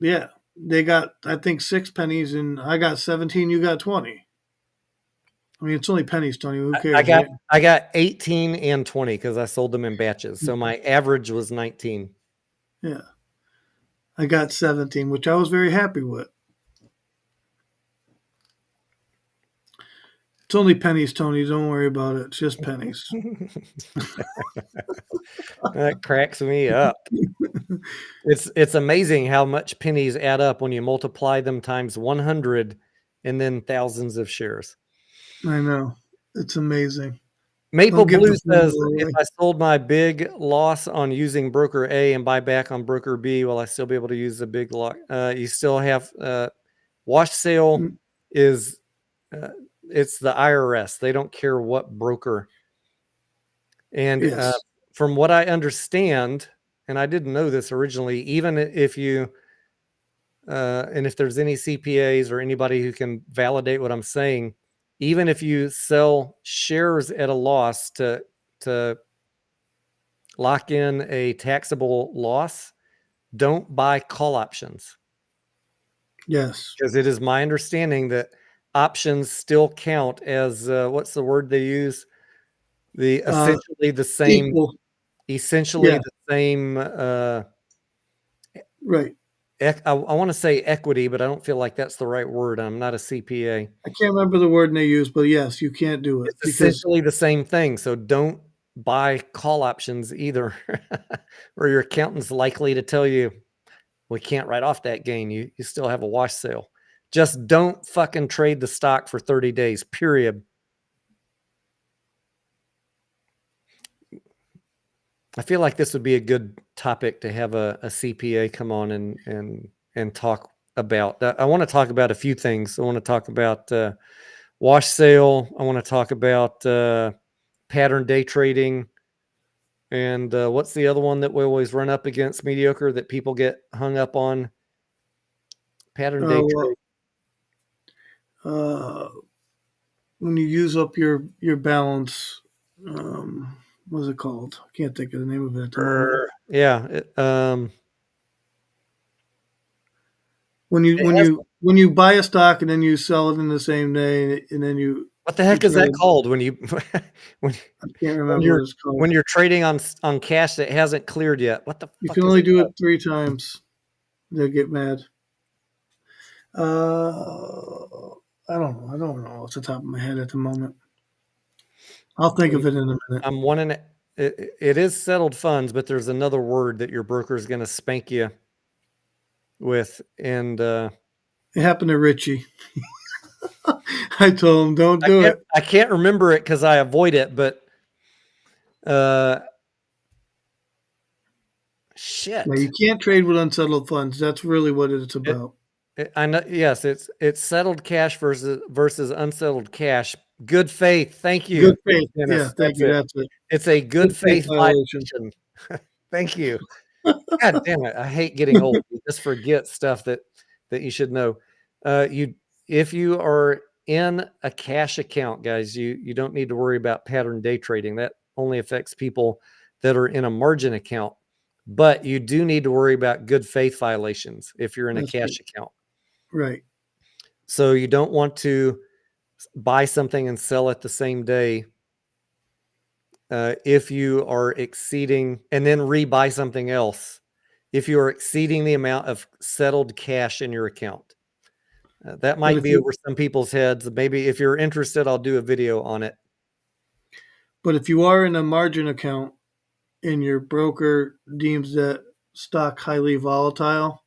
Yeah, they got, I think, 6 pennies, and I got 17. You got 20. I mean, it's only pennies, Tony. Who cares? I got 18 and 20 because I sold them in batches. So my average was 19. Yeah. I got 17, which I was very happy with. It's only pennies, Tony. Don't worry about it. It's just pennies. That cracks me up. It's amazing how much pennies add up when you multiply them times 100 and then thousands of shares. I know. It's amazing. Maple Blue says, if I sold my big loss on using broker A and buy back on broker B, will I still be able to use the big loss? You still have wash sale is it's the IRS. They don't care what broker. And Yes. from what I understand, and I didn't know this originally, even if you and if there's any CPAs or anybody who can validate what I'm saying, even if you sell shares at a loss to lock in a taxable loss, don't buy call options. Yes. Because it is my understanding that options still count as what's the word they use? The essentially the same, Equal. essentially Yeah. the same. Right. I want to say equity, but I don't feel like that's the right word. I'm not a CPA. I can't remember the word they use, but yes, you can't do it It's because essentially the same thing. So don't buy call options either, or your accountant's likely to tell you we can't write off that gain. You still have a wash sale. Just don't fucking trade the stock for 30 days, period. I feel like this would be a good topic to have a CPA come on and talk about. I want to talk about a few things. I want to talk about wash sale. I want to talk about pattern day trading. And what's the other one that we always run up against, mediocre, that people get hung up on? Pattern day well, trade. when you use up your balance, what's it called? I can't think of the name of it at the moment. Yeah. When you It when has, you when you buy a stock and then you sell it in the same day, and then what the you heck is that trade. called when you when I can't when remember you're what it's called. when you're trading on cash that hasn't cleared yet? What the You can fuck is only it do called? it 3 times. They'll get mad. I don't know. I don't know off the top of my head at the moment. I'll think of it in a minute. I'm wanting it is settled funds, but there's another word that your broker is going to spank you with, and It happened to Richie. I told him, don't do it. I can't remember it because I avoid it, but Now, shit. you can't trade with unsettled funds. That's really what it's It, about. I know. Yes, it's settled cash versus unsettled cash. Good faith. Thank you, Good faith. Yeah, Dennis. thank That's you. it. That's it. It's a Good good faith faith violation. violation. Thank you. God damn it! I hate getting old. You just forget stuff that you should know. You if you are in a cash account, guys, you don't need to worry about pattern day trading. That only affects people that are in a margin account. But you do need to worry about good faith violations if you're in a That's cash it. account. Right. So you don't want to buy something and sell it the same day if you are exceeding, and then rebuy something else if you are exceeding the amount of settled cash in your account. That But might be over some people's heads. Maybe if you're interested, I'll do a video on it. if you are in a margin account and your broker deems that stock highly volatile,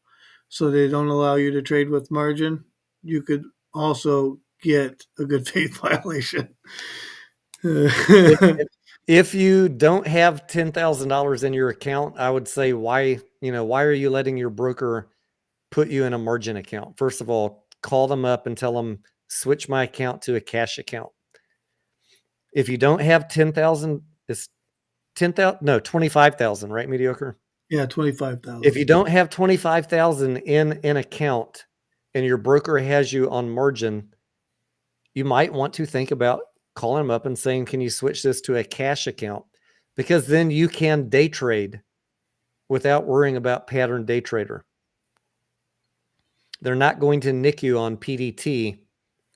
so they don't allow you to trade with margin, you could also get a good faith violation. If, if you don't have $10,000 in your account, I would say why are you letting your broker put you in a margin account? First of all, call them up and tell them switch my account to a cash account. If you don't have 10,000, it's 10,000, no, 25,000, right? Mediocre. Yeah, If 25,000. you don't have 25,000 in an account and your broker has you on margin, you might want to think about calling them up and saying, can you switch this to a cash account? Because then you can day trade without worrying about pattern day trader. They're not going to nick you on PDT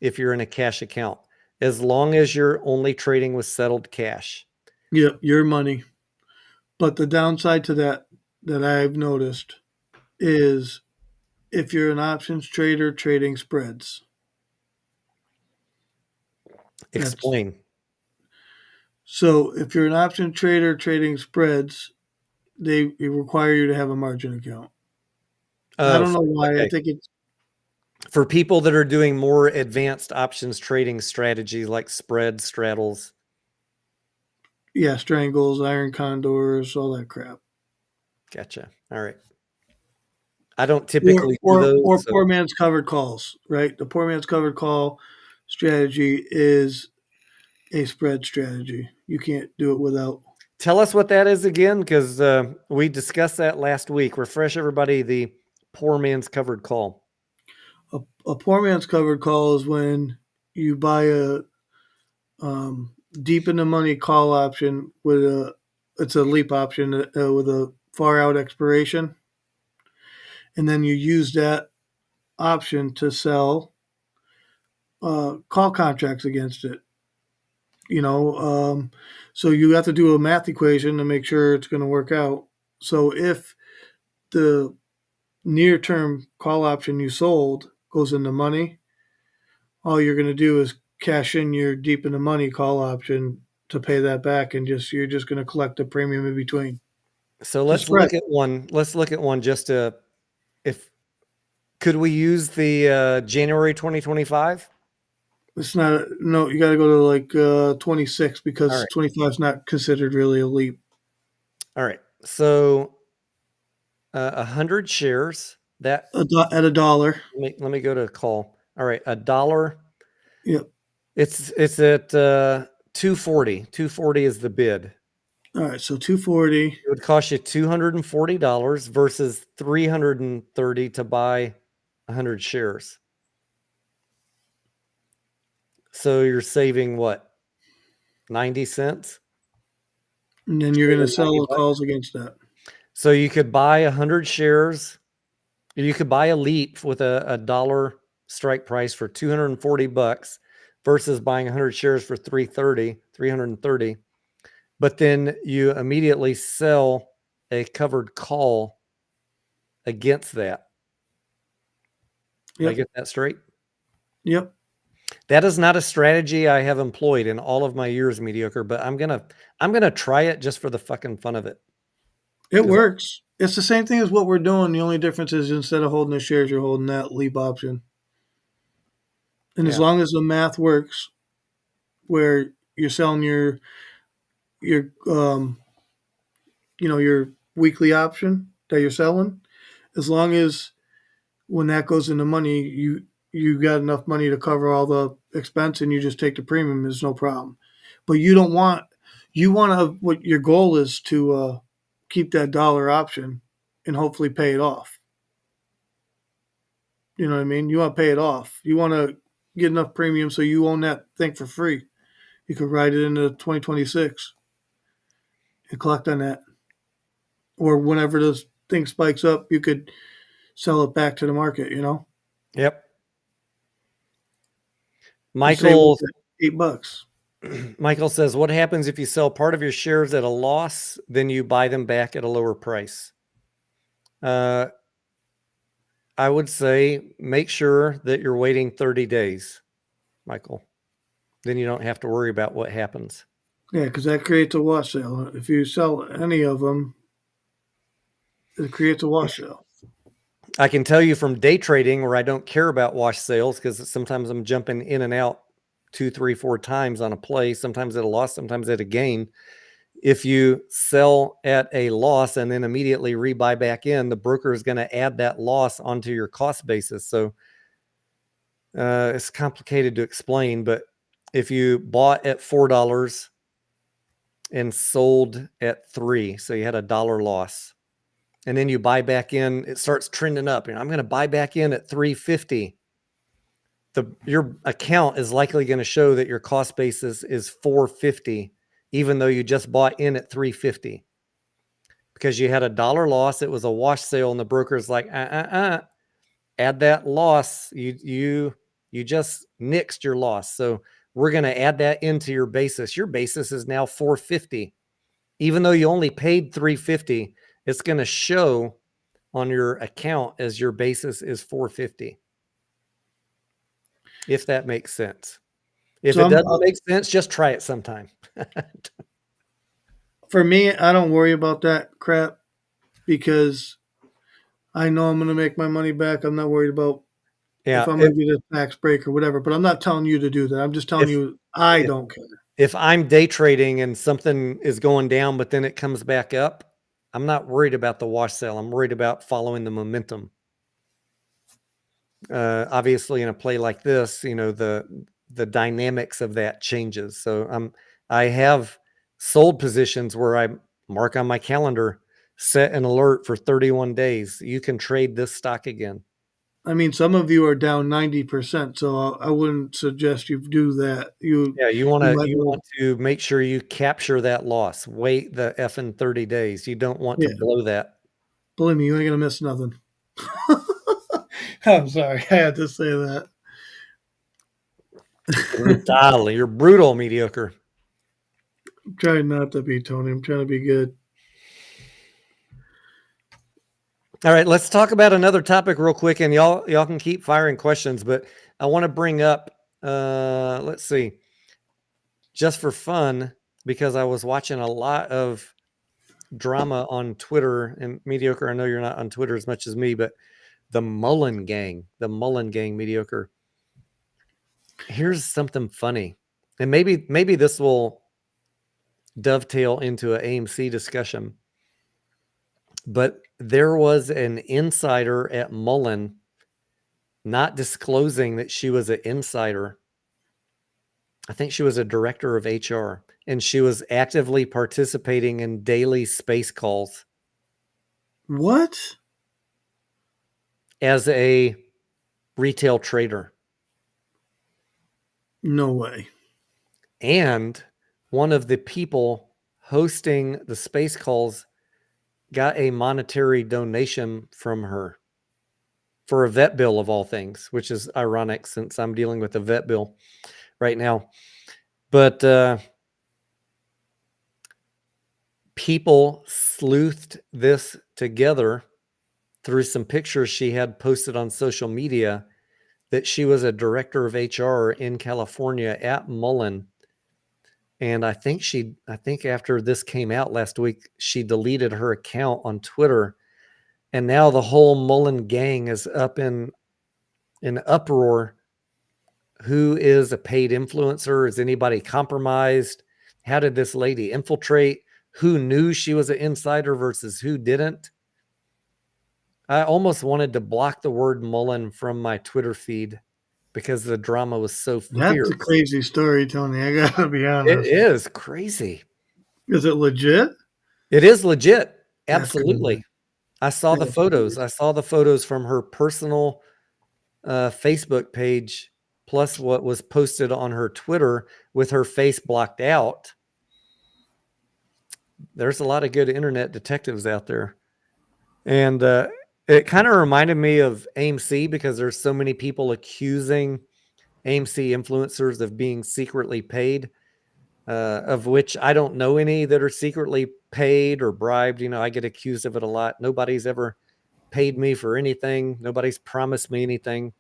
if you're in a cash account, as long as you're only trading with settled cash. Yep, your money. But the downside to that I've noticed is if you're an options trader trading spreads. That's Explain. so if you're an option trader trading spreads, they require you to have a margin account. I don't know why. I Okay. think it's For people that are doing more advanced options trading strategies like spread straddles. strangles, iron condors, all that crap. Gotcha. All right. I don't Or typically do or those. or So poor man's covered calls, right? The poor man's covered call. strategy is a spread strategy. You can't do it without. Tell us what that is again, because we discussed that last week. Refresh everybody the poor man's covered call. A poor man's covered call is when you buy a deep in the money call option it's a leap option with a far out expiration, and then you use that option to sell call contracts against it. So you have to do a math equation to make sure it's going to work out. So if the near term call option you sold goes into money, all you're going to do is cash in your deep in the money call option to pay that back, and you're just going to collect the premium in between. So let's look at one. Let's look at one just to, if could we use the January 2025? It's not no. You got to go to like 26 because All right. 25 is not considered really a leap. All right. So 100 shares. That At $1. let me go to call. All right, $1. Yep. It's at 240. 240 is the bid. All right, so 240. It would cost you $240 versus $330 to buy 100 shares. So you're saving what? 90 cents? And then you're going to sell the calls against that. So you could buy 100 shares. You could buy a leap with a dollar strike price for $240 versus buying 100 shares for $330. But then you immediately sell a covered call against that. Did I get that straight? Yep. That is not a strategy I have employed in all of my years, mediocre, but I'm gonna try it just for the fucking fun of it. It works. It's the same thing as what we're doing. The only difference is instead of holding the shares, you're holding that leap option. And as long as the math works, where you're selling your your weekly option that you're selling, as long as when that goes into money, you got enough money to cover all the expense and you just take the premium, there's no problem. But you want to, what your goal is to keep that dollar option and hopefully pay it off. You know what I mean? You want to pay it off. You want to get enough premium so you own that thing for free. You could ride it into 2026 and collect on that. Or whenever this thing spikes up, you could sell it back to the market, Yep. Michael, $8. Michael says, what happens if you sell part of your shares at a loss, then you buy them back at a lower price? I would say make sure that you're waiting 30 days, Michael. Then you don't have to worry about what happens. Yeah, because that creates a wash sale. If you sell any of them, it creates a wash sale. I can tell you from day trading where I don't care about wash sales because sometimes I'm jumping in and out 2, 3, 4 times on a play, sometimes at a loss, sometimes at a gain. If you sell at a loss and then immediately rebuy back in, the broker is going to add that loss onto your cost basis. So it's complicated to explain, but if you bought at $4 and sold at $3, so you had $1 loss, and then you buy back in, it starts trending up. I'm going to buy back in at $3.50. Your account is likely going to show that your cost basis is $4.50, even though you just bought in at $3.50, because you had $1 loss. It was a wash sale, and the broker's like, add that loss. You just nixed your loss, so we're going to add that into your basis. Your basis is now $4.50, even though you only paid $3.50. It's going to show on your account as your basis is $4.50. If that makes sense. If it doesn't make sense, just try it sometime. For me, I don't worry about that crap because I know I'm going to make my money back. I'm not worried about if I'm going to get a tax break or whatever, but I'm not telling you to do that. I'm just telling you I don't care. If I'm day trading and something is going down, but then it comes back up, I'm not worried about the wash sale. I'm worried about following the momentum. Obviously, in a play like this, the the dynamics of that changes. So I have sold positions where I mark on my calendar, set an alert for 31 days. You can trade this stock again. I mean, some of you are down 90%, so I wouldn't suggest you do that. You You want to make sure you capture that loss. Wait the effing 30 days. You don't want to Yeah. blow that. Believe me, you ain't gonna miss nothing. I'm sorry, I had to say that. Brutal. You're brutal, mediocre. I'm trying not to be, Tony. I'm trying to be good. All right, let's talk about another topic real quick, and y'all can keep firing questions, but I want to bring up let's see, just for fun, because I was watching a lot of drama on Twitter, and mediocre, I know you're not on Twitter as much as me, but the Mullen gang, mediocre. Here's something funny, and maybe this will dovetail into an AMC discussion. But there was an insider at Mullen not disclosing that she was an insider. I think she was a director of HR, and she was actively participating in daily space calls What? as a retail trader. No way. And one of the people hosting the space calls got a monetary donation from her for a vet bill of all things, which is ironic since I'm dealing with a vet bill right now. But people sleuthed this together through some pictures she had posted on social media that she was a director of HR in California at Mullen. And I think after this came out last week, she deleted her account on Twitter. And now the whole Mullen gang is up in an uproar. Who is a paid influencer? Is anybody compromised? How did this lady infiltrate? Who knew she was an insider versus who didn't? I almost wanted to block the word Mullen from my Twitter feed because the drama was so That's fierce. a crazy story, Tony. I gotta be It honest. is crazy. Is it legit? It is legit. That's Absolutely. crazy. I saw the That's photos. crazy. I saw the photos from her personal Facebook page, plus what was posted on her Twitter with her face blocked out. There's a lot of good internet detectives out there. And it kind of reminded me of AMC because there's so many people accusing AMC influencers of being secretly paid, of which I don't know any that are secretly paid or bribed. You know, I get accused of it a lot. Nobody's ever paid me for anything. Nobody's promised me anything.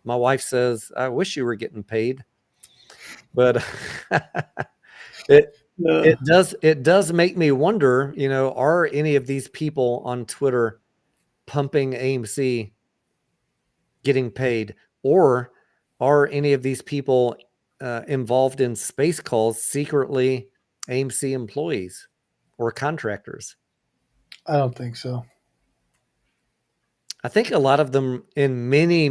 My wife says, I wish you were getting paid. But it does make me wonder, you know, are any of these people on Twitter pumping AMC getting paid, or are any of these people involved in space calls secretly AMC employees or contractors? I don't think so. I think a lot of them in many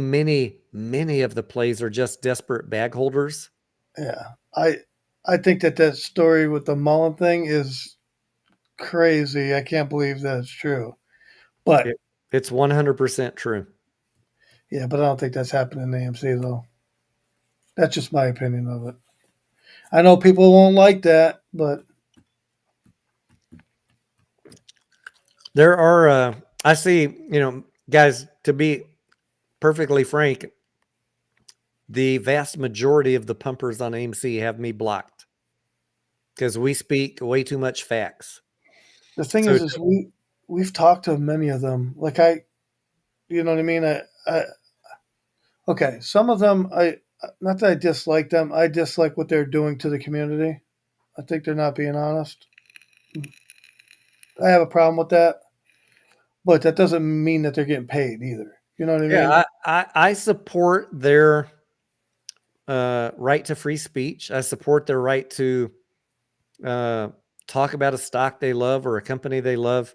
of the plays are just desperate bag holders. Yeah. I think that story with the Mullen thing is crazy. I can't believe that it's true. But It's 100% true. yeah, but I don't think that's happening in AMC though. That's just my opinion of it. I know people won't like that, but There are, I see, you know, guys, to be perfectly frank, the vast majority of the pumpers on AMC have me blocked because we speak way too much facts. the thing So is we've talked to many of them. Like you know what I mean? Okay, some of them not that I dislike them. I dislike what they're doing to the community. I think they're not being honest. I have a problem with that, but that doesn't mean that they're getting paid either. You know what I mean? yeah, I support their right to free speech. I support their right to talk about a stock they love or a company they love.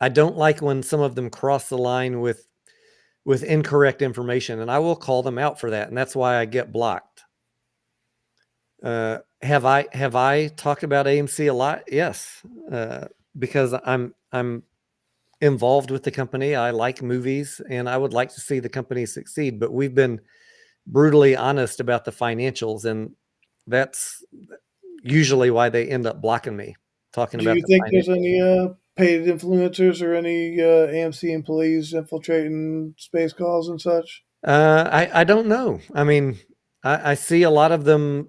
I don't like when some of them cross the line with incorrect information, and I will call them out for that, and that's why I get blocked. Have I talked about AMC a lot? Yes, because I'm involved with the company. I like movies, and I would like to see the company succeed. But we've been brutally honest about the financials, and that's usually why they end up blocking me talking Do about you the think there's financials. any paid influencers or any AMC employees infiltrating space calls and such? I don't know. I mean, I see a lot of them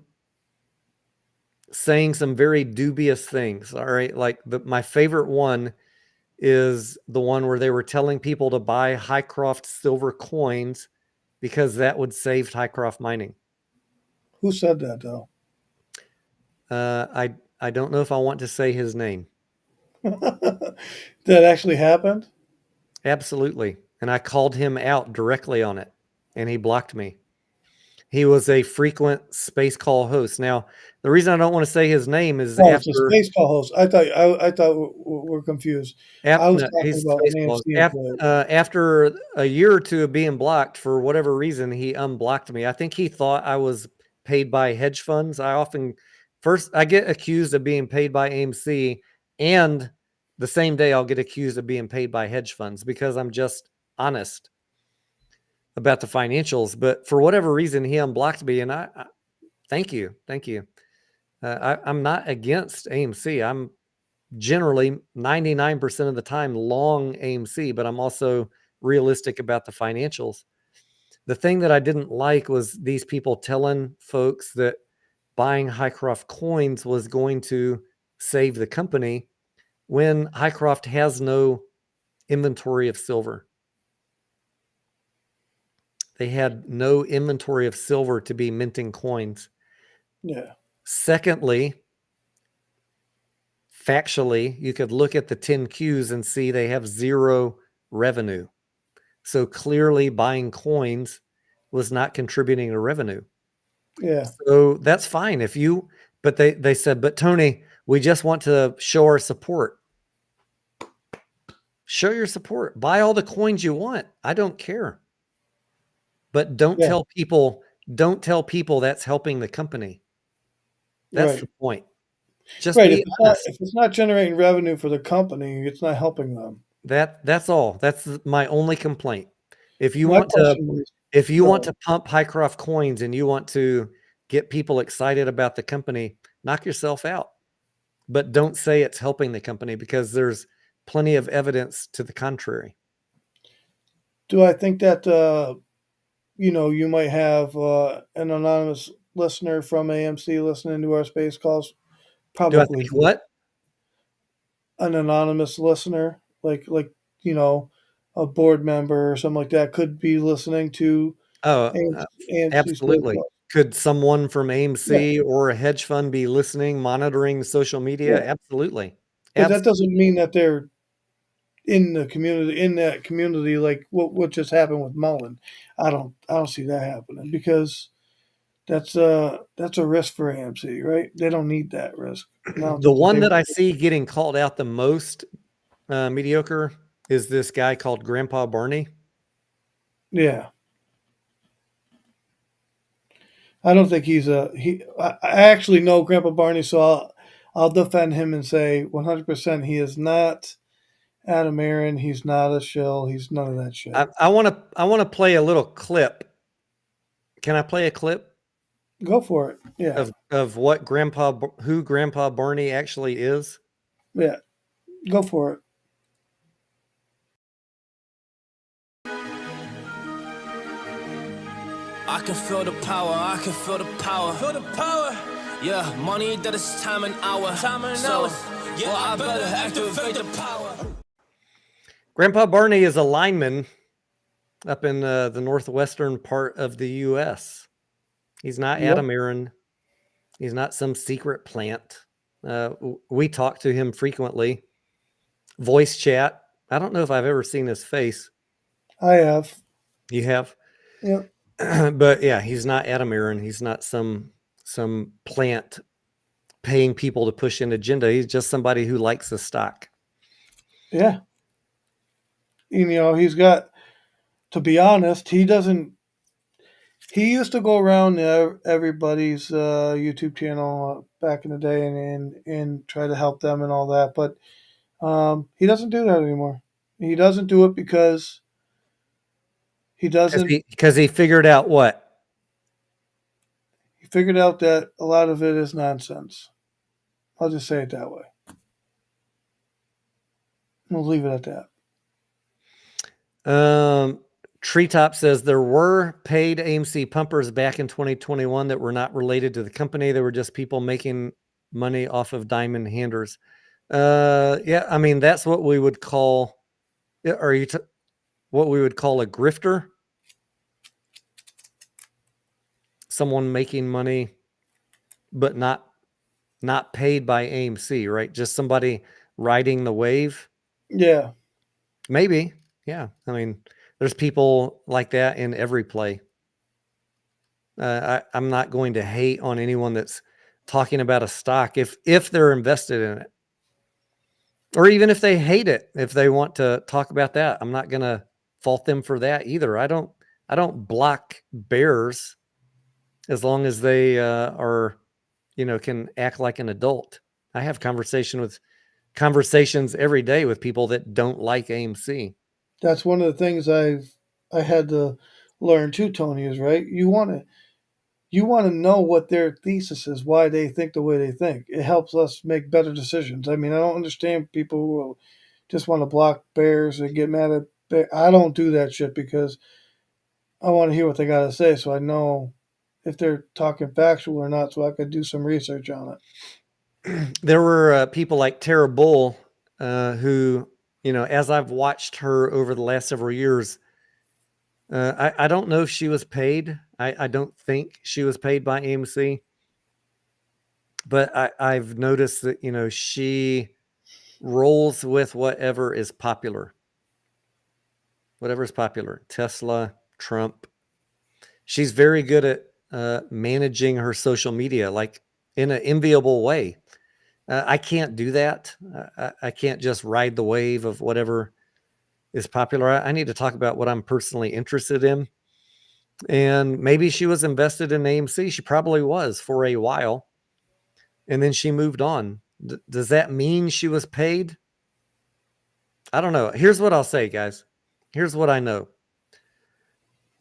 saying some very dubious things. All right, like my favorite one is the one where they were telling people to buy Highcroft silver coins because that would save Highcroft mining. Who said that though? I don't know if I want to say his name. That actually happened? Absolutely. And I called him out directly on it, and he blocked me. He was a frequent space call host. Now, the reason I don't want to say his name is Oh, it's a after space call host. I thought we're confused. I was no, talking he's about space an calls. AMC employee. After a year or two of being blocked for whatever reason, he unblocked me. I think he thought I was paid by hedge funds. I get accused of being paid by AMC, and the same day I'll get accused of being paid by hedge funds because I'm just honest about the financials. But for whatever reason, he unblocked me, and I thank you, thank you. I'm not against AMC. I'm generally 99% of the time long AMC, but I'm also realistic about the financials. The thing that I didn't like was these people telling folks that buying Highcroft coins was going to save the company when Highcroft has no inventory of silver. They had no inventory of silver to be minting coins. Yeah. Secondly, factually, you could look at the 10Qs and see they have zero revenue. So clearly buying coins was not contributing to revenue. Yeah. So that's fine but they said, but Tony, we just want to show our support. Show your support. Buy all the coins you want. I don't care. But Yeah. don't tell people that's helping the company. That's Right. the point. Just Right. be honest. If it's not generating revenue for the company, it's not helping them. That's all. That's my only complaint. If you My want to question is, if you want go to pump Highcroft coins and you want to get people excited about the company, knock yourself out. But don't say it's helping the company because there's plenty of evidence to the contrary. do I think that you might have an anonymous listener from AMC listening to our space calls? Do I Probably think what? an anonymous listener, like you know, a board member or something like that, could be listening to Oh, AMC space absolutely. calls. Could someone from Yeah, AMC or a hedge fund be listening, monitoring social media? yeah, Absolutely. but that Absolutely. doesn't mean that they're in that community like what just happened with Mullen. I don't see that happening because that's a risk for AMC, right? They don't need that risk. I don't The think that one they. that I see getting called out the most mediocre is this guy called Grandpa Barney. Yeah, I don't think I actually know Grandpa Barney, so I'll defend him and say 100% he is not Adam Aaron. He's not a shill. He's none of that shit. I want to play a little clip. Can I play a clip Go for it. Yeah, of who Grandpa Barney actually is? yeah, go for it. I can feel the power, I can feel the power. Feel the power. Yeah, money that is time and hour. Yeah, I better activate the power. Grandpa Barney is a lineman up in the northwestern part of the U.S. He's not Yep, Adam Aaron. He's not some secret plant. We talk to him frequently. Voice chat. I don't know if I've ever seen his face. I have. You have? Yep. But yeah, he's not Adam Aaron. He's not some plant paying people to push an agenda. He's just somebody who likes the stock. Yeah. He's got. To be honest, he used to go around everybody's YouTube channel back in the day and try to help them and all that. But he doesn't do that anymore. He doesn't do it because he doesn't. Because he figured out what? He figured out that a lot of it is nonsense. I'll just say it that way. We'll leave it at that. Treetop says there were paid AMC pumpers back in 2021 that were not related to the company. They were just people making money off of diamond handers. Yeah, I mean, that's what we would call, what we would call a grifter. Someone making money, but not paid by AMC, right? Just somebody riding the wave. Yeah. Maybe. Yeah. I mean, there's people like that in every play. I'm not going to hate on anyone that's talking about a stock if they're invested in it, or even if they hate it. If they want to talk about that, I'm not going to fault them for that either. I don't block bears as long as they are, can act like an adult. I have conversations every day with people that don't like AMC. That's one of the things I had to learn too, Tony, is right. You want to know what their thesis is, why they think the way they think. It helps us make better decisions. I mean, I don't understand people who just want to block bears and get mad at bears. I don't do that shit because I want to hear what they got to say so I know if they're talking factual or not, so I could do some research on it. There were people like Tara Bull who, as I've watched her over the last several years, I don't know if she was paid. I don't think she was paid by AMC. But I've noticed that, she rolls with whatever is popular. Whatever is popular. Tesla, Trump. She's very good at managing her social media, like in an enviable way. I can't do that. I can't just ride the wave of whatever is popular. I need to talk about what I'm personally interested in. And maybe she was invested in AMC. She probably was for a while. And then she moved on. Does that mean she was paid? I don't know. Here's what I'll say, guys. Here's what I know.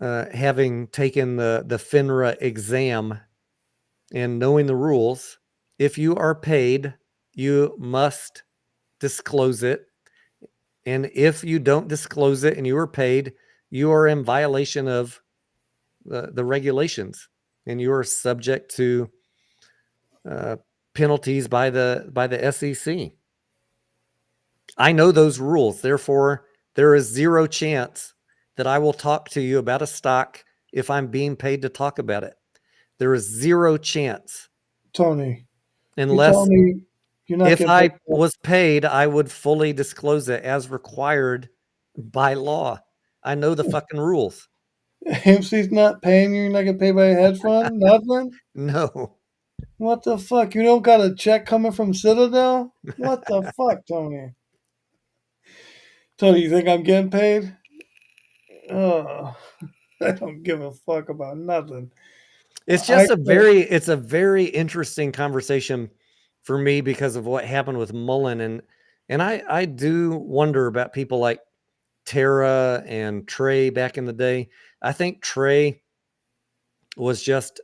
Having taken the FINRA exam and knowing the rules, if you are paid, you must disclose it. And if you don't disclose it and you are paid, you are in violation of the regulations, and you are subject to penalties by the SEC. I know those rules. Therefore, there is zero chance that I will talk to you about a stock if I'm being paid to talk about it. There is zero chance. Tony, Unless, you me you're not if I was paid, I would fully disclose it as required by law. I know the fucking rules. AMC's not paying you. You're not getting paid by a hedge fund. Nothing. No. What the fuck? You don't got a check coming from Citadel? What the fuck, Tony? Tony, you think I'm getting paid? Oh, I don't give a fuck about nothing. It's just it's a very interesting conversation for me because of what happened with Mullen. And I do wonder about people like Tara and Trey back in the day. I think Trey was just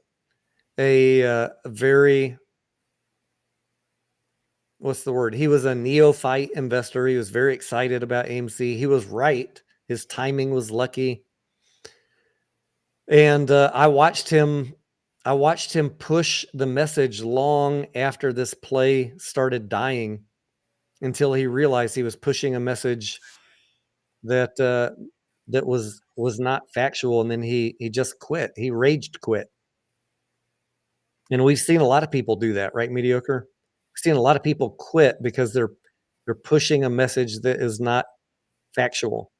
a very, what's the word? He was a neophyte investor. He was very excited about AMC. He was right. His timing was lucky. And I watched him push the message long after this play started dying until he realized he was pushing a message that that was not factual, and then he just quit. He raged quit. And we've seen a lot of people do that, right, Mediocre? We've seen a lot of people quit because they're pushing a message that is not factual.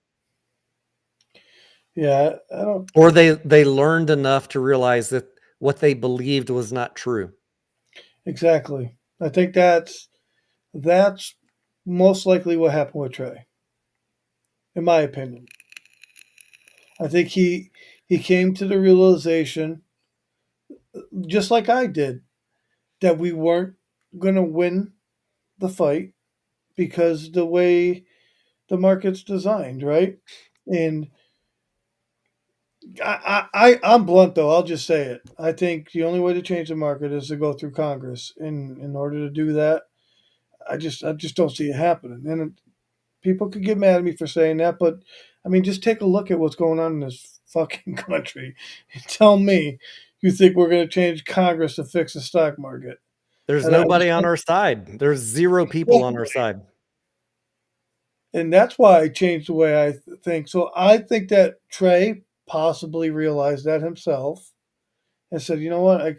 Yeah, I don't. Or they learned enough to realize that what they believed was not true. Exactly. I think that's most likely what happened with Trey, in my opinion. I think he he came to the realization, just like I did, that we weren't going to win the fight because the way the market's designed, right? And I'm blunt though. I'll just say it. I think the only way to change the market is to go through Congress. And in order to do that, I just don't see it happening. And people could get mad at me for saying that, but I mean, just take a look at what's going on in this fucking country and tell me you think we're going to change Congress to fix the stock market. There's And I nobody just on our side. There's 0 people on our side. and that's why I changed the way I think. So I think that Trey possibly realized that himself and said, you know what,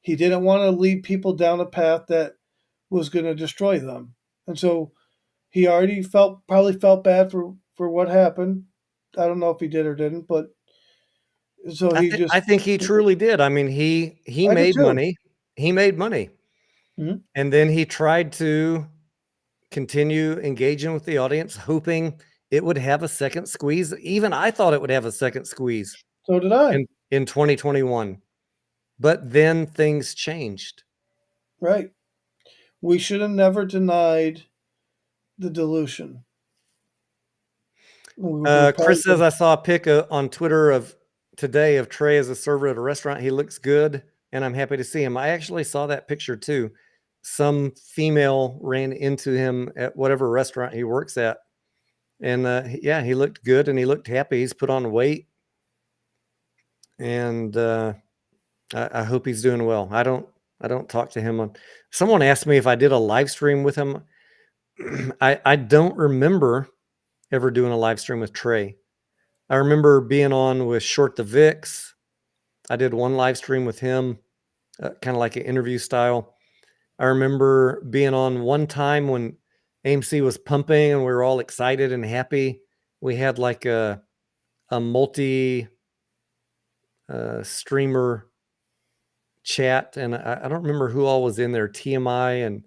he didn't want to lead people down a path that was going to destroy them, and so he already probably felt bad for what happened. I don't know if he did or didn't, but so he just. I think he truly did. I mean, he I did made too. money. He made money. Mhm. And then he tried to continue engaging with the audience, hoping it would have a second squeeze. Even I thought it would have a second squeeze So did I. in 2021. But then things changed. Right. We should have never denied the dilution. We Chris says, probably I saw a pic on Twitter of today of Trey as a server at a restaurant. He looks good, and I'm happy to see him. I actually saw that picture too. Some female ran into him at whatever restaurant he works at. And yeah, he looked good and he looked happy. He's put on weight. And I hope he's doing well. I don't talk to him on. Someone asked me if I did a live stream with him. I don't remember ever doing a live stream with Trey. I remember being on with Short the Vix. I did one live stream with him, kind of like an interview style. I remember being on one time when AMC was pumping and we were all excited and happy. We had like a multi streamer chat, and I don't remember who all was in there, TMI and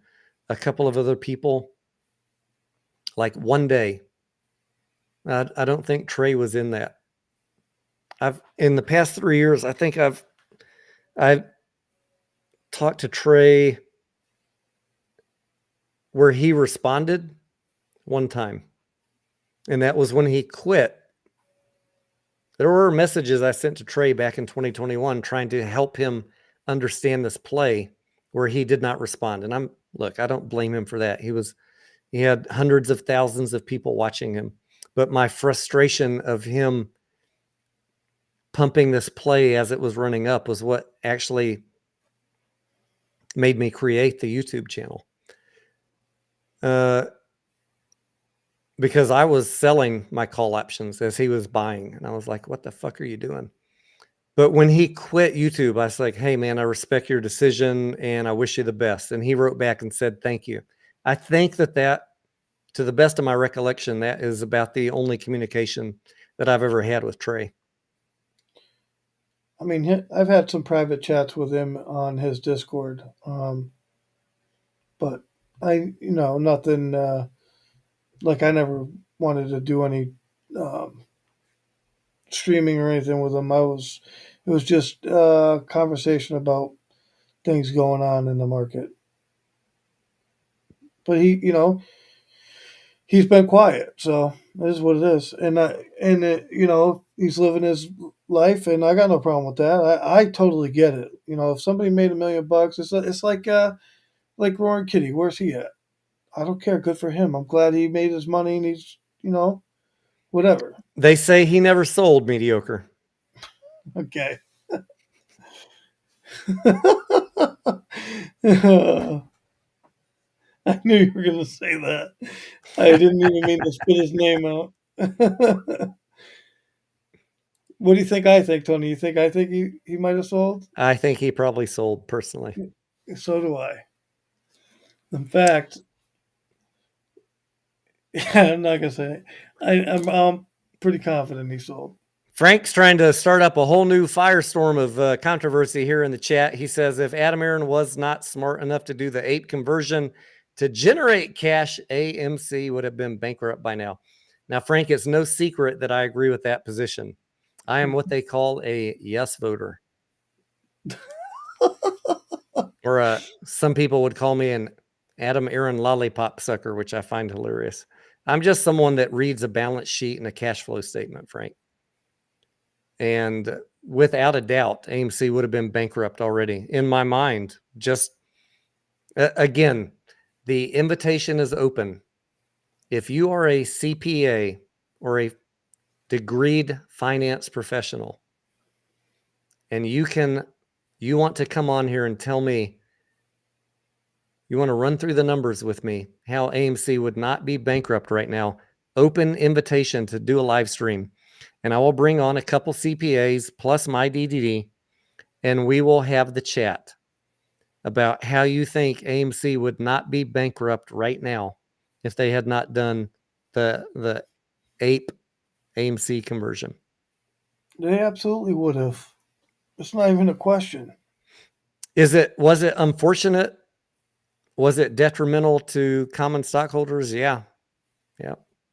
a couple of other people. Like one day, I don't think Trey was in that. I've in the past 3 years, I think I've talked to Trey where he responded one time, and that was when he quit. There were messages I sent to Trey back in 2021 trying to help him understand this play where he did not respond. And I don't blame him for that. He had hundreds of thousands of people watching him. But my frustration of him pumping this play as it was running up was what actually made me create the YouTube channel. Because I was selling my call options as he was buying. And I was like, what the fuck are you doing? But when he quit YouTube, I was like, hey, man, I respect your decision and I wish you the best. And he wrote back and said, thank you. I think that, to the best of my recollection, that is about the only communication that I've ever had with Trey. I mean, I've had some private chats with him on his Discord, but nothing. Like I never wanted to do any streaming or anything with him. It was just a conversation about things going on in the market. But he's been quiet, so it is what it is. He's living his life, and I got no problem with that. I totally get it. If somebody made $1 million, it's like Roaring Kitty. Where's he at? I don't care. Good for him. I'm glad he made his money, and he's whatever. They say he never sold mediocre. Okay. I knew you were going to say that. I didn't even mean to spit his name out. What do you think I think, Tony? You think I think he might have sold? I think he probably sold personally. So do I. In fact, I'm not going to say it. I'm pretty confident he sold. Frank's trying to start up a whole new firestorm of controversy here in the chat. He says, if Adam Aaron was not smart enough to do the ape conversion to generate cash, AMC would have been bankrupt by now. Now, Frank, it's no secret that I agree with that position. I am what they call a yes voter. Or some people would call me an Adam Aaron lollipop sucker, which I find hilarious. I'm just someone that reads a balance sheet and a cash flow statement, Frank. And without a doubt, AMC would have been bankrupt already in my mind. Just again, the invitation is open. If you are a CPA or a degreed finance professional and you want to come on here and tell me, you want to run through the numbers with me, how AMC would not be bankrupt right now, open invitation to do a live stream. And I will bring on a couple CPAs plus my DDD, and we will have the chat about how you think AMC would not be bankrupt right now if they had not done the ape AMC conversion. They absolutely would have. It's not even a question. Was it unfortunate? Was it detrimental to common stockholders? Yeah.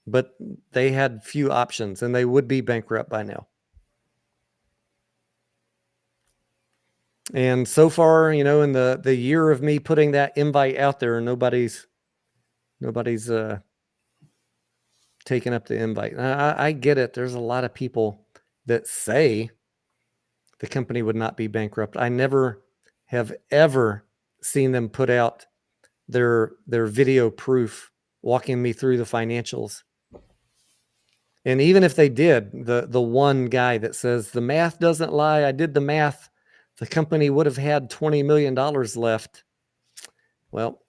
But they had few options and they would be bankrupt by now. And so far, in the year of me putting that invite out there, nobody's taken up the invite. I get it. There's a lot of people that say the company would not be bankrupt. I never have ever seen them put out their video proof walking me through the financials. And even if they did, the one guy that says the math doesn't lie, I did the math, the company would have had $20 million left. Well,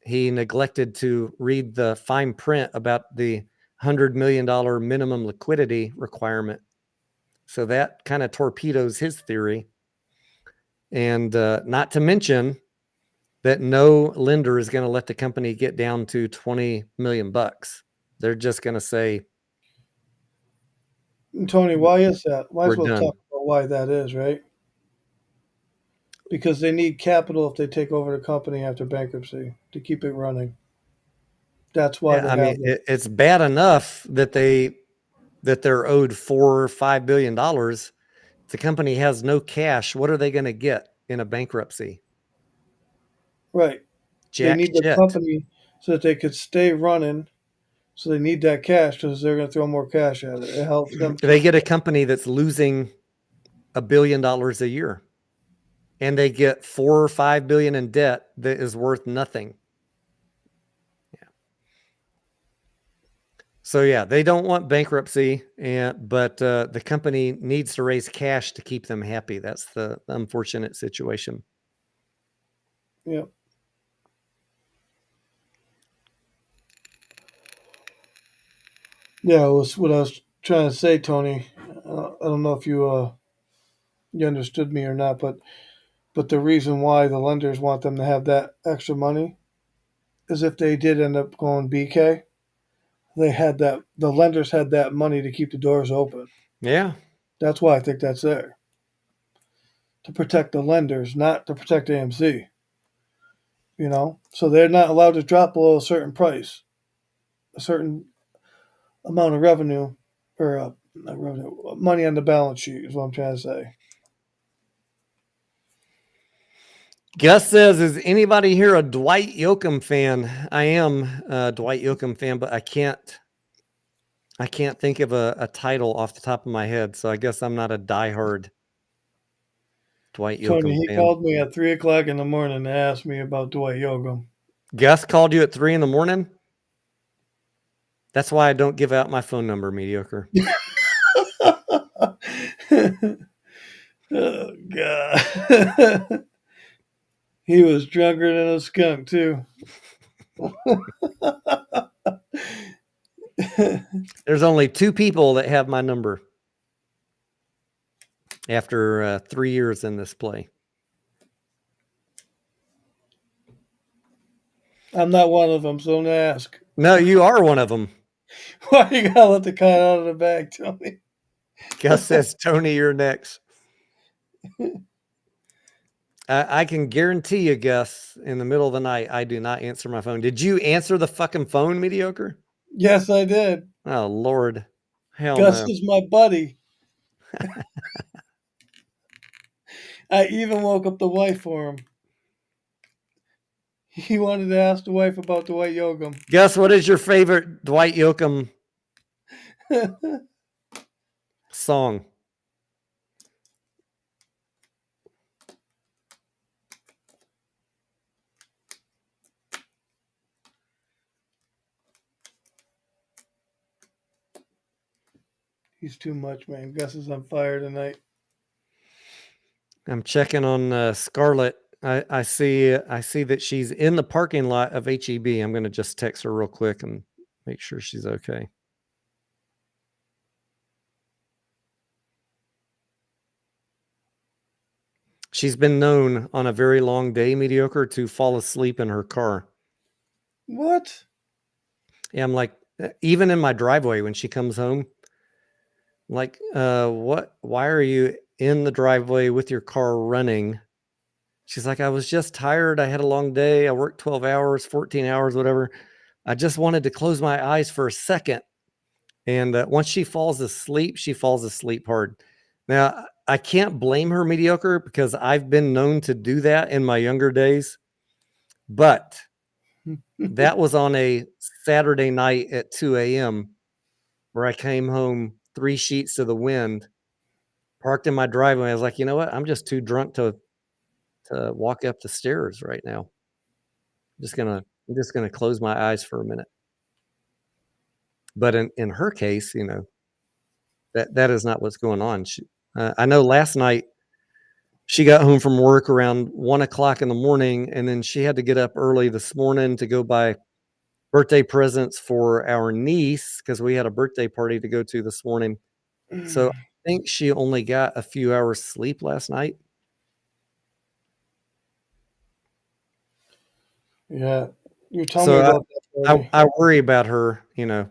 he neglected to read the fine print about the $100 million minimum liquidity requirement. So that kind of torpedoes his theory. And not to mention that no lender is going to let the company get down to 20 million bucks. They're just going to say, Tony, why is that? Might as We're well done. talk about why that is, right? Because they need capital if they take over the company after bankruptcy to keep it running. That's why they have it. It's bad enough that they're owed $4 or $5 billion. If the company has no cash, what are they going to get in a bankruptcy? Right. They Jack need the shit. company so that they could stay running. So they need that cash because they're going to throw more cash at it. It helps them. They get a company that's losing $1 billion a year, and they get 4 or 5 billion in debt that is worth nothing. Yeah. So yeah, they don't want bankruptcy, but the company needs to raise cash to keep them happy. That's the unfortunate situation. Yep. Yeah, it was what I was trying to say, Tony. I don't know if you understood me or not, but the reason why the lenders want them to have that extra money is if they did end up going BK, the lenders had that money to keep the doors open. Yeah. That's why I think that's there. To protect the lenders, not to protect AMC. So they're not allowed to drop below a certain price, a certain amount of revenue, or not revenue, money on the balance sheet is what I'm trying to say. Gus says, is anybody here a Dwight Yoakam fan? I am a Dwight Yoakam fan, but I can't think of a title off the top of my head, so I guess I'm not a diehard Dwight Yoakam Tony, he fan. called me at 3:00 in the morning and asked me about Dwight Yoakam. Gus called you at 3 a.m? That's why I don't give out my phone number, mediocre. Oh, God. He was drunker than a skunk, too. There's only 2 people that have my number after 3 years in this play. I'm not one of them, so don't ask. No, you are one of them. Why you gotta let the cat out of the bag, Tony? Gus says, Tony, you're next. I can guarantee you, Gus, in the middle of the night, I do not answer my phone. Did you answer the fucking phone, mediocre? Yes, I did. Oh, Lord. Hell Gus no. is my buddy. I even woke up the wife for him. He wanted to ask the wife about Dwight Yoakam. Gus, what is your favorite Dwight Yoakam song? He's too much, man. Gus is on fire tonight. I'm checking on Scarlett. I see that she's in the parking lot of HEB. I'm going to just text her real quick and make sure she's okay. She's been known on a very long day, Mediocre, to fall asleep in her car. What? Yeah, I'm like, even in my driveway when she comes home, I'm like, what? Why are you in the driveway with your car running? She's like, I was just tired. I had a long day. I worked 12 hours, 14 hours, whatever. I just wanted to close my eyes for a second. And once she falls asleep hard. Now, I can't blame her, Mediocre, because I've been known to do that in my younger days. But that was on a Saturday night at 2 a.m. where I came home 3 sheets to the wind, parked in my driveway. I was like, you know what? I'm just too drunk to walk up the stairs right now. I'm just gonna close my eyes for a minute. But in her case, you know, that is not what's going on. I know last night she got home from work around 1:00 in the morning, and then she had to get up early this morning to go buy birthday presents for our niece because we had a birthday party to go to this morning. So I think she only got a few hours sleep last night. Yeah, you told me about that already. I worry about her, you know,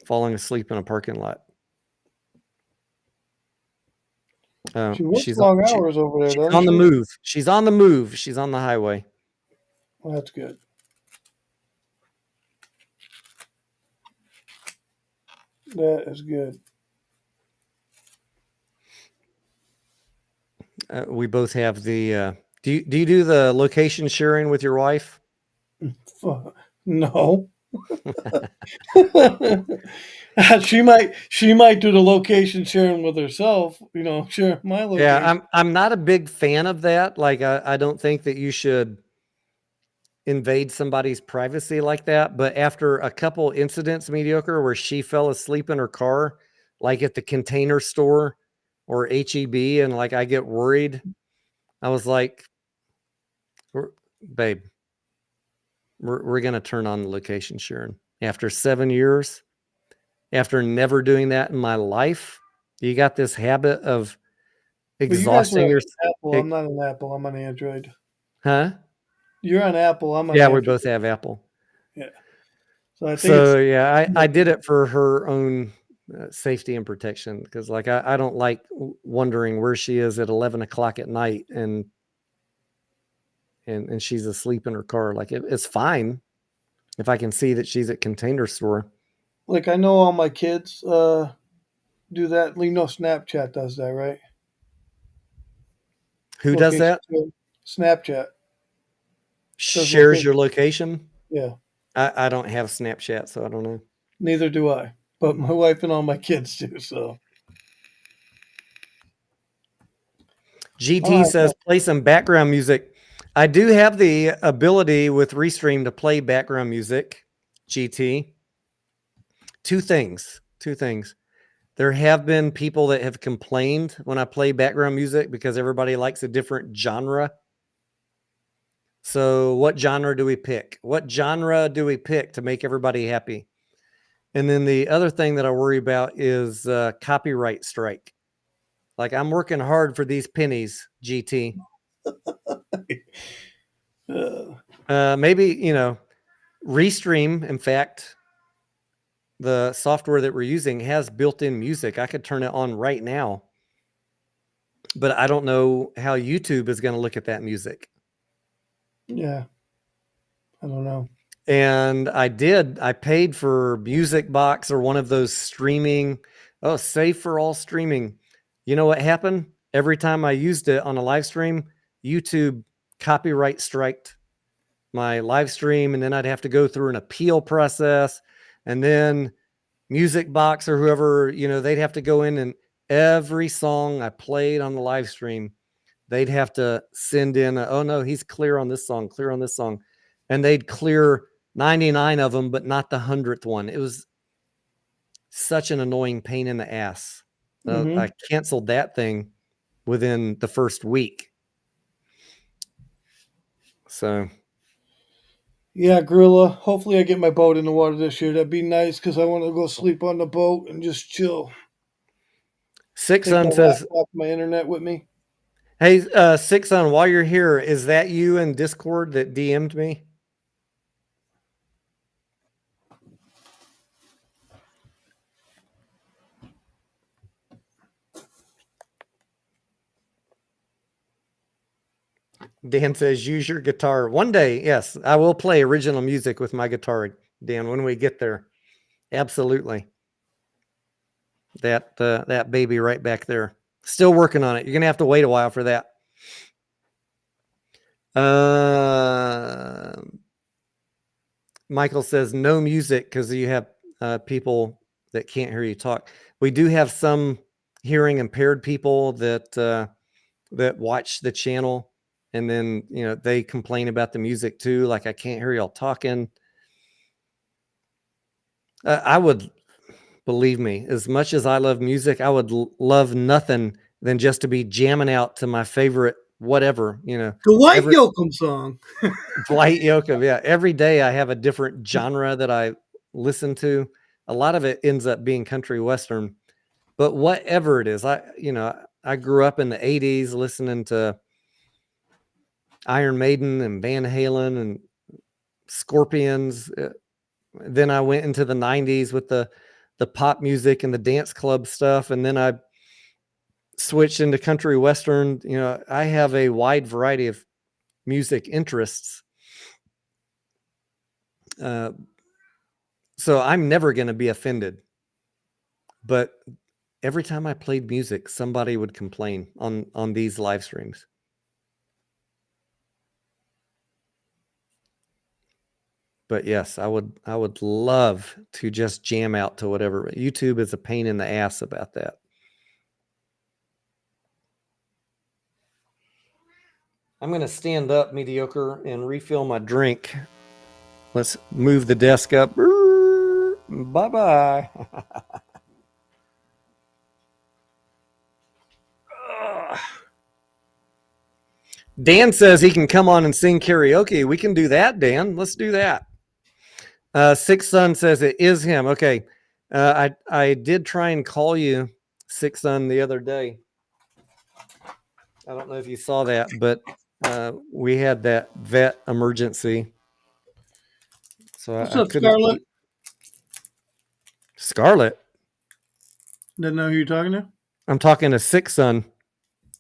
falling asleep in a parking lot. She works long hours over there, she's on the move. She's on the move. She's on the highway. Well, that's good. That is good. We both have the. Do you do the location sharing with your wife? No. she might do the location sharing with herself, you know, share my location. Yeah, I'm not a big fan of that. Like I don't think that you should invade somebody's privacy like that. But after a couple incidents, Mediocre, where she fell asleep in her car, like at the Container Store or HEB, and like I get worried. I was like, babe, we're gonna turn on the location sharing. After 7 years, after never doing that in my life, you got this habit of exhausting yourself. Apple. I'm not an Apple. I'm an Android. Huh? You're on Apple. I'm on Android. We both have Apple. Yeah. So I did it for her own safety and protection because, like, I don't like wondering where she is at 11 o'clock at night and she's asleep in her car. Like, it's fine if I can see that she's at Container Store. Like, I know all my kids do that. You know, Snapchat does that, right? Who does that? Snapchat. Shares your location? Yeah. I don't have Snapchat, so I don't know. Neither do I. But my wife and all my kids do, so. GT says, play some background music. I do have the ability with Restream to play background music, GT. Two things. There have been people that have complained when I play background music because everybody likes a different genre. So what genre do we pick? What genre do we pick to make everybody happy? And then the other thing that I worry about is copyright strike. Like, I'm working hard for these pennies, GT. Maybe, you know, Restream, in fact, the software that we're using has built-in music. I could turn it on right now. But I don't know how YouTube is going to look at that music. Yeah. I don't know. And I paid for Music Box or one of those streaming, Save for All streaming. You know what happened? Every time I used it on a live stream, YouTube copyright striked my live stream, and then I'd have to go through an appeal process, and then Music Box or whoever, they'd have to go in, and every song I played on the live stream, they'd have to send in, oh no, he's clear on this song, and they'd clear 99 of them, but not the 100th one. It was such an annoying pain in the ass. I canceled that thing within the first week. So yeah, Gorilla. Hopefully I get my boat in the water this year. That'd be nice because I want to go sleep on the boat and just chill. Six Take Sun my says, laptop, my internet with me. hey, Six Sun, while you're here, is that you in Discord that DM'd me? Dan says, use your guitar. One day, yes, I will play original music with my guitar, Dan, when we get there. Absolutely. That baby right back there. Still working on it. You're going to have to wait a while for that. Michael says, no music because you have people that can't hear you talk. We do have some hearing impaired people that watch the channel, and then they complain about the music too, like I can't hear y'all talking. I would, believe me, as much as I love music, I would love nothing than just to be jamming out to my favorite whatever, The White Yoakum song. Dwight Yoakam, yeah. Every day I have a different genre that I listen to. A lot of it ends up being country western, but whatever it is, I grew up in the 80s listening to Iron Maiden and Van Halen and Scorpions. Then I went into the 90s with the pop music and the dance club stuff, and then I switched into country western. I have a wide variety of music interests. So I'm never going to be offended. But every time I played music, somebody would complain on these live streams. But yes, I would love to just jam out to whatever. YouTube is a pain in the ass about that. I'm going to stand up, mediocre, and refill my drink. Let's move the desk up. Bye-bye. Dan says he can come on and sing karaoke. We can do that, Dan. Let's do that. Six Sun says it is him. Okay. I did try and call you, Six Sun, the other day. I don't know if you saw that, but we had that vet emergency. So What's I up, couldn't. Scarlett? Scarlett? Didn't know who you're talking to? I'm talking to Six Sun.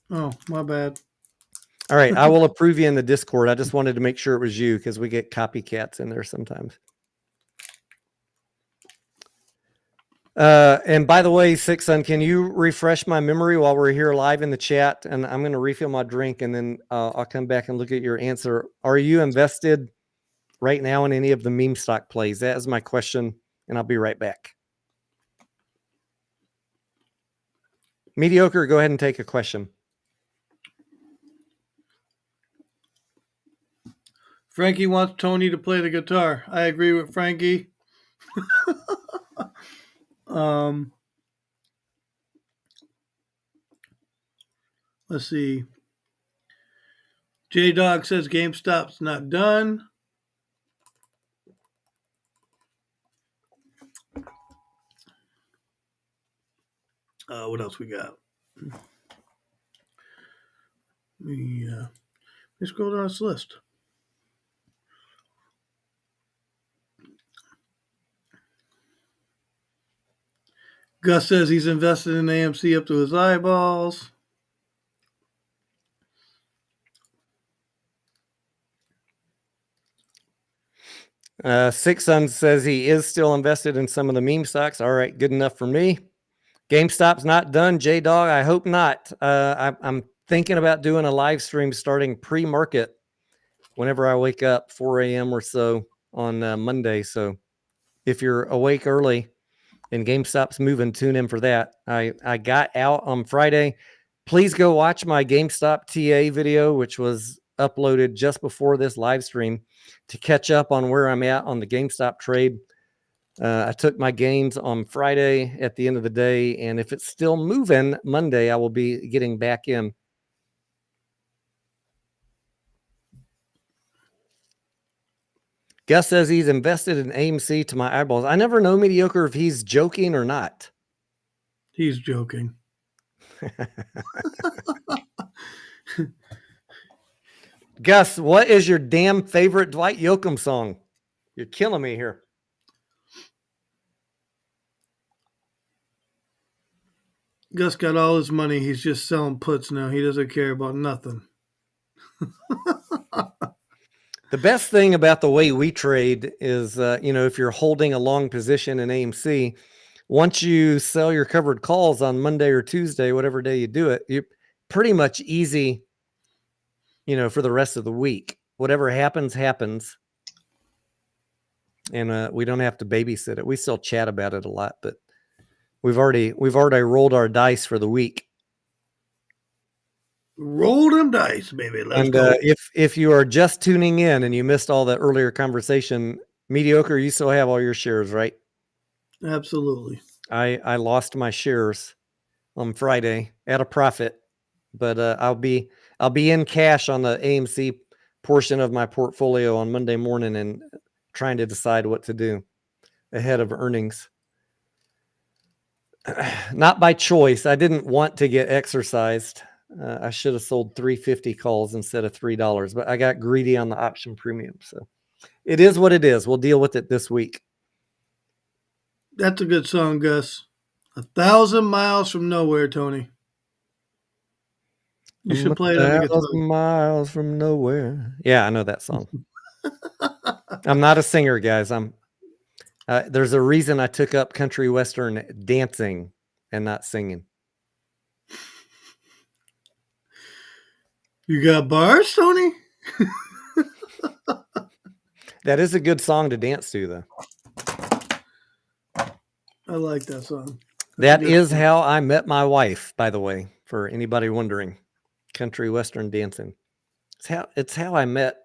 Oh, my bad. All right. I will approve you in the Discord. I just wanted to make sure it was you because we get copycats in there sometimes. And by the way, Six Sun, can you refresh my memory while we're here live in the chat? And I'm going to refill my drink, and then I'll come back and look at your answer. Are you invested right now in any of the meme stock plays? That is my question, and I'll be right back. Mediocre, go ahead and take a question. Frankie wants Tony to play the guitar. I agree with Frankie. Let's see. J-Dog says GameStop's not done. What else we got? Let's go down this list. Gus says he's invested in AMC up to his eyeballs. Six Sun says he is still invested in some of the meme stocks. All right, good enough for me. GameStop's not done, J-Dog. I hope not. I'm thinking about doing a live stream starting pre-market whenever I wake up, 4 a.m. or so on Monday. So if you're awake early and GameStop's moving, tune in for that. I got out on Friday. Please go watch my GameStop TA video, which was uploaded just before this live stream to catch up on where I'm at on the GameStop trade. I took my gains on Friday at the end of the day, and if it's still moving Monday, I will be getting back in. Gus says he's invested in AMC to my eyeballs. I never know, Mediocre, if he's joking or not. He's joking. Gus, what is your damn favorite Dwight Yoakam song? You're killing me here. Gus got all his money. He's just selling puts now. He doesn't care about nothing. The best thing about the way we trade is, if you're holding a long position in AMC, once you sell your covered calls on Monday or Tuesday, whatever day you do it, you're pretty much easy, for the rest of the week. Whatever happens, happens. And we don't have to babysit it. We still chat about it a lot, but we've already rolled our dice for the week. Roll them dice, baby. Let's go. If you are just tuning in and you missed all the earlier conversation, Mediocre, you still have all your shares, right? Absolutely. I lost my shares on Friday at a profit, but I'll be in cash on the AMC portion of my portfolio on Monday morning and trying to decide what to do ahead of earnings. Not by choice. I didn't want to get exercised. I should have sold 350 calls instead of $3, but I got greedy on the option premium. So it is what it is. We'll deal with it this week. That's a good song, Gus. 1,000 miles from nowhere, Tony. You should play it on the guitar. 1,000 miles from nowhere. Yeah, I know that song. I'm not a singer, guys. There's a reason I took up country western dancing and not singing. You got bars, Tony? That is a good song to dance to, though. I like that song. That is how I met my wife, by the way, for anybody wondering. Country western dancing. It's how I met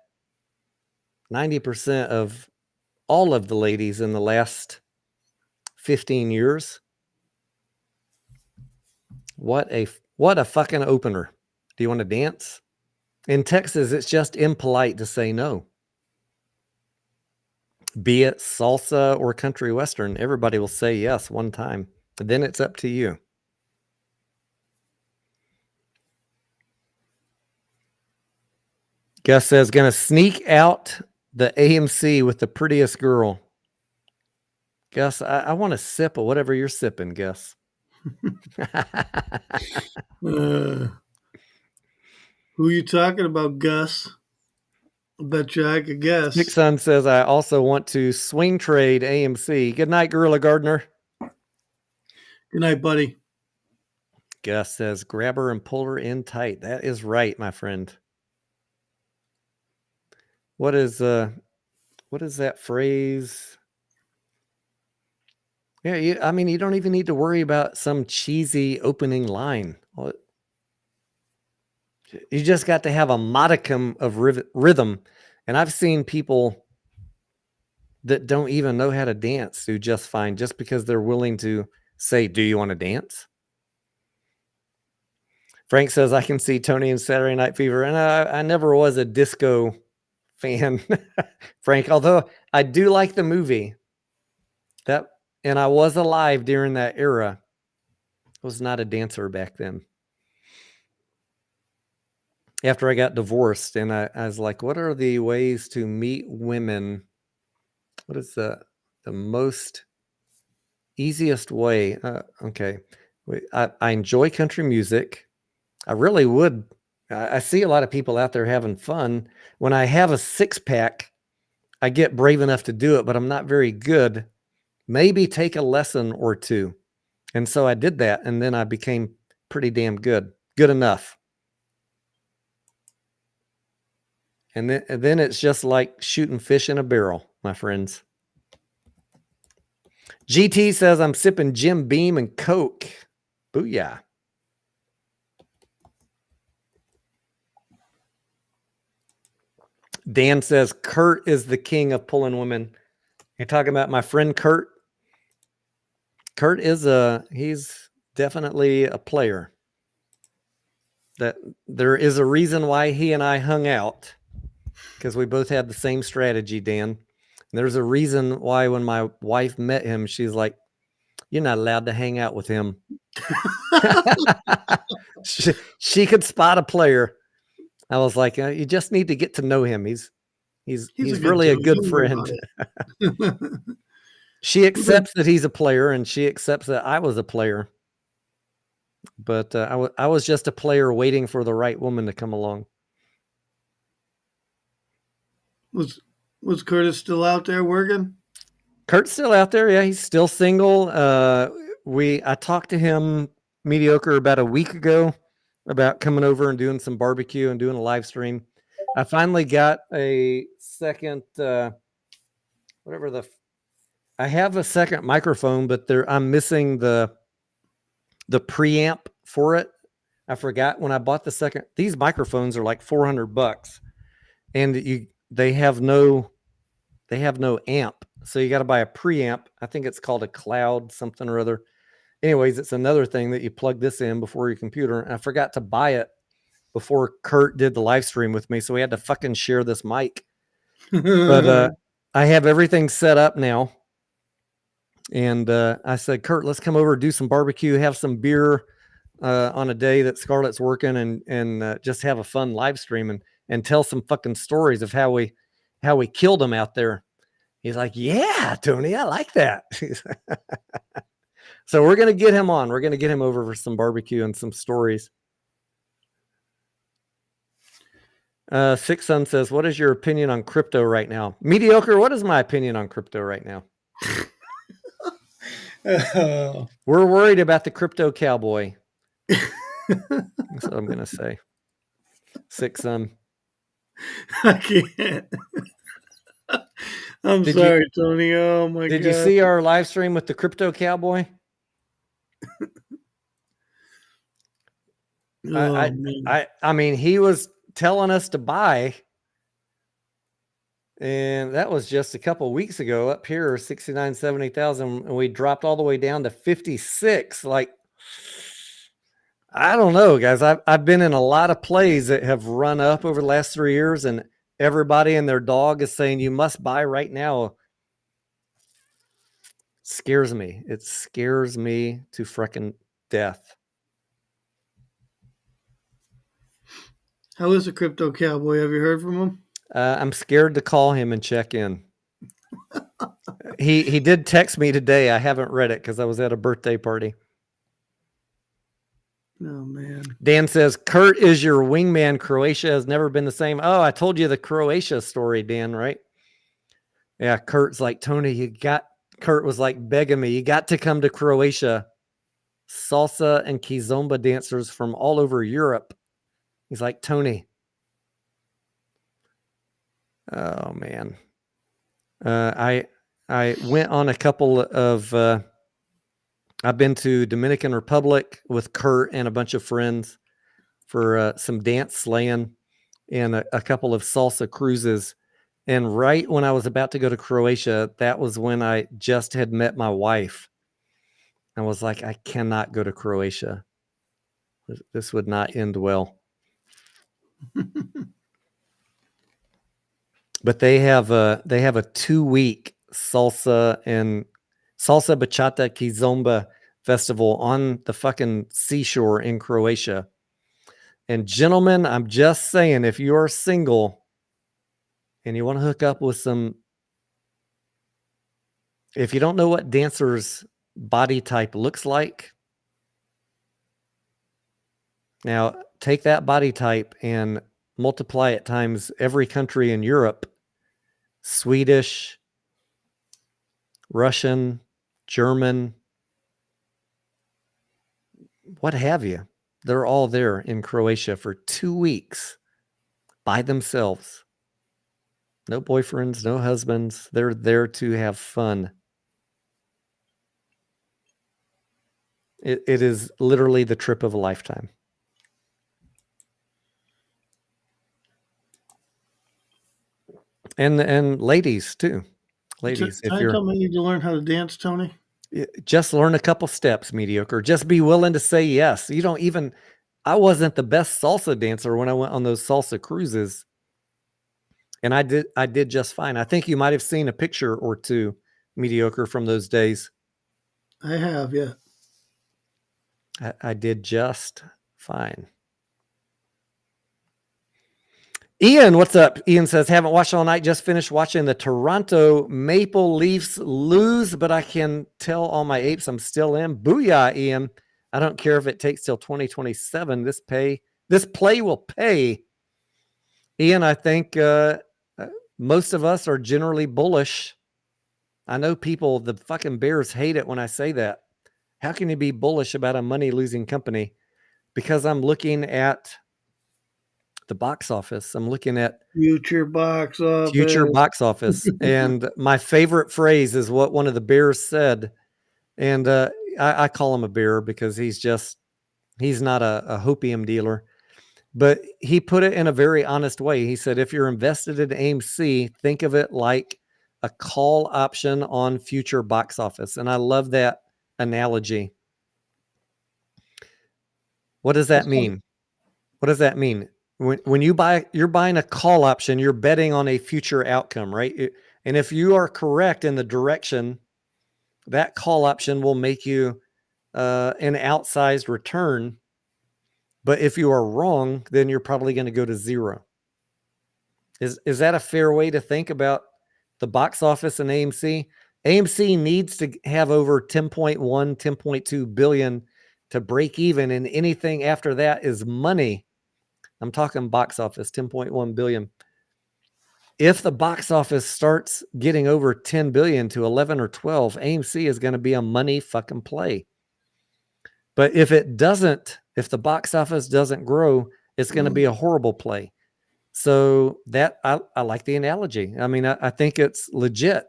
90% of all of the ladies in the last 15 years. What a fucking opener. Do you want to dance? In Texas, it's just impolite to say no. Be it salsa or country western, everybody will say yes one time. But then it's up to you. Gus says, gonna sneak out the AMC with the prettiest girl. Gus, I want a sip of whatever you're sipping, Gus. Who you talking about, Gus? I bet you I could guess. Nick Son says, I also want to swing trade AMC. Good night, Gorilla Gardener. Good night, buddy. Gus says, grab her and pull her in tight. That is right, my friend. What is that phrase? Yeah, you don't even need to worry about some cheesy opening line. You just got to have a modicum of rhythm. And I've seen people that don't even know how to dance do just fine just because they're willing to say, do you want to dance? Frank says, I can see Tony in Saturday Night Fever. And I never was a disco fan, Frank, although I do like the movie. And I was alive during that era. I was not a dancer back then. After I got divorced, and I was like, what are the ways to meet women? What is the most easiest way? Okay. I enjoy country music. I really would. I see a lot of people out there having fun. When I have a 6-pack, I get brave enough to do it, but I'm not very good. Maybe take a lesson or two. And so I did that, and then I became pretty damn good enough. And then it's just like shooting fish in a barrel, my friends. GT says, I'm sipping Jim Beam and Coke. Booyah. Dan says, Kurt is the king of pulling women. You're talking about my friend Kurt? Kurt is he's definitely a player. That there is a reason why he and I hung out, because we both had the same strategy, Dan. And there's a reason why when my wife met him, she's like, you're not allowed to hang out with him. she could spot a player. I was like, you just need to get to know him. He's really a good friend. She accepts that he's a player, and she accepts that I was a player. But I was just a player waiting for the right woman to come along. Was Curtis still out there working? Kurt's still out there. Yeah, he's still single. I talked to him, Mediocre, about a week ago about coming over and doing some barbecue and doing a live stream. I finally got a second, I have a second microphone, but I'm missing the preamp for it. I forgot when I bought the second. These microphones are like $400, and they have no amp, so you got to buy a preamp. I think it's called a Cloud something or other. Anyways, it's another thing that you plug this in before your computer. And I forgot to buy it before Kurt did the live stream with me, so we had to fucking share this mic. But I have everything set up now. And I said, Kurt, let's come over, do some barbecue, have some beer on a day that Scarlett's working, and just have a fun live stream and tell some fucking stories of how we killed him out there. He's like, yeah, Tony, I like that. So we're going to get him on. We're going to get him over for some barbecue and some stories. Six Sun says, what is your opinion on crypto right now? Mediocre, what is my opinion on crypto right now? We're worried about the crypto cowboy. That's what I'm going to say. Six Sun. I can't. I'm sorry, Tony. Oh, my God. Did you see our live stream with the crypto cowboy? I mean, he was telling us to buy, and that was just a couple of weeks ago up here, 69, 70,000, and we dropped all the way down to 56. Like, I don't know, guys. I've been in a lot of plays that have run up over the last 3 years, and everybody and their dog is saying you must buy right now. Scares me. It scares me to frickin' death. How is the crypto cowboy? Have you heard from him? I'm scared to call him and check in. He did text me today. I haven't read it because I was at a birthday party. Oh, man. Dan says, Kurt is your wingman. Croatia has never been the same. Oh, I told you the Croatia story, Dan, right? Yeah, Kurt's like, Tony, Kurt was like begging me, you got to come to Croatia. Salsa and kizomba dancers from all over Europe. He's like, Tony. Oh, man. I went on a couple of, I've been to Dominican Republic with Kurt and a bunch of friends for some dance slaying and a couple of salsa cruises. And right when I was about to go to Croatia, that was when I just had met my wife. I was like, I cannot go to Croatia. This would not end well. But they have a 2-week salsa bachata kizomba festival on the fucking seashore in Croatia. And gentlemen, I'm just saying, if you're single and you want to hook up with if you don't know what dancers' body type looks like, now take that body type and multiply it times every country in Europe. Swedish, Russian, German, what have you. They're all there in Croatia for 2 weeks by themselves. No boyfriends, no husbands. They're there to have fun. It is literally the trip of a lifetime. And ladies too. Ladies, if you're Tell me you need to learn how to dance, Tony. just learn a couple steps, mediocre. Just be willing to say yes. You don't even, I wasn't the best salsa dancer when I went on those salsa cruises. And I did just fine. I think you might have seen a picture or two, mediocre, from those days. I have, yeah. I did just fine. Ian, what's up? Ian says, haven't watched all night, just finished watching the Toronto Maple Leafs lose, but I can tell all my apes I'm still in. Booyah, Ian. I don't care if it takes till 2027. This play will pay. Ian, I think most of us are generally bullish. I know people, the fucking Bears hate it when I say that. How can you be bullish about a money-losing company? Because I'm looking at the box office. I'm looking at future box office. And my favorite phrase is what one of the Bears said. And I call him a bear because he's not a hopium dealer. But he put it in a very honest way. He said, if you're invested in AMC, think of it like a call option on future box office. And I love that analogy. What does that mean? What does that mean? When you're buying a call option, you're betting on a future outcome, right? And if you are correct in the direction, that call option will make you an outsized return. But if you are wrong, then you're probably going to go to zero. Is that a fair way to think about the box office and AMC? AMC needs to have over 10.1, 10.2 billion to break even, and anything after that is money. I'm talking box office, 10.1 billion. If the box office starts getting over 10 billion to 11 or 12, AMC is going to be a money fucking play. But if it doesn't, if the box office doesn't grow, it's going to be a horrible play. So that I like the analogy. I mean, I think it's legit.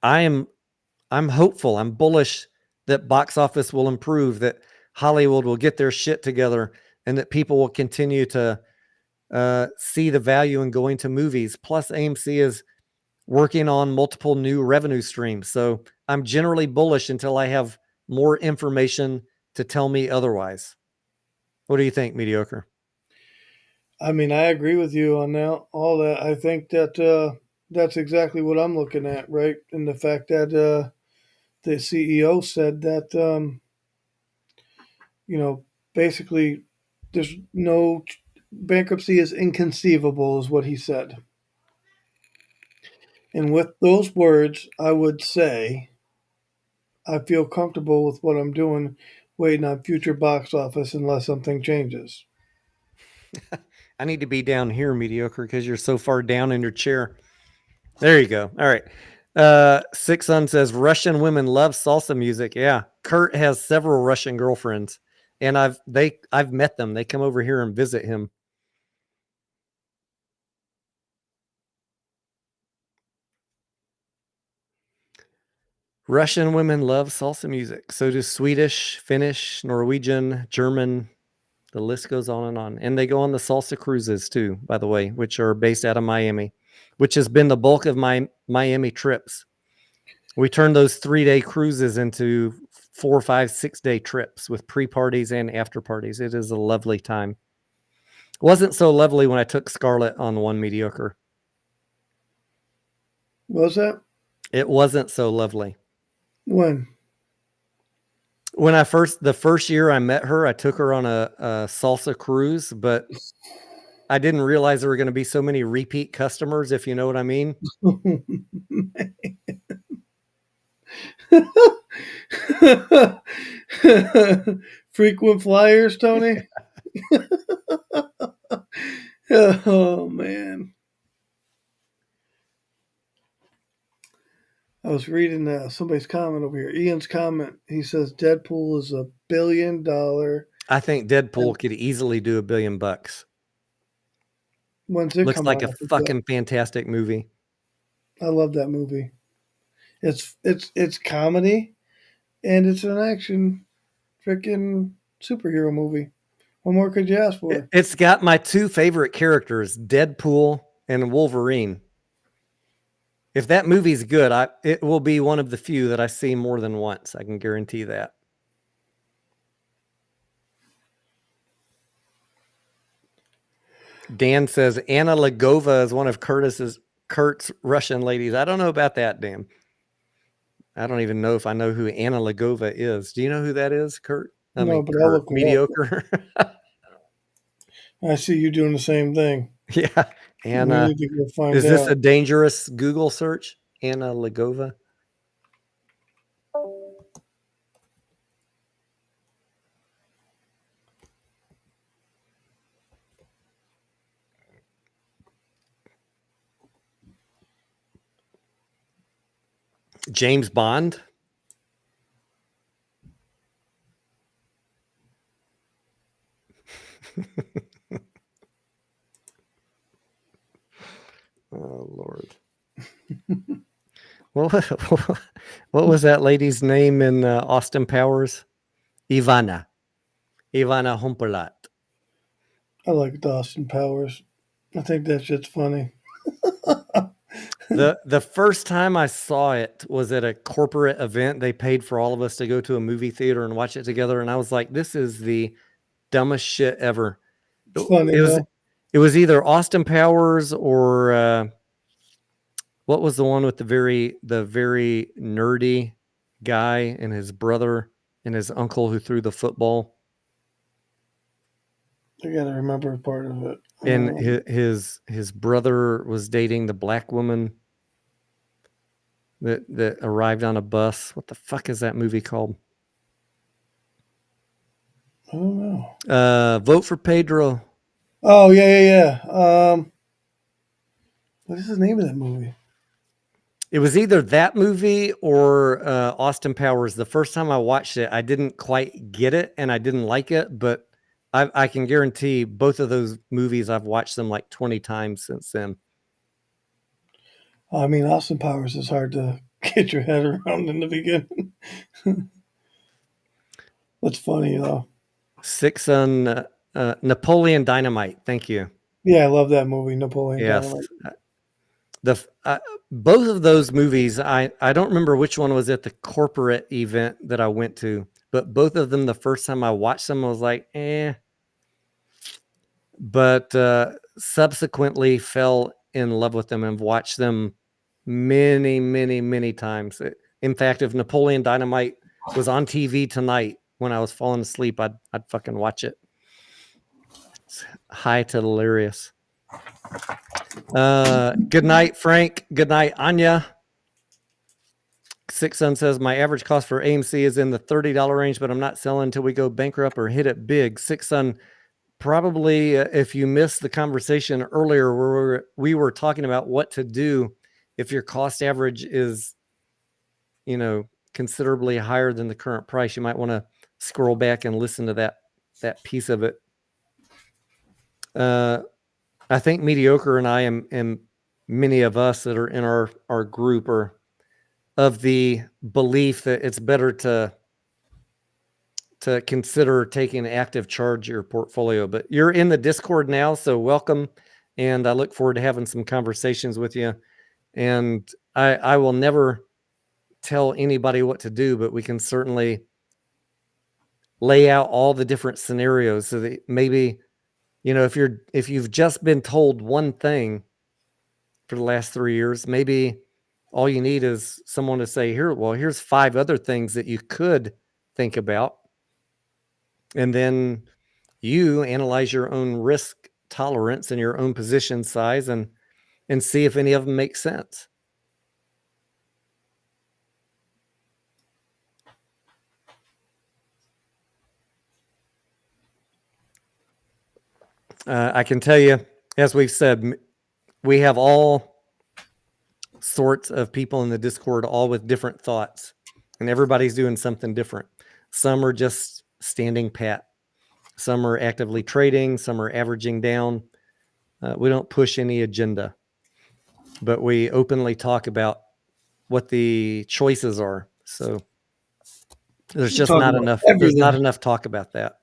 I'm hopeful. I'm bullish that box office will improve, that Hollywood will get their shit together, and that people will continue to see the value in going to movies. Plus, AMC is working on multiple new revenue streams. So I'm generally bullish until I have more information to tell me otherwise. What do you think, mediocre? I mean, I agree with you on all that. I think that that's exactly what I'm looking at, right? And the fact that the CEO said that, basically there's no bankruptcy is inconceivable, is what he said. And with those words, I would say I feel comfortable with what I'm doing, waiting on future box office unless something changes. I need to be down here, mediocre, because you're so far down in your chair. There you go. All right. Six Sun says Russian women love salsa music. Yeah, Kurt has several Russian girlfriends, and I've met them. They come over here and visit him. Russian women love salsa music. So do Swedish, Finnish, Norwegian, German. The list goes on and on. And they go on the salsa cruises too, by the way, which are based out of Miami, which has been the bulk of my Miami trips. We turned those 3-day cruises into 4, 5, 6-day trips with pre-parties and after parties. It is a lovely time. It wasn't so lovely when I took Scarlett on one, mediocre. Was that? It wasn't so lovely. When? When the first year I met her, I took her on a salsa cruise, but I didn't realize there were going to be so many repeat customers, if you know what I mean. Frequent flyers, Tony. Oh man. was reading somebody's comment over here. Ian's comment. He says Deadpool is $1 billion. I think Deadpool could easily do $1 billion. When's it Looks come like out? a fucking fantastic movie. I love that movie. It's comedy, and it's an action, freaking superhero movie. What more could you ask for? It's got my two favorite characters, Deadpool and Wolverine. If that movie's good, it will be one of the few that I see more than once. I can guarantee that. Dan says Anna Lagova is one of Kurt's Russian ladies. I don't know about that, Dan. I don't even know if I know who Anna Lagova is. Do you know who that is, Kurt? No, but I'll look her up. Mediocre. I see you doing the same thing. Yeah. Anna. We need to go find Is this out. a dangerous Google search? Anna Lagova. James Bond. Oh, Lord. What was that lady's name in Austin Powers? Ivana Humpelat. I like Austin Powers. I think that shit's funny. The first time I saw it was at a corporate event. They paid for all of us to go to a movie theater and watch it together. And I was like, this is the dumbest shit ever. Funny, it was either Austin Powers or what was the one with the very nerdy guy and his brother and his uncle who threw the football. I gotta remember part of it. And his brother was dating the black woman that arrived on a bus. What the fuck is that movie called? I don't know. Vote for Pedro. Oh, yeah. What is the name of that movie? It was either that movie or Austin Powers. The first time I watched it, I didn't quite get it and I didn't like it, but I can guarantee both of those movies, I've watched them like 20 times since then. I mean, Austin Powers is hard to get your head around in the beginning. That's funny, though. Six on Napoleon Dynamite. Thank you. Yeah, I love that movie, Napoleon Yes. Dynamite. Both of those movies, I don't remember which one was at the corporate event that I went to, but both of them, the first time I watched them, I was like, eh. But subsequently fell in love with them and watched them many, many, many times. In fact, if Napoleon Dynamite was on TV tonight when I was falling asleep, I'd fucking watch it. It's high to hilarious. Good night, Frank. Good night, Anya. Six Sun says my average cost for AMC is in the $30 range, but I'm not selling until we go bankrupt or hit it big. Six Sun, probably if you missed the conversation earlier where we were talking about what to do if your cost average is, considerably higher than the current price, you might want to scroll back and listen to that piece of it. I think Mediocre and I and many of us that are in our group are of the belief that it's better to consider taking active charge of your portfolio. But you're in the Discord now, so welcome. And I look forward to having some conversations with you. And I will never tell anybody what to do, but we can certainly lay out all the different scenarios so that maybe, if you've just been told one thing for the last 3 years, maybe all you need is someone to say, here's 5 other things that you could think about. And then you analyze your own risk tolerance and your own position size and see if any of them make sense. I can tell you, as we've said, we have all sorts of people in the Discord, all with different thoughts, and everybody's doing something different. Some are just standing pat. Some are actively trading. Some are averaging down. We don't push any agenda, but we openly talk about what the choices are. So there's just not enough. There's not enough talk about that.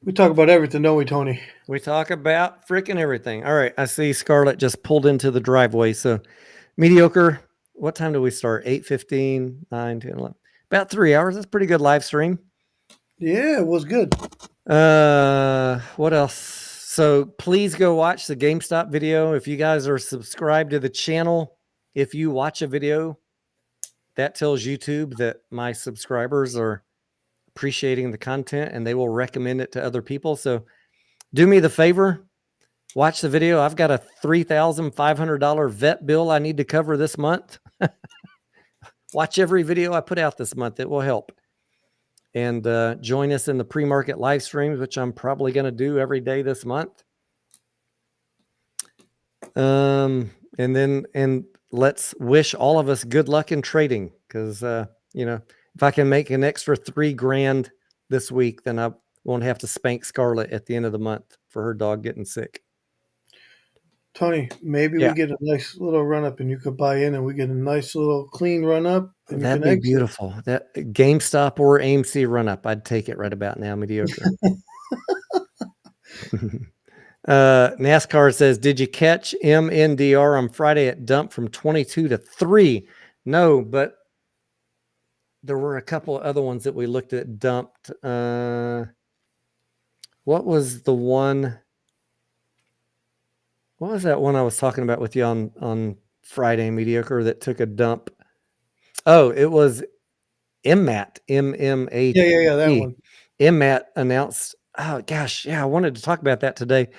We talk about everything, don't we, Tony? We talk about freaking everything. All right. I see Scarlett just pulled into the driveway. So mediocre. What time do we start? 8:15, 9, 10, 11. About 3 hours. That's a pretty good live stream. Yeah, it was good. What else? So please go watch the GameStop video. If you guys are subscribed to the channel, if you watch a video, that tells YouTube that my subscribers are appreciating the content and they will recommend it to other people. So do me the favor, watch the video. I've got a $3,500 vet bill I need to cover this month. Watch every video I put out this month. It will help. And join us in the pre-market live streams, which I'm probably going to do every day this month. And let's wish all of us good luck in trading, because if I can make an extra $3,000 this week, then I won't have to spank Scarlett at the end of the month for her dog getting sick. Tony, maybe we get a nice little run up and you could buy in and we get a nice little clean run up. And that'd be beautiful. That GameStop or AMC run up, I'd take it right about now, mediocre. NASCAR says, did you catch MNDR on Friday at dump from 22 to 3? No, but there were a couple of other ones that we looked at dumped. What was the one? What was that one I was talking about with you on Friday, mediocre, that took a dump? Oh, it was MMAT, MMA. Yeah, that one. MMAT announced, oh gosh, yeah, I wanted to talk about that today.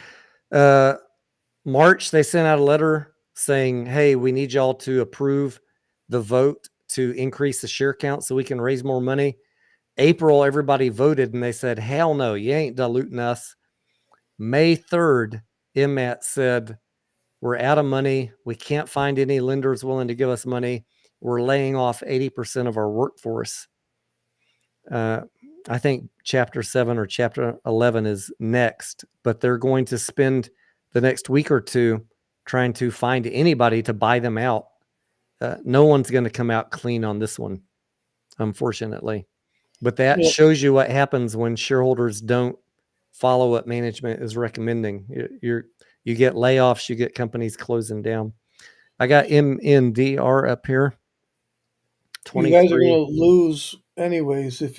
March, they sent out a letter saying, hey, we need y'all to approve the vote to increase the share count so we can raise more money. April, everybody voted and they said, hell no, you ain't diluting us. May 3rd, MMAT said, we're out of money. We can't find any lenders willing to give us money. We're laying off 80% of our workforce. I think chapter 7 or chapter 11 is next, but they're going to spend the next week or two trying to find anybody to buy them out. No one's going to come out clean on this one, unfortunately. But that shows you what happens when shareholders don't follow what management is recommending. You get layoffs, you get companies closing down. I got MNDR up here. 23. You guys are going to lose anyways if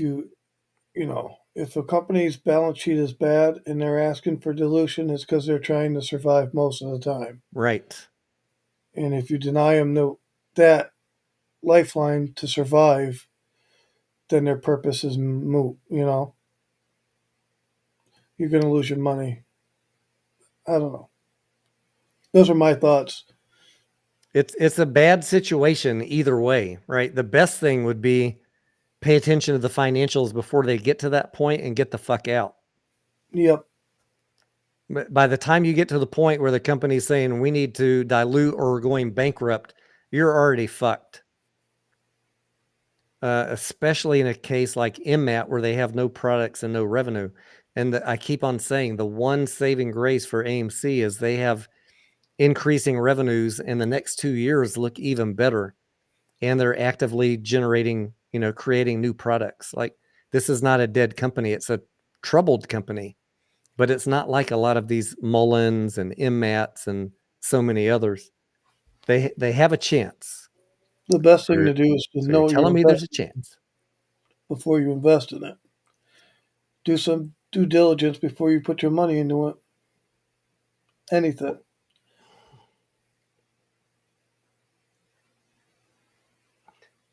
a company's balance sheet is bad and they're asking for dilution, it's because they're trying to survive most of the time. Right. And if you deny them that lifeline to survive, then their purpose is moot, You're going to lose your money. I don't know. Those are my thoughts. It's a bad situation either way, right? The best thing would be pay attention to the financials before they get to that point and get the fuck out. Yep. But by the time you get to the point where the company's saying we need to dilute or we're going bankrupt, you're already fucked. Especially in a case like MMAT where they have no products and no revenue. And I keep on saying the one saving grace for AMC is they have increasing revenues, and the next 2 years look even better. And they're actively generating, creating new products. Like, this is not a dead company. It's a troubled company, but it's not like a lot of these Mullens and MMATs and so many others. They have a chance. The best thing to do is to know telling me there's a chance before you invest in it. Do some due diligence before you put your money into it. Anything.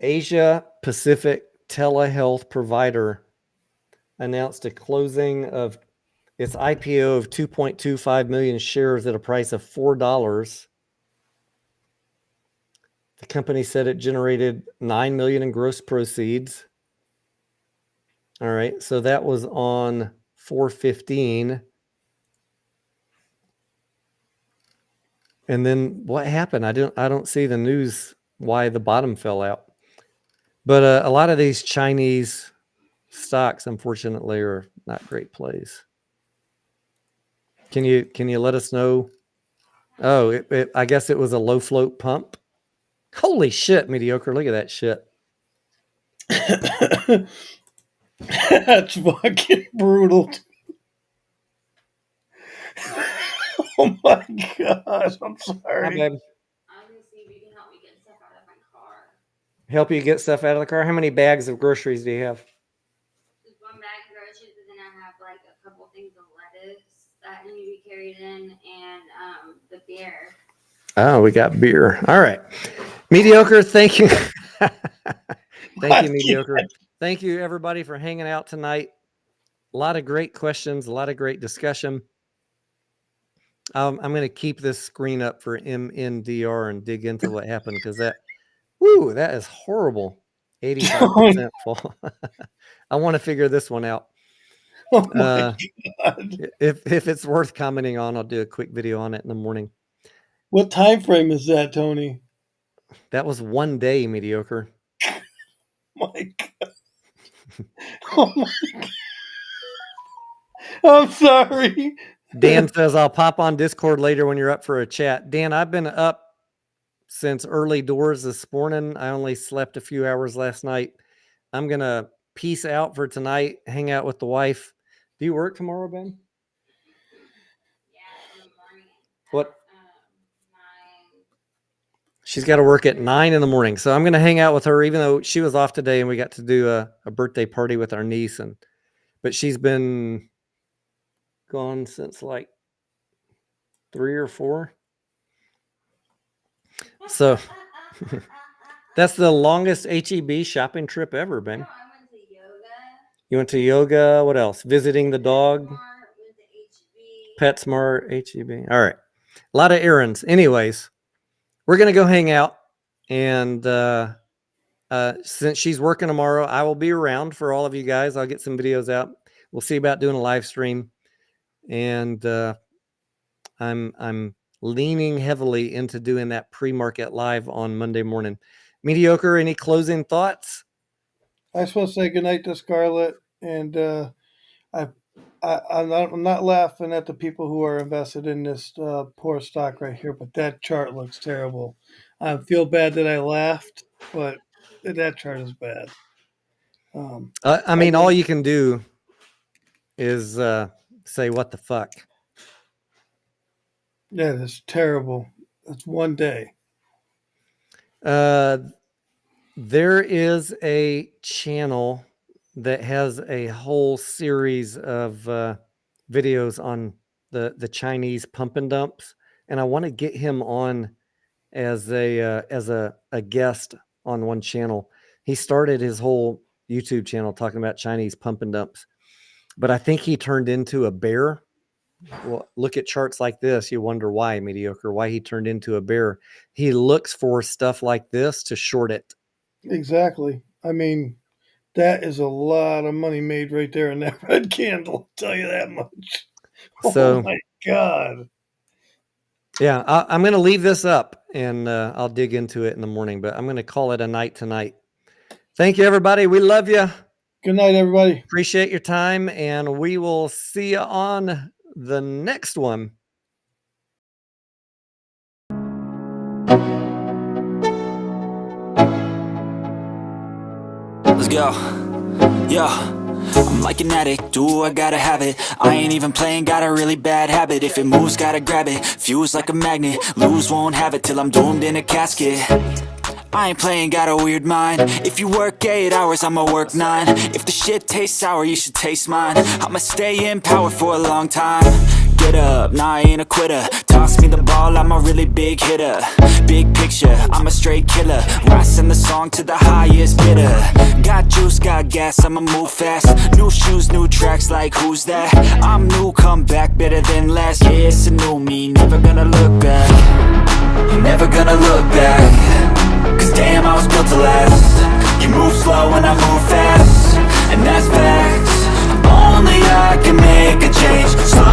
Asia Pacific telehealth provider announced a closing of its IPO of 2.25 million shares at a price of $4. The company said it generated $9 million in gross proceeds. All right, so that was on 4/15. And then what happened? I don't see the news why the bottom fell out. But a lot of these Chinese stocks, unfortunately, are not great plays. Can you let us know? Oh, I guess it was a low float pump. Holy shit, mediocre! Look at that shit. That's fucking brutal. Oh my gosh, I'm Hi, sorry. babe. I was gonna see if you can help me get stuff out of my car. Help you get stuff out of the car? How many bags of groceries do you have? Just one bag of groceries, but then I have like a couple things of lettuce that need to be carried in, and the beer. Oh, we got beer. All right. Mediocre, thank you. Thank you, Mediocre. Thank you, everybody, for hanging out tonight. A lot of great questions, a lot of great discussion. I'm going to keep this screen up for MNDR and dig into what happened, because that is horrible. 85% fall. I want to figure this one out. Oh my God. If it's worth commenting on, I'll do a quick video on it in the morning. What time frame is that, Tony? That was one day, Mediocre. My God. Oh my God. I'm sorry. Dan says, I'll pop on Discord later when you're up for a chat. Dan, I've been up since early doors this morning. I only slept a few hours last night. I'm going to peace out for tonight, hang out with the wife. Do you work tomorrow, Ben? Yeah, in the morning. What? 9. She's got to work at 9 in the morning. So I'm going to hang out with her, even though she was off today and we got to do a birthday party with our niece. But she's been gone since like 3 or 4. So that's the longest HEB shopping trip ever, Ben. No, I went to yoga. You went to yoga. What else? Visiting the dog. Went to HEB. PetSmart, HEB. All right. A lot of errands. Anyways, we're going to go hang out. And since she's working tomorrow, I will be around for all of you guys. I'll get some videos out. We'll see about doing a live stream. And I'm leaning heavily into doing that pre-market live on Monday morning. Mediocre, any closing thoughts? I was supposed to say goodnight to Scarlett, and I'm not laughing at the people who are invested in this poor stock right here, but that chart looks terrible. I feel bad that I laughed, but that chart is bad. I mean, all you can do is say, what the fuck? That is terrible. That's one day. There is a channel that has a whole series of videos on the Chinese pump and dumps, and I want to get him on as a guest on one channel. He started his whole YouTube channel talking about Chinese pump and dumps, but I think he turned into a bear. Well, look at charts like this. You wonder why, Mediocre, why he turned into a bear. He looks for stuff like this to short it. Exactly. I mean, that is a lot of money made right there in that red candle. I'll tell you that much. So, oh my God. Yeah, I'm going to leave this up and I'll dig into it in the morning, but I'm going to call it a night tonight. Thank you, everybody. We love you. Good night, everybody. Appreciate your time, and we will see you on the next one. Let's go. Yo, I'm like an addict, do I gotta have it. I ain't even playing, got a really bad habit. If it moves, gotta grab it, fuse like a magnet. Lose, won't have it till I'm doomed in a casket. I ain't playing, got a weird mind. If you work 8 hours, I'ma work 9. If the shit tastes sour, you should taste mine. I'ma stay in power for a long time. Get up, nah, I ain't a quitter. Toss me the ball, I'm a really big hitter. Big picture, I'm a straight killer. Rising the song to the highest bidder. Got juice, got gas, I'ma move fast. New shoes, new tracks, like who's that? I'm new, come back, better than last. Yeah, it's a new me, never gonna look back. Never gonna look back. Cause damn, I was built to last. You move slow and I move fast, and that's facts. Only I can make a change. Slow